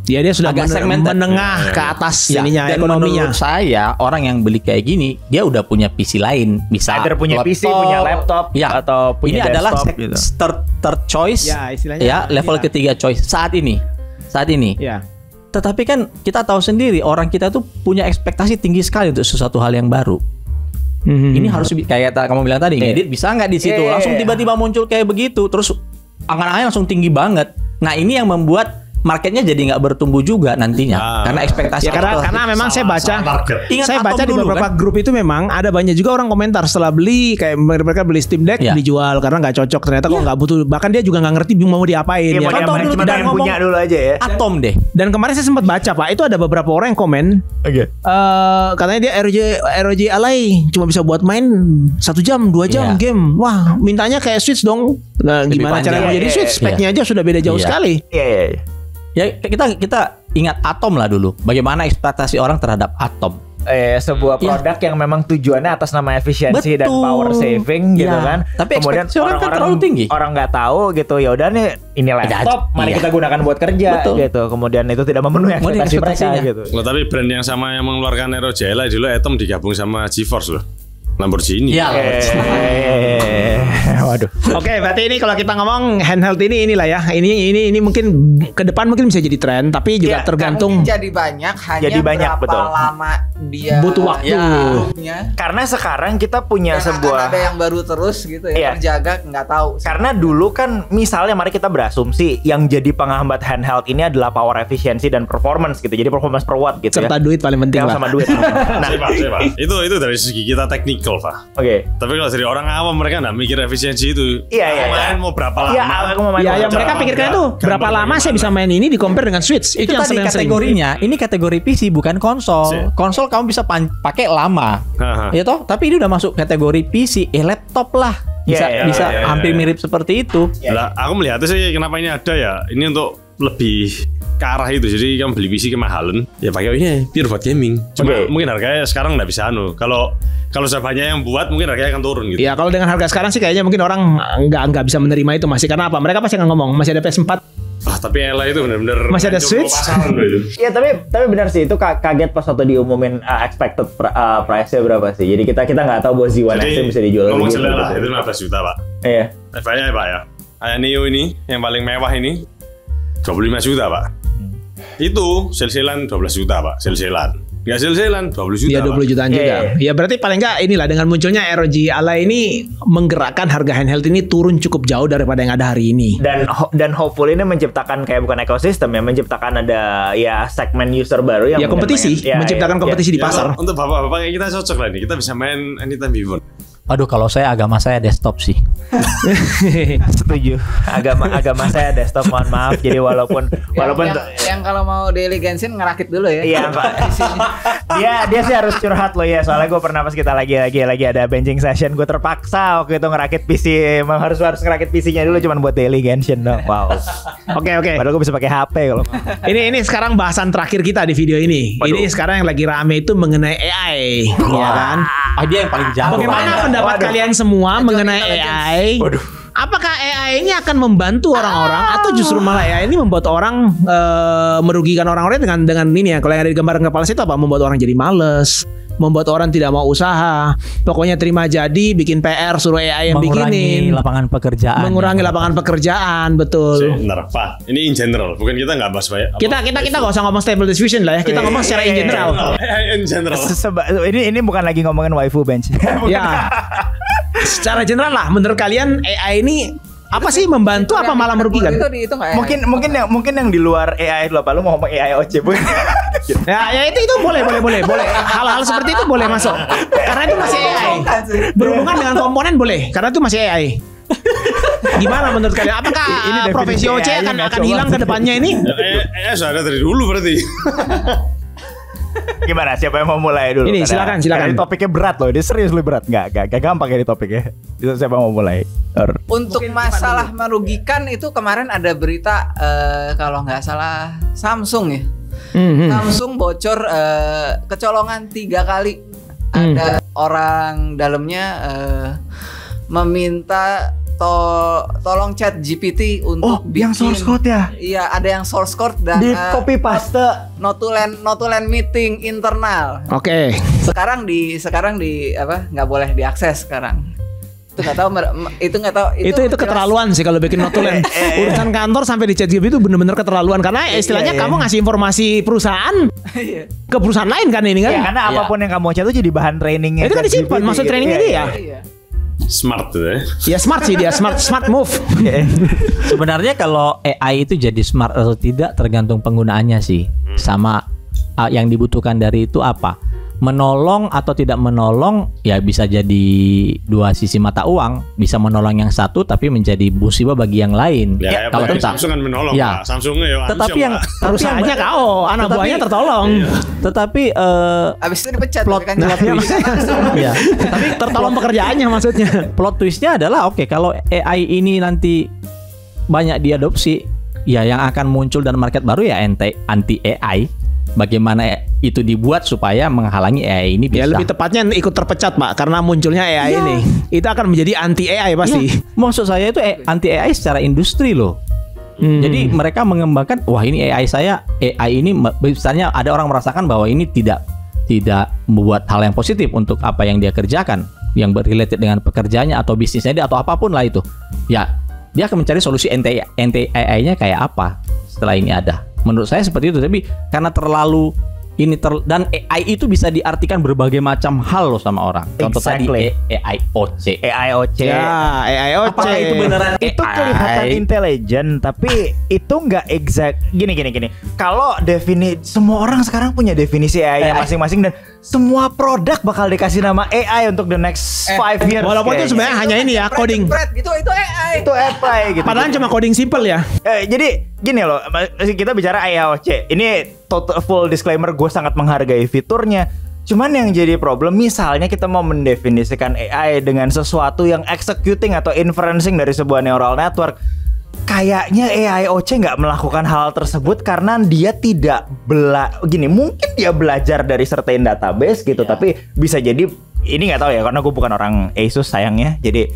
Ya dia sudah Agak segmented. menengah ke atas ya, ininya dan ekonominya. menurut saya orang yang beli kayak gini, dia udah punya PC lain, bisa Either punya PC, punya laptop, ya. atau punya ini adalah desktop gitu. third choice, Ya, istilahnya ya, level inilah. ketiga choice saat ini. Ya. Tetapi kan kita tahu sendiri orang kita tuh punya ekspektasi tinggi sekali untuk sesuatu hal yang baru. Ini harus kayak kamu bilang tadi, ngedit bisa nggak di situ? Iya, Langsung iya. tiba-tiba muncul kayak begitu, terus angan-angan langsung tinggi banget. Nah ini yang membuat marketnya jadi nggak bertumbuh juga nantinya, karena ekspektasi. Ya karena memang saya baca Ingat saya Atom baca di dulu, beberapa kan? grup itu memang ada banyak juga orang komentar setelah beli kayak mereka beli Steam Deck Ya. dijual karena nggak cocok ternyata kok nggak butuh, bahkan dia juga nggak ngerti bingung mau diapain Iya, ya mau kan? Contoh dulu cuma kita pengen ngomong- punya dulu aja ya. Atom deh. Dan kemarin saya sempat baca Pak, itu ada beberapa orang yang komen Oke. katanya dia ROG Ally cuma bisa buat main 1 jam 2 jam Iya. game. Wah mintanya kayak Switch dong. Nah, Lebih gimana panjang. cara mau jadi Iya, Switch? iya, Speknya aja sudah beda jauh Iya. sekali. Iya. Ya kita ingat Atom lah dulu. Bagaimana ekspektasi orang terhadap Atom? Sebuah Iya. produk yang memang tujuannya atas nama efisiensi dan Betul. power saving gitu Iya. kan. Tapi ekspektasi orang kan terlalu tinggi. Orang nggak tahu gitu. Ya udah nih ini laptop, mari Iya. kita gunakan buat kerja Betul. gitu. Kemudian itu tidak memenuhi Memenuhi ekspektasi mereka ekspektasinya. gitu. Loh, tapi brand yang sama yang mengeluarkan ROG Ally dulu Atom digabung sama GeForce loh. Lamborghini. Iya. Waduh. Oke, berarti ini kalau kita ngomong handheld inilah ya. Ini mungkin ke depan mungkin bisa jadi tren, tapi juga Ya, tergantung Mungkin jadi banyak, hanya Jadi banyak, berapa betul. lama dia butuh waktu. hidupnya. Karena sekarang kita punya Dan akan sebuah ada yang baru terus gitu ya, Iya. terjaga nggak tahu. karena dulu kan misalnya mari kita berasumsi yang jadi penghambat handheld ini adalah power efficiency dan performance gitu. Jadi performance per watt gitu serta ya. duit paling penting Yang lah. sama duit. Nah, Pak. Itu dari segi kita teknikal, Pak. oke. Tapi kalau dari orang awam mereka nggak mikir efisiensi itu. Iya. Main mau berapa lama? Iya, aku mau main Ya, bola. yang mereka pikirkan itu berapa lama saya bisa main ini di compare dengan Switch. Itu yang tadi sering- kategorinya. Ini kategori PC bukan konsol. Si. Konsol kamu bisa pakai lama. Haha. Ya toh, tapi ini udah masuk kategori PC, laptop lah. Bisa Iya, iya, bisa iya, iya. hampir mirip seperti itu. Lah, aku melihatnya sih kenapa ini ada ya. Ini untuk lebih ke arah itu. Jadi kamu beli PC kemahalan, ya pakai ini biar buat gaming. Cuma Oke. mungkin harganya sekarang nggak bisa Kalau sudah banyak yang buat mungkin harganya akan turun gitu. Ya kalau dengan harga sekarang sih kayaknya mungkin orang nggak bisa menerima itu masih karena apa? Mereka pasti akan ngomong masih ada PS4. Tapi Ella itu benar-benar Masih ada hancur Switch? pasaran loh itu. Iya tapi benar sih itu kaget pas waktu diumumin expected price-nya berapa sih. Jadi kita nggak tahu bahwa Z1 X bisa dijual ngomong gitu. jelas lah, itu 15 juta Pak. Iya. FI-nya ya Pak ya. Kayak Neo ini yang paling mewah ini 25 juta Pak. Itu sel-selan 12 juta Pak, sel-selan. Nggak sel-selan 20 juta Ya 20 Pak. jutaan juga. Ya berarti paling nggak inilah dengan munculnya ROG Ally ini menggerakkan harga handheld ini turun cukup jauh daripada yang ada hari ini. Dan hopefully ini menciptakan kayak bukan ekosistem ya, menciptakan ada ya segmen user baru yang Ya mungkin kompetisi, pengen- ya, menciptakan ya, kompetisi di Ya, pasar. Untuk bapak-bapak kayak kita cocok lah nih. Kita bisa main anytime we want. Aduh, kalau agama saya desktop sih. Setuju. Agama saya desktop, mohon maaf. Jadi walaupun yang kalau mau daily Genshin ngerakit dulu ya. Iya, Pak. dia sih harus curhat loh ya. Soalnya gue pernah pas kita lagi ada benching session, gue terpaksa waktu itu ngerakit PC. Emang harus ngerakit PC-nya dulu cuman buat daily Genshin dong. Wow. Oke. Padahal gue bisa pakai HP kalau. Ini sekarang bahasan terakhir kita di video ini. Waduh. Ini sekarang yang lagi rame itu mengenai AI, ya kan? Dia yang paling jago. Bagaimana pendapat kalian semua mengenai AI? Apakah AI ini akan membantu orang-orang atau justru malah AI ini membuat orang merugikan orang-orang dengan ini ya? Kalau yang ada di gambar kepala saya itu apa? Membuat orang jadi males, membuat orang tidak mau usaha. Pokoknya terima jadi, bikin PR, suruh AI yang bikinin. Mengurangi lapangan pekerjaan, betul. Sebentar, Pak. Ini in general, bukan kita nggak bahas banyak. Kita nggak usah ngomong stable diffusion lah ya. Kita ngomong secara in general. In general. Ini bukan lagi ngomongin waifu bench. Ya. Secara general lah, menurut kalian AI ini apa sih, membantu apa malah merugikan? Itu Mungkin yang di luar AI lu apa lu mau ngomong AI OC bu? Ya itu boleh. Hal-hal seperti itu boleh masuk. Karena itu masih AI. Berhubungan dengan komponen boleh, karena itu masih AI. Gimana menurut kalian? Apakah profesi OC akan hilang ke depannya ini? Sudah ada dari dulu berarti. Gimana? Siapa yang mau mulai dulu? Ini silakan. Ini topiknya berat loh. Ini serius lebih berat. Gak gampang ini topiknya. Siapa mau mulai? Untuk masalah merugikan itu kemarin ada berita kalau nggak salah Samsung ya. Samsung bocor kecolongan 3 kali. Ada orang dalamnya meminta tolong chat GPT untuk yang source code ya? Iya, ada yang source code dan di copy paste notulen meeting internal. Oke. Sekarang di apa? Nggak boleh diakses sekarang. Itu nggak tahu. Itu keterlaluan sih kalau bikin notulen. Urusan kantor sampai di chat GPT itu bener-bener keterlaluan karena istilahnya kamu ngasih informasi perusahaan ke perusahaan lain kan ini kan? Ya, karena apapun yang kamu chat itu jadi bahan trainingnya. Itu kan disimpan, maksud trainingnya dia. Smart ya. Ya smart sih dia, smart move. Sebenarnya kalau AI itu jadi smart atau tidak tergantung penggunaannya sih. Sama yang dibutuhkan dari itu apa? Menolong atau tidak menolong ya bisa jadi dua sisi mata uang. Bisa menolong yang satu tapi menjadi musibah bagi yang lain. Ya, kalau Samsung kan menolong ya. Pak. Samsung ya. Tetapi yang perusahaannya anak buahnya tertolong. Tetapi abis itu dipecat plot kan. Ya. Tapi tertolong pekerjaannya maksudnya. Plot twistnya adalah kalau AI ini nanti banyak diadopsi, ya yang akan muncul dan market baru ya anti AI. Bagaimana itu dibuat supaya menghalangi AI ini bisa. Ya lebih tepatnya ikut terpecat Pak karena munculnya AI ini. Itu akan menjadi anti AI pasti. Ya, maksud saya itu anti AI secara industri loh. Jadi mereka mengembangkan ini AI ini misalnya ada orang merasakan bahwa ini tidak membuat hal yang positif untuk apa yang dia kerjakan, yang related dengan pekerjaannya atau bisnisnya dia atau apapun lah itu. Ya, dia akan mencari solusi anti AI-nya kayak apa setelah ini ada. Menurut saya seperti itu, tapi karena terlalu dan AI itu bisa diartikan berbagai macam hal loh sama orang. Contoh tadi AIoT. Ya, AIoT. Apakah itu beneran itu AI? kelihatan intelijen, tapi itu nggak exact. Gini. Kalau semua orang sekarang punya definisi AI masing-masing dan semua produk bakal dikasih nama AI untuk the next 5 years. Walaupun itu sebenarnya hanya ini ya coding. Itu AI. Itu AI gitu. Padahal cuma coding simple ya. Jadi gini loh, kita bicara AIoT. Ini total full disclaimer, gue sangat menghargai fiturnya. Cuman yang jadi problem misalnya kita mau mendefinisikan AI dengan sesuatu yang executing atau inferencing dari sebuah neural network. Kayaknya AIoT nggak melakukan hal tersebut karena dia tidak mungkin dia belajar dari certain database gitu, tapi bisa jadi ini nggak tahu ya karena gue bukan orang ASUS sayangnya, jadi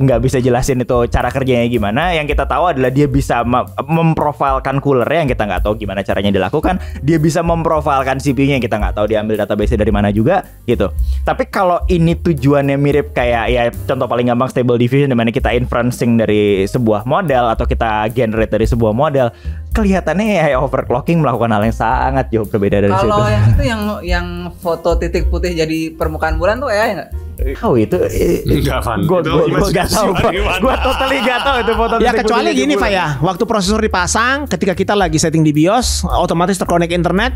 nggak bisa jelasin itu cara kerjanya gimana. Yang kita tahu adalah dia bisa memprofilkan coolernya yang kita nggak tahu gimana caranya dilakukan. Dia bisa memprofilkan CPU-nya yang kita nggak tahu diambil database dari mana juga gitu. Tapi kalau ini tujuannya mirip kayak ya contoh paling gampang stable diffusion di mana kita inferencing dari sebuah model atau kita generate dari sebuah model, kelihatannya AI overclocking melakukan hal yang sangat jauh berbeda dari situ. Kalau yang itu yang foto titik putih jadi permukaan bulan tuh AI nggak? Kau itu enggak Van. Gue gak tahu. Gue totally gak tahu itu foto. Ya kecuali gini Pak ya, waktu prosesor dipasang, ketika kita lagi setting di BIOS, otomatis terkonek internet.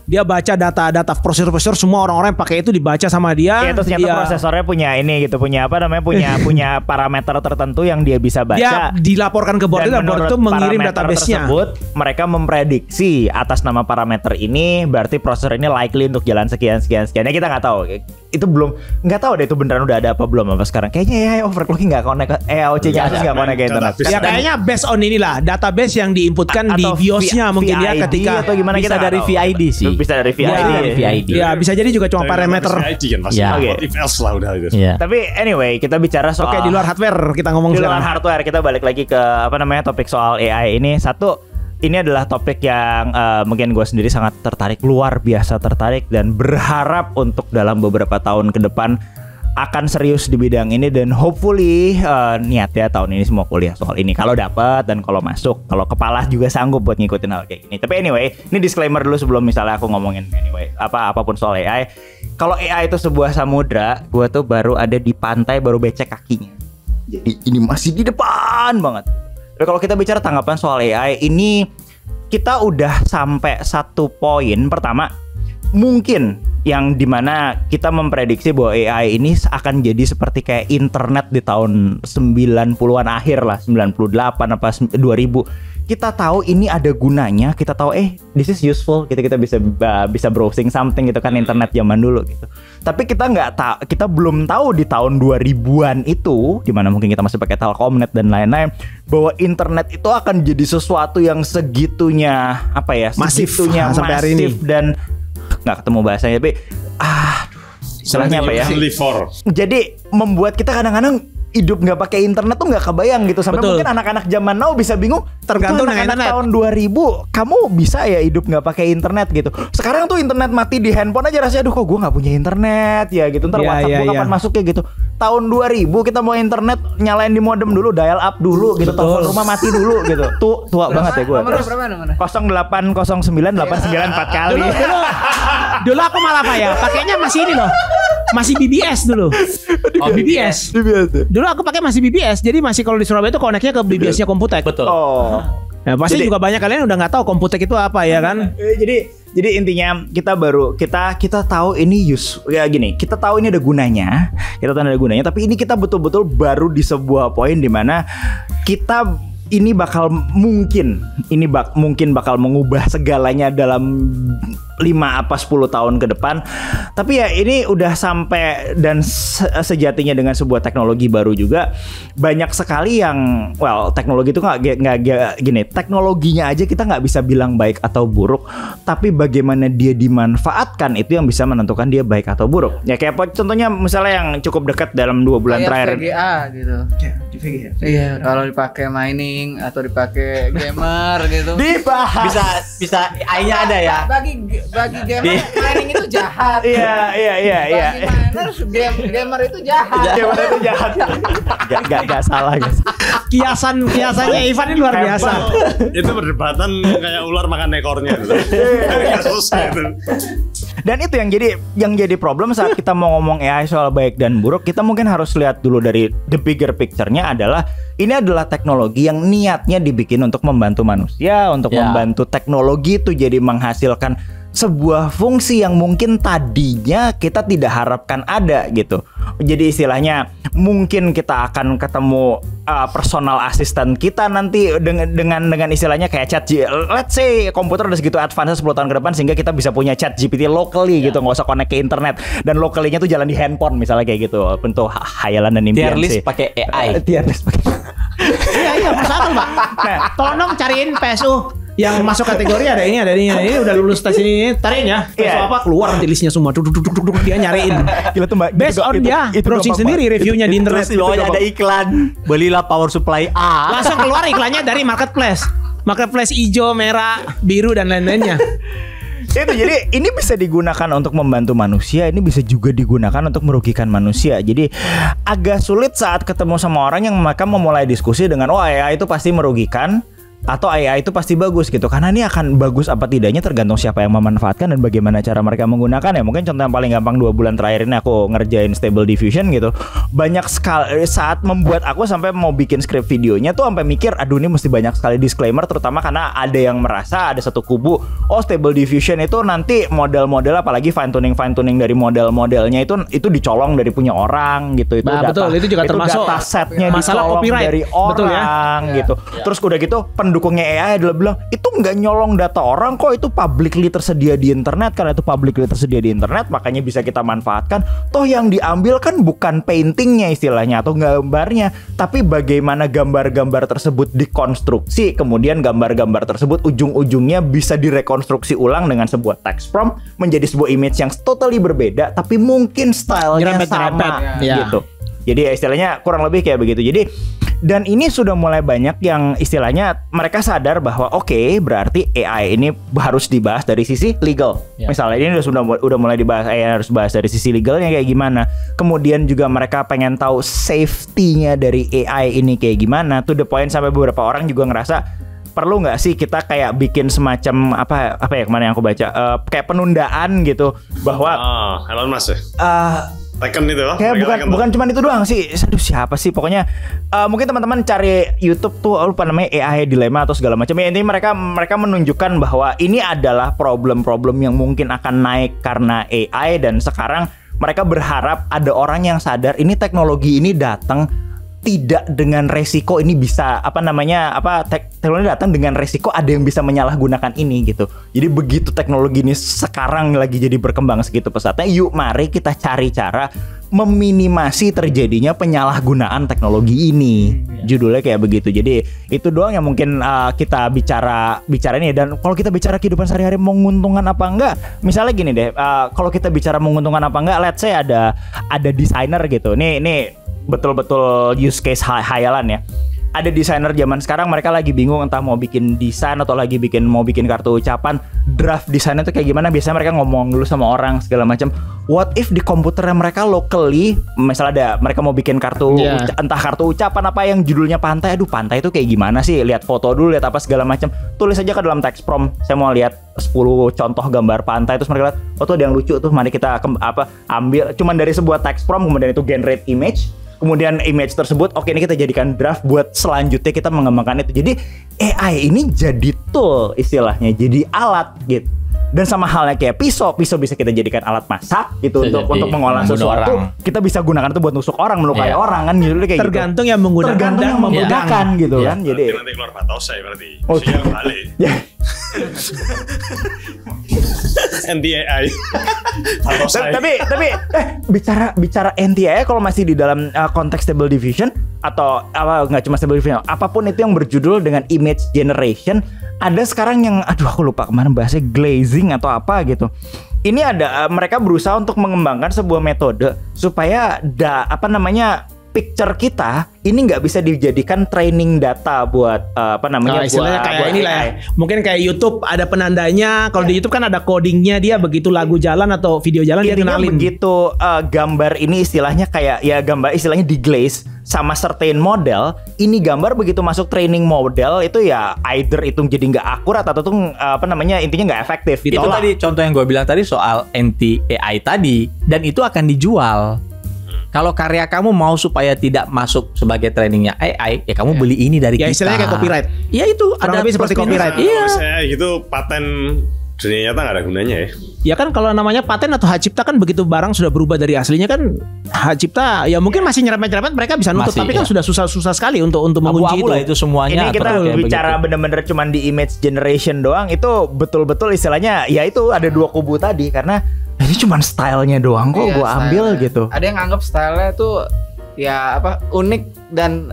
dia baca data prosesor semua orang-orang yang pakai itu dibaca sama dia. Terus ternyata prosesornya punya ini gitu, punya apa namanya, punya parameter tertentu yang dia bisa baca. Dia dilaporkan ke board itu mengirim database-nya. Tersebut, mereka memprediksi atas nama parameter ini berarti prosesor ini likely untuk jalan sekian. Ya kita nggak tahu. Itu belum, nggak tahu deh itu beneran udah ada apa belum apa sekarang. Kayaknya AI overclocking nggak connect, AOC-nya nggak connect ke internet. Ya kayaknya based on inilah database yang diinputkan di BIOS-nya mungkin ya ketika atau gimana, bisa dari VID sih. Bisa dari VID. Ya bisa jadi juga cuma parameter. VID kan pasti. What if else lah udah gitu. Tapi anyway, kita bicara soal di luar hardware kita ngomong di luar hardware, kita balik lagi ke apa namanya topik soal AI ini. Ini adalah topik yang mungkin gue sendiri sangat tertarik, luar biasa tertarik, dan berharap untuk dalam beberapa tahun ke depan akan serius di bidang ini, dan hopefully niat ya tahun ini semua kuliah soal ini kalau dapat dan kalau masuk, kalau kepala juga sanggup buat ngikutin hal kayak gini. Tapi anyway, ini disclaimer dulu sebelum misalnya aku ngomongin apapun soal AI. Kalau AI itu sebuah samudra, gue tuh baru ada di pantai, baru becek kakinya. Jadi ini masih di depan banget. Kalau kita bicara tanggapan soal AI ini, kita udah sampai satu poin pertama mungkin yang dimana kita memprediksi bahwa AI ini akan jadi seperti kayak internet di tahun 90-an akhir lah, 98 apa 2000. Kita tahu ini ada gunanya, kita tahu this is useful, kita bisa browsing something gitu kan, internet zaman dulu gitu. Tapi kita belum tahu di tahun 2000-an itu, dimana mungkin kita masih pakai Telkomnet dan lain-lain, bahwa internet itu akan jadi sesuatu yang segitunya masif sampai hari ini, dan nggak ketemu bahasanya, tapi istilahnya apa ya? Jadi membuat kita kadang-kadang hidup nggak pakai internet tuh nggak kebayang gitu, sampai mungkin anak-anak zaman now bisa bingung, tergantung dengan internet. Tahun 2000 kamu bisa ya hidup nggak pakai internet gitu. Sekarang tuh internet mati di handphone aja rasanya, aduh kok gue nggak punya internet ya gitu, ntar WhatsApp gue kapan masuknya gitu. Tahun 2000 kita mau internet nyalain di modem dulu, dial up dulu gitu, telepon rumah mati dulu gitu. Tuh tua banget ya gue. 0809 89 4 kali. Dulu aku malah pakainya masih ini loh. Masih BBS dulu. BBS. Dulu aku pakai masih BBS. Jadi masih kalau di Surabaya itu koneknya ke BBS-nya Komputek. Betul. Ya, pasti juga banyak kalian udah nggak tahu Komputek itu apa ya kan? Jadi intinya kita tahu ini kita tahu ini ada gunanya. Tapi ini kita betul-betul baru di sebuah poin di mana kita ini mungkin bakal mengubah segalanya dalam 5 apa 10 tahun ke depan. Tapi ya ini udah sampai, dan sejatinya dengan sebuah teknologi baru juga banyak sekali yang teknologi itu nggak gini, teknologinya aja kita nggak bisa bilang baik atau buruk, tapi bagaimana dia dimanfaatkan itu yang bisa menentukan dia baik atau buruk. Ya kayak contohnya misalnya yang cukup dekat dalam 2 bulan terakhir, VGA gitu. Di VGA. Iya, kalau dipakai mining atau dipakai gamer gitu. Dibahas. Bisa AI-nya ada ya. Bagi gamer mining itu jahat. Iya. Bagi gamer itu jahat. Gamer itu jahat. Gak salah guys. Kiasannya Ivan ini luar biasa. Itu perdebatan kayak ular makan ekornya. Gak selesai itu. Dan itu yang jadi problem saat kita mau ngomong AI soal baik dan buruk. Kita mungkin harus lihat dulu dari the bigger picture-nya adalah ini adalah teknologi yang niatnya dibikin untuk membantu manusia, untuk membantu teknologi itu jadi menghasilkan sebuah fungsi yang mungkin tadinya kita tidak harapkan ada gitu. Jadi istilahnya mungkin kita akan ketemu personal assistant kita nanti dengan istilahnya kayak let's say komputer udah segitu advance 10 tahun ke depan sehingga kita bisa punya chat GPT locally gitu, nggak usah connect ke internet, dan locally-nya tuh jalan di handphone misalnya kayak gitu. Bentuk hayalan dan impian sih. Tier list pakai AI. Tier list pakai. Iya, persatu Pak. Tolong cariin PSU yang masuk kategori ada ini udah lulus tes ini, tariin ya. Apa keluar nanti listnya semua. Dia nyariin. Gila tuh Mbak. Based on dia browsing sendiri reviewnya di internet. Terus di bawahnya ada iklan. Belilah power supply A. Langsung keluar iklannya dari marketplace. Marketplace hijau, merah, biru dan lain-lainnya. Itu jadi ini bisa digunakan untuk membantu manusia, ini bisa juga digunakan untuk merugikan manusia. Jadi agak sulit saat ketemu sama orang yang mereka memulai diskusi dengan AI itu pasti merugikan. atau AI itu pasti bagus gitu. Karena ini akan bagus apa tidaknya tergantung siapa yang memanfaatkan dan bagaimana cara mereka menggunakan ya. Mungkin contoh yang paling gampang 2 bulan terakhir ini aku ngerjain Stable Diffusion gitu. Banyak sekali saat membuat aku sampai mau bikin script videonya tuh sampai mikir, aduh ini mesti banyak sekali disclaimer, terutama karena ada yang merasa ada satu kubu, oh Stable Diffusion itu nanti model-model apalagi fine tuning dari model-modelnya itu dicolong dari punya orang gitu. Itu Nah, data, betul, itu juga termasuk data setnya masalah dicolong copyright. dari orang. Betul ya? Gitu. Terus udah gitu pendukungnya AI adalah bilang itu nggak nyolong data orang kok, itu publicly tersedia di internet, karena itu publicly tersedia di internet makanya bisa kita manfaatkan. Toh yang diambil kan bukan paintingnya istilahnya atau gambarnya, tapi bagaimana gambar-gambar tersebut dikonstruksi, kemudian gambar-gambar tersebut ujung-ujungnya bisa direkonstruksi ulang dengan sebuah text prompt menjadi sebuah image yang totally berbeda tapi mungkin stylenya sama ya. gitu. Jadi istilahnya kurang lebih kayak begitu. Jadi dan ini sudah mulai banyak yang istilahnya mereka sadar bahwa oke, berarti AI ini harus dibahas dari sisi legal. Misalnya ini udah mulai dibahas, AI harus bahas dari sisi legalnya kayak gimana. Kemudian juga mereka pengen tahu safety-nya dari AI ini kayak gimana. To the point sampai beberapa orang juga ngerasa perlu nggak sih kita kayak bikin semacam apa ya kemarin yang aku baca kayak penundaan gitu bahwa Elon Musk ya? Tekken itu kayak bukan cuma itu doang sih. Aduh siapa sih pokoknya mungkin teman-teman cari YouTube tuh apa namanya AI dilema atau segala macam ya. Ini mereka menunjukkan bahwa ini adalah problem-problem yang mungkin akan naik karena AI, dan sekarang mereka berharap ada orang yang sadar ini teknologi ini datang tidak dengan resiko ini bisa teknologi datang dengan resiko ada yang bisa menyalahgunakan ini gitu. Jadi begitu teknologi ini sekarang lagi jadi berkembang segitu pesatnya, yuk mari kita cari cara meminimasi terjadinya penyalahgunaan teknologi ini. Judulnya kayak begitu. Jadi itu doang yang mungkin kita bicara ini. Dan kalau kita bicara kehidupan sehari-hari menguntungkan apa enggak, misalnya gini deh, kalau kita bicara menguntungkan apa enggak, let's say ada desainer gitu. Nih betul-betul use case hayalan ya. Ada desainer zaman sekarang mereka lagi bingung entah mau bikin desain atau mau bikin kartu ucapan. Draft desainnya tuh kayak gimana? Biasanya mereka ngomong dulu sama orang segala macam. What if di komputernya mereka locally, misalnya mereka mau bikin kartu entah kartu ucapan apa yang judulnya pantai. Aduh, pantai itu kayak gimana sih? Lihat foto dulu, lihat apa segala macam. Tulis aja ke dalam text prompt. Saya mau lihat 10 contoh gambar pantai, terus mereka lihat, oh tuh ada yang lucu tuh, mari kita ambil cuman dari sebuah text prompt, kemudian itu generate image. Kemudian image tersebut, oke ini kita jadikan draft buat selanjutnya kita mengembangkan itu. Jadi AI ini jadi tool istilahnya, jadi alat gitu. Dan sama halnya kayak pisau bisa kita jadikan alat masak gitu untuk mengolah sesuatu. Kita bisa gunakan itu buat nusuk orang, melukai orang kan gitu kayak tergantung yang menggunakan, tergantung yang memudahkan gitu kan. Jadi nanti keluar Patosa ya berarti. Siang balik. NTAI. tapi bicara NTAI kalau masih di dalam konteks Stable Diffusion atau nggak cuma Stable Diffusion, apapun itu yang berjudul dengan image generation, ada sekarang yang aku lupa kemarin bahasanya glazing atau apa gitu. Ini ada mereka berusaha untuk mengembangkan sebuah metode supaya picture kita ini nggak bisa dijadikan training data buat istilahnya kayak buat inilah ya. Mungkin kayak YouTube ada penandanya. Kalau di YouTube kan ada codingnya, dia begitu lagu jalan atau video jalan dia kenalin. Begitu gambar ini istilahnya kayak ya gambar istilahnya di glaze sama certain model. Ini gambar begitu masuk training model itu ya either itu jadi nggak akurat atau tuh intinya nggak efektif. Itu tadi contoh yang gue bilang tadi soal anti AI tadi, dan itu akan dijual. Kalau karya kamu mau supaya tidak masuk sebagai trainingnya AI, ya kamu beli ini dari kita. Ya istilahnya kayak copyright. Ya itu kurang lebih seperti copyright. Iya. Misalnya gitu paten dunia nyata nggak ada gunanya ya. Ya kan kalau namanya paten atau hak cipta kan begitu barang sudah berubah dari aslinya kan hak cipta ya mungkin masih nyerempet-nyerempet mereka bisa nutup, tapi kan sudah susah sekali untuk mengunci itu. Itu semuanya. Ini kita bicara bener-bener cuman di image generation doang, itu betul-betul istilahnya ya itu ada dua kubu tadi karena ini cuma stylenya doang kok gue ambil gitu. Ada yang anggap stylenya tuh ya unik dan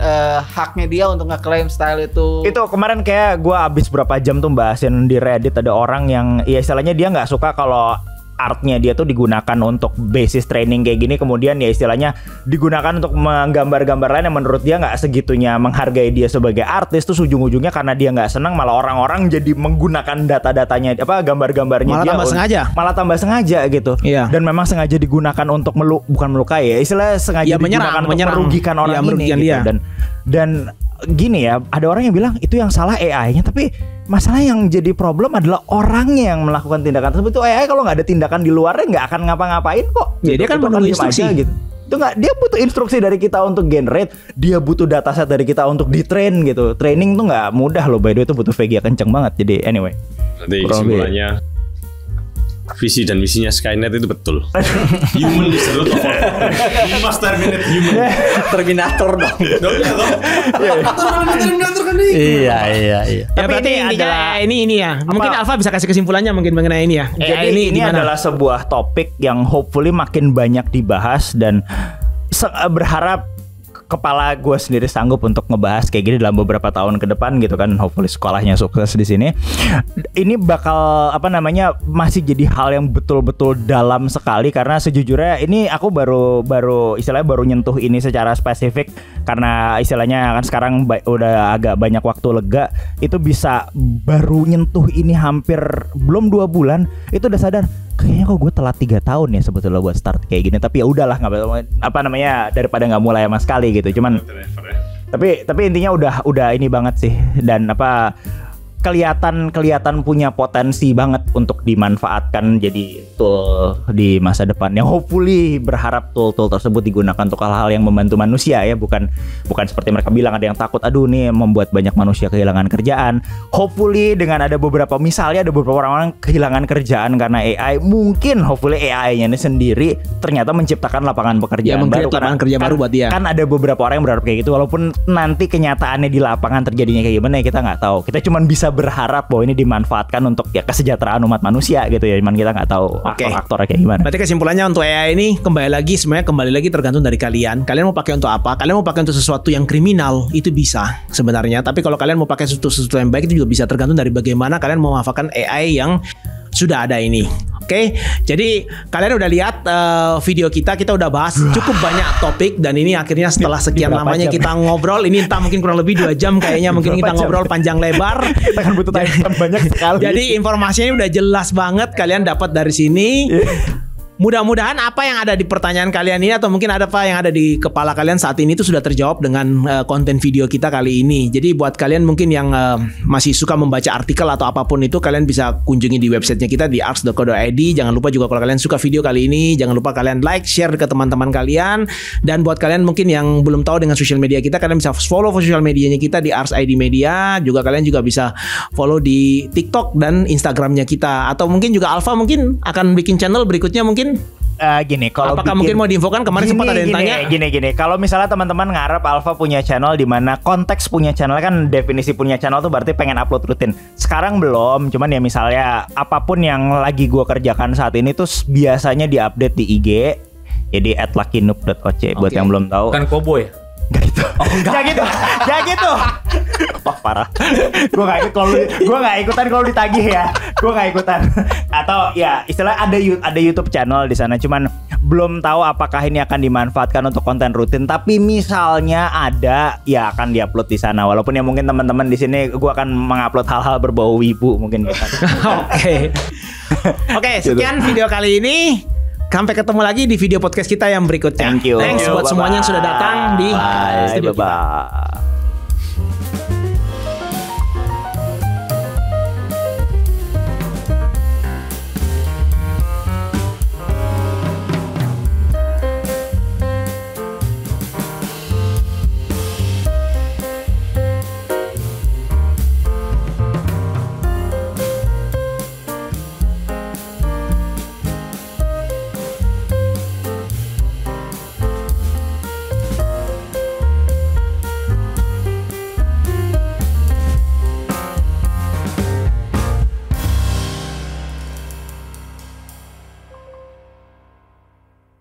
haknya dia untuk ngeklaim style itu. Itu kemarin kayak gue abis berapa jam tuh bahasin di Reddit, ada orang yang ya istilahnya dia nggak suka kalau artnya dia tuh digunakan untuk basis training kayak gini, kemudian ya istilahnya digunakan untuk menggambar-gambar lain yang menurut dia nggak segitunya menghargai dia sebagai artis. Terus ujung-ujungnya karena dia nggak senang malah orang-orang jadi menggunakan data-datanya gambar-gambarnya malah dia malah tambah sengaja gitu. Iya. Dan memang sengaja digunakan untuk bukan melukai ya, istilahnya sengaja digunakan untuk merugikan orang ini gitu. Dan gini ya, ada orang yang bilang itu yang salah AI-nya, tapi masalah yang jadi problem adalah orangnya yang melakukan tindakan tersebut. Itu AI kalau nggak ada tindakan di luarnya nggak akan ngapa-ngapain kok. Jadi dia kan menunggu instruksi gitu. Itu nggak, dia butuh instruksi dari kita untuk generate, dia butuh dataset dari kita untuk di-train gitu. Training tuh nggak mudah loh, by the way, itu butuh VGA kenceng banget. Jadi anyway. Berarti kesimpulannya visi dan misinya Skynet itu betul. Human is the root of all. We must terminate human. Terminator dong. Terminator kan ini. Iya. Ya Tapi berarti ini intinya adalah- ini ya. Mungkin Alfa bisa kasih kesimpulannya mungkin mengenai ini ya. Jadi ini gimana? adalah sebuah topik yang hopefully makin banyak dibahas dan berharap kepala gue sendiri sanggup untuk ngebahas kayak gini dalam beberapa tahun ke depan gitu kan. Hopefully sekolahnya sukses di sini. Ini bakal masih jadi hal yang betul-betul dalam sekali, karena sejujurnya ini aku baru nyentuh ini secara spesifik karena istilahnya kan sekarang udah agak banyak waktu lega. Itu bisa baru nyentuh ini hampir belum 2 bulan itu udah sadar kayaknya kok gue telat 3 tahun ya sebetulnya buat start kayak gini. Tapi ya udahlah, daripada nggak mulai sama sekali gitu. Cuman tapi intinya udah ini banget sih, dan kelihatan punya potensi banget untuk dimanfaatkan jadi tool di masa depan. Yang hopefully berharap tool-tool tersebut digunakan untuk hal-hal yang membantu manusia ya, bukan seperti mereka bilang ada yang takut aduh nih membuat banyak manusia kehilangan kerjaan. Hopefully dengan ada beberapa orang kehilangan kerjaan karena AI, mungkin hopefully AI-nya ini sendiri ternyata menciptakan lapangan pekerjaan baru. Lapangan kerja baru buat dia. Kan ada beberapa orang yang berharap kayak gitu, walaupun nanti kenyataannya di lapangan terjadinya kayak gimana ya kita nggak tahu. Kita cuma bisa berharap bahwa ini dimanfaatkan untuk ya kesejahteraan umat manusia gitu ya. Cuman kita nggak tahu aktor-aktornya kayak gimana. Berarti kesimpulannya untuk AI ini kembali lagi tergantung dari kalian. Kalian mau pakai untuk apa? Kalian mau pakai untuk sesuatu yang kriminal itu bisa sebenarnya. Tapi kalau kalian mau pakai sesuatu yang baik itu juga bisa, tergantung dari bagaimana kalian mau memanfaatkan AI yang sudah ada ini. Oke, jadi kalian udah lihat video kita udah bahas cukup banyak topik, dan ini akhirnya setelah sekian lamanya kita ngobrol, ini entah mungkin kurang lebih 2 jam kayaknya, mungkin kita ngobrol panjang lebar. Kita akan butuh time banyak sekali. Jadi informasinya udah jelas banget kalian dapat dari sini. Mudah-mudahan apa yang ada di pertanyaan kalian ini atau mungkin ada apa yang ada di kepala kalian saat ini itu sudah terjawab dengan konten video kita kali ini. Jadi buat kalian mungkin yang masih suka membaca artikel atau apapun itu, kalian bisa kunjungi di websitenya kita di ars.co.id. Jangan lupa juga kalau kalian suka video kali ini, jangan lupa kalian like, share ke teman-teman kalian. Dan buat kalian mungkin yang belum tahu dengan sosial media kita, kalian bisa follow sosial medianya kita di Ars ID Media. Juga kalian juga bisa follow di TikTok dan Instagramnya kita. Atau mungkin juga Alfa mungkin akan bikin channel berikutnya mungkin. Gini, kalau apakah mungkin mau diinfokan? Kemarin sempat ada yang tanya. Gini. Kalau misalnya teman-teman ngarep Alfa punya channel, di mana konteks punya channel kan definisi punya channel tuh berarti pengen upload rutin. Sekarang belum, cuman ya misalnya apapun yang lagi gua kerjakan saat ini tuh biasanya diupdate di IG. Jadi @luckynoob.oc buat yang belum tahu. Bukan Koboy. Gak gitu. Gak gitu. Wah parah. Gue gak ikutan kalau ditagih ya. Gue gak ikutan. Atau ya istilah ada YouTube channel di sana. Cuman belum tahu apakah ini akan dimanfaatkan untuk konten rutin. Tapi misalnya ada, ya akan diupload di sana. Walaupun ya mungkin teman-teman di sini gue akan mengupload hal-hal berbau wibu mungkin. Oke, sekian video kali ini. Sampai ketemu lagi di video podcast kita yang berikutnya. Thank you. Thanks buat semuanya yang sudah datang di studio kita. Bye.